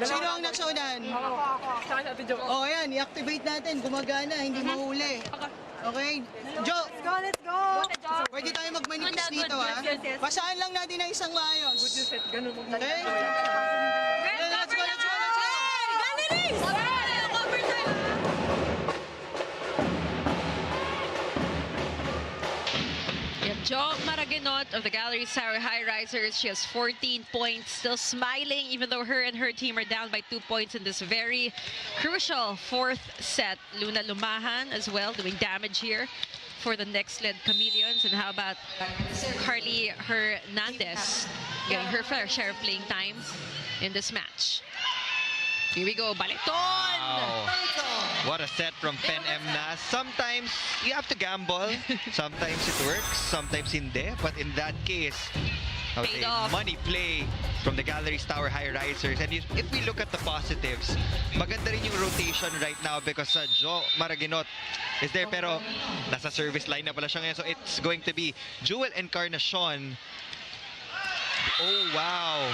Speaker 6: Sino ang nasa unan? Ako. Ayan, i-activate natin. Gumagana, hindi mahuli. Okay? Jo!
Speaker 8: Let's go!
Speaker 6: Pwede tayo magmanipis dito, ha? Pasaan lang natin ng isang maayos. Okay? Let's go!
Speaker 8: Galeries!
Speaker 2: Jo Maraguinot of the Galeries Tower Highrisers. She has 14 points, still smiling even though her and her team are down by 2 points in this very crucial 4th set. Luna Lumahan as well doing damage here for the Nxled Chameleons. And how about Carly Hernandez getting her fair share of playing time in this match. Here we go, Baliton!
Speaker 3: Wow. What a set from Fen Emnas. Sometimes you have to gamble. Sometimes it works, sometimes hindi. But in that case, I would say money play from the Galeries Tower Highrisers. And if we look at the positives, maganda rin yung rotation right now because Jo Maraguinot is there pero nasa service line na pala siya ngayon. So it's going to be Jewel Encarnacion. Oh, wow.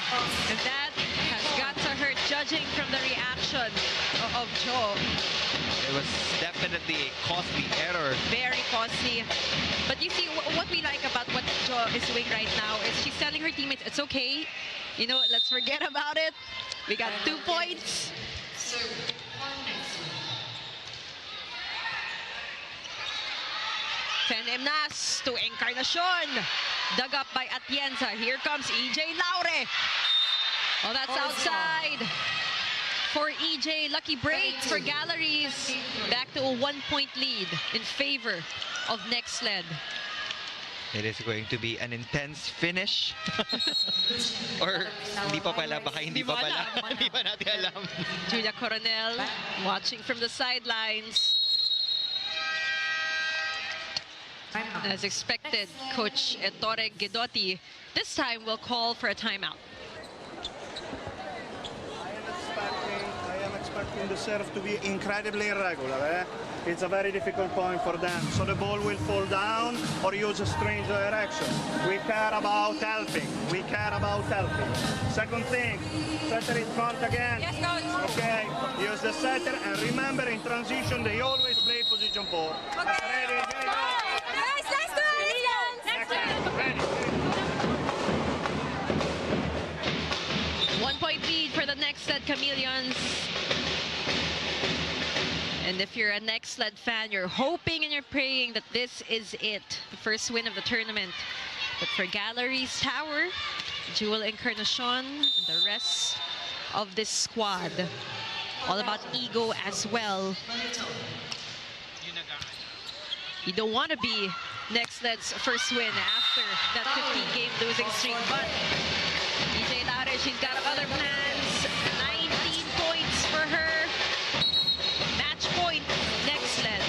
Speaker 2: And that has got to hurt judging from the reaction of Jo.
Speaker 3: It was definitely a costly error.
Speaker 2: Very costly. But you see, what we like about what Jo is doing right now is she's telling her teammates, it's okay. You know, let's forget about it. We got 2 points. Fen Emnas to Encarnacion. Dug up by Atienza. Here comes EJ Laure. Oh, that's outside for EJ. Lucky break for Galeries. Back to a 1-point lead in favor of Nxled.
Speaker 3: It is going to be an intense finish. Or hindi pa pala, baka hindi pa pala. Hindi pa natin alam.
Speaker 2: Julia Coronel watching from the sidelines. As expected, Coach Ettore Guidotti this time will call for a timeout.
Speaker 9: I am expecting the serve to be incredibly irregular. It's a very difficult point for them. So the ball will fall down or use a strange direction. We care about helping. We care about helping. Second thing, setter in front again.
Speaker 8: Yes, coach.
Speaker 9: Okay, use the setter and remember in transition they always play position 4.
Speaker 8: Okay.
Speaker 9: Ready, go.
Speaker 8: Next one!
Speaker 9: Ready.
Speaker 2: Nxled Chameleons. And if you're a Nxled fan, you're hoping and you're praying that this is it, the first win of the tournament. But for Galeries Tower, Jewel Encarnacion, and the rest of this squad, all about ego as well. You don't want to be Nxled's first win after that 15-game losing streak, but EJ Laure, she's got other plans. 19 points for her. Match point, Nxled.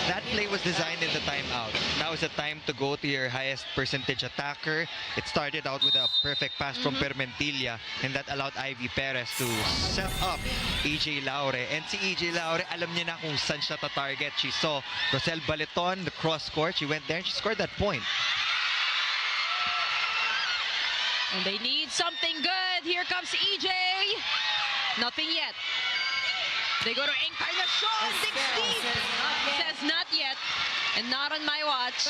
Speaker 3: That play was designed in the timeout. Now is the time to go to your highest percentage attacker. It started out with a perfect pass from Permentilla, and that allowed Ivy Perez to set up EJ Laure. And si EJ Laure, alam niya na kung saan siya ta-target. She saw Rosel Baleton, the cross court. She went there and she scored that point.
Speaker 2: And they need something good. Here comes EJ. Nothing yet. They go to Encarnacion. Dig deep. Says not yet. And not on my watch.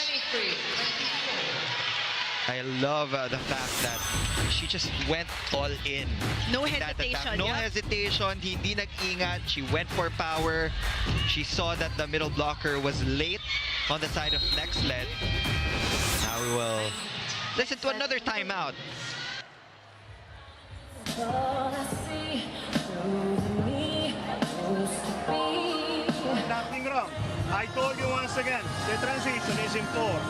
Speaker 3: I love the fact that she just went all in.
Speaker 2: No
Speaker 3: That attack.
Speaker 2: hesitation.
Speaker 3: No
Speaker 2: Yep.
Speaker 3: hesitation. Hindi nag-ingat. She went for power. She saw that the middle blocker was late on the side of Nxled. Now we will listen to another timeout.
Speaker 9: Nothing wrong. I told you once again, the transition is important.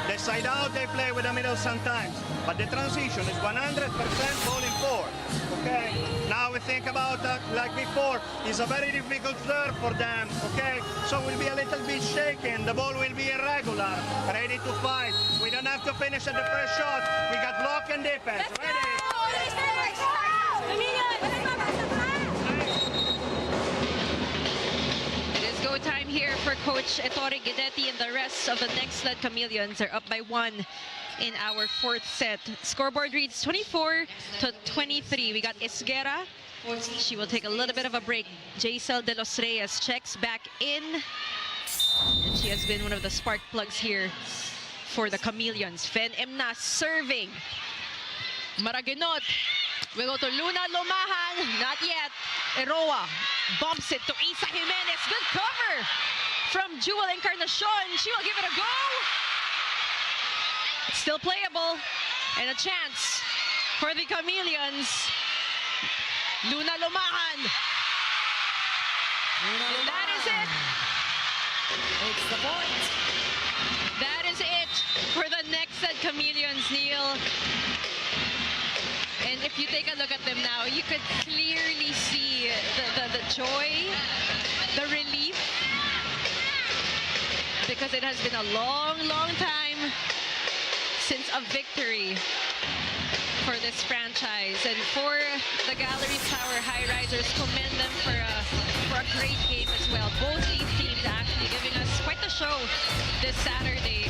Speaker 9: The side out they play with the middle sometimes, but the transition is 100% bowling forward. Okay? Now we think about that like before. It's a very difficult serve for them. Okay? So we'll be a little bit shaken. The ball will be irregular. Ready to fight. We don't have to finish at the first shot. We got block and defense. Ready?
Speaker 2: It is go time here for Coach Ettore Guidetti, and the rest of the Nxled Chameleons are up by 1 in our 4th set. Scoreboard reads 24-23. We got Esguerra. She will take a little bit of a break. Jacel de los Reyes checks back in. And she has been one of the spark plugs here for the Chameleons. Fen Emna serving. Maraginot. We go to Luna Lumahan. Not yet. Eroa bumps it to Isa Jimenez. Good cover from Jewel Encarnacion. She will give it a go. It's still playable. And a chance for the Chameleons. Luna Lumahan. And that is it.
Speaker 5: It's the point.
Speaker 2: That is it for the Nxled Chameleons, Neil. And if you take a look at them now, you could clearly see the joy, the relief, because it has been a long, long time since a victory for this franchise. And for the Galeries Tower Highrisers, commend them for a great game as well. Both these teams actually giving us quite the show this Saturday.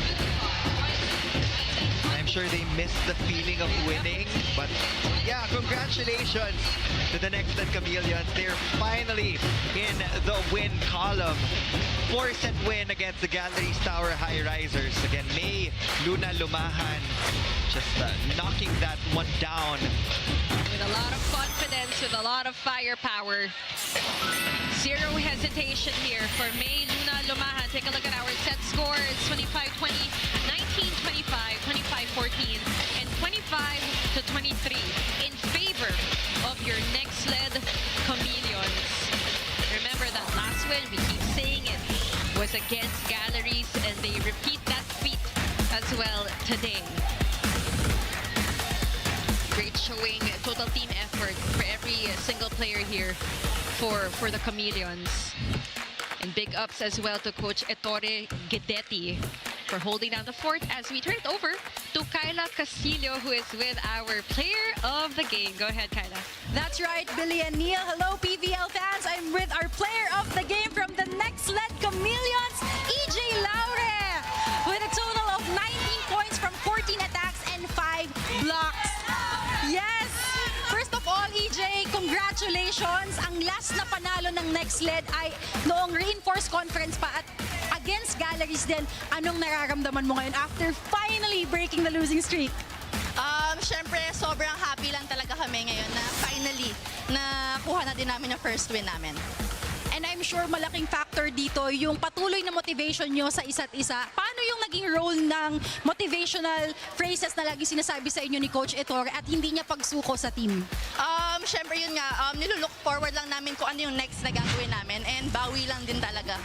Speaker 3: I'm sure they missed the feeling of winning, but yeah, congratulations to the Nxled Chameleons. They're finally in the win column. 4-set win against the Galeries Tower Highrisers. Again, May Luna Lumahan just knocking that one down.
Speaker 2: With a lot of confidence, with a lot of firepower. Zero hesitation here for May Luna Lumahan. Take a look at our set scores. 25-20, 19-25, 25-14, and 25-23 in favor of your Nxled Chameleons. Remember that last win, we keep saying it, was against Galeries, and they repeat that feat as well today. Great showing, total team effort for every single player here for the Chameleons. And big ups as well to Coach Ettore Guidetti for holding down the fort as we turn it over to Kyla Castillo, who is with our player of the game. Go ahead, Kyla.
Speaker 1: That's right, Billy and Neil. Hello, PVL fans. I'm with our player of the game from the Nxled Chameleons, EJ Laure, with a total of 19 points from 14 attacks and 5 blocks. Yes! First of all, EJ, congratulations. Ang last na panalo ng Nxled ay noong reinforced conference pa at against Galeries din. Anong nararamdaman mo ngayon after finally breaking the losing streak?
Speaker 4: Siyempre, sobrang happy lang talaga kami ngayon na finally, nakuha na din namin yung first win namin.
Speaker 1: And I'm sure malaking factor dito yung patuloy na motivation nyo sa isa't isa. Paano yung naging role ng motivational phrases na lagi sinasabi sa inyo ni Coach Ettore at hindi niya pagsuko sa team?
Speaker 4: Siyempre yun nga, nilulook forward lang namin kung ano yung next na gagawin namin and bawi lang din talaga.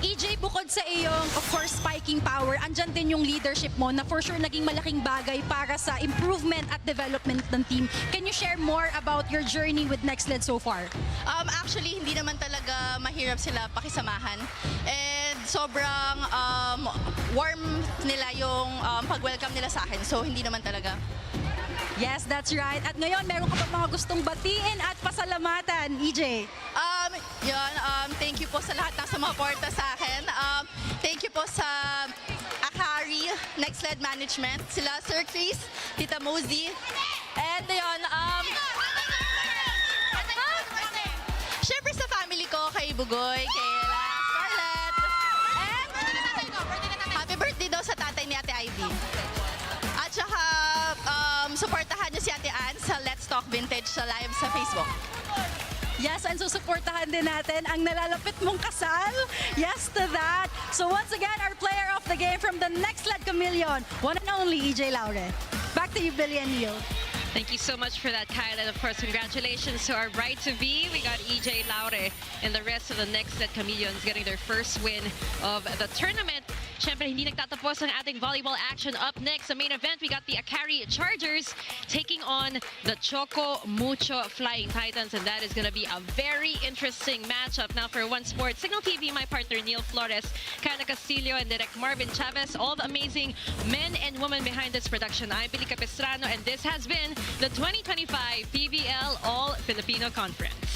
Speaker 1: EJ, bukod sa iyong, of course, spiking power, andyan din yung leadership mo na for sure naging malaking bagay para sa improvement at development ng team. Can you share more about your journey with Nxled so far?
Speaker 4: Actually, hindi naman talaga mahirap sila pakisamahan. And sobrang warm nila yung pag-welcome nila sa akin. So, hindi naman talaga.
Speaker 1: Yes, that's right. At ngayon, meron ka pa mga gustong batiin at pasalamatan, EJ?
Speaker 4: Thank you po sa lahat ng sumuporta sa akin. Thank you po sa Akari, Nxled Management, sila Sir Chris, Tita Mosey. And yun, syempre sa family ko, kay Bugoy, kay Scarlett. And happy birthday daw sa tatay ni Ate Ivy. At saka, supportahan niyo si Ate Ann sa Let's Talk Vintage sa live sa Facebook.
Speaker 1: Yes, and susuportahan din natin ang nalalapit mong kasal. Yes to that. So once again, our player of the game from the Nxled Chameleon, one and only EJ Laure. Back to you, Billy and Neil.
Speaker 2: Thank you so much for that, Kyle. And of course, congratulations to our bride to be. We got EJ Laure and the rest of the Nxled Chameleons getting their first win of the tournament. Siyempre, hindi nagtatapos ang ating volleyball action. Up next, sa main event, we got the Akari Chargers taking on the Choco Mucho Flying Titans, and that is going to be a very interesting matchup. Now, for One Sports, Signal TV, my partner Neil Flores, Kyla Castillo, and Direct Marvin Chavez, all the amazing men and women behind this production. I'm Billy Capistrano, and this has been the 2025 PVL All-Filipino Conference.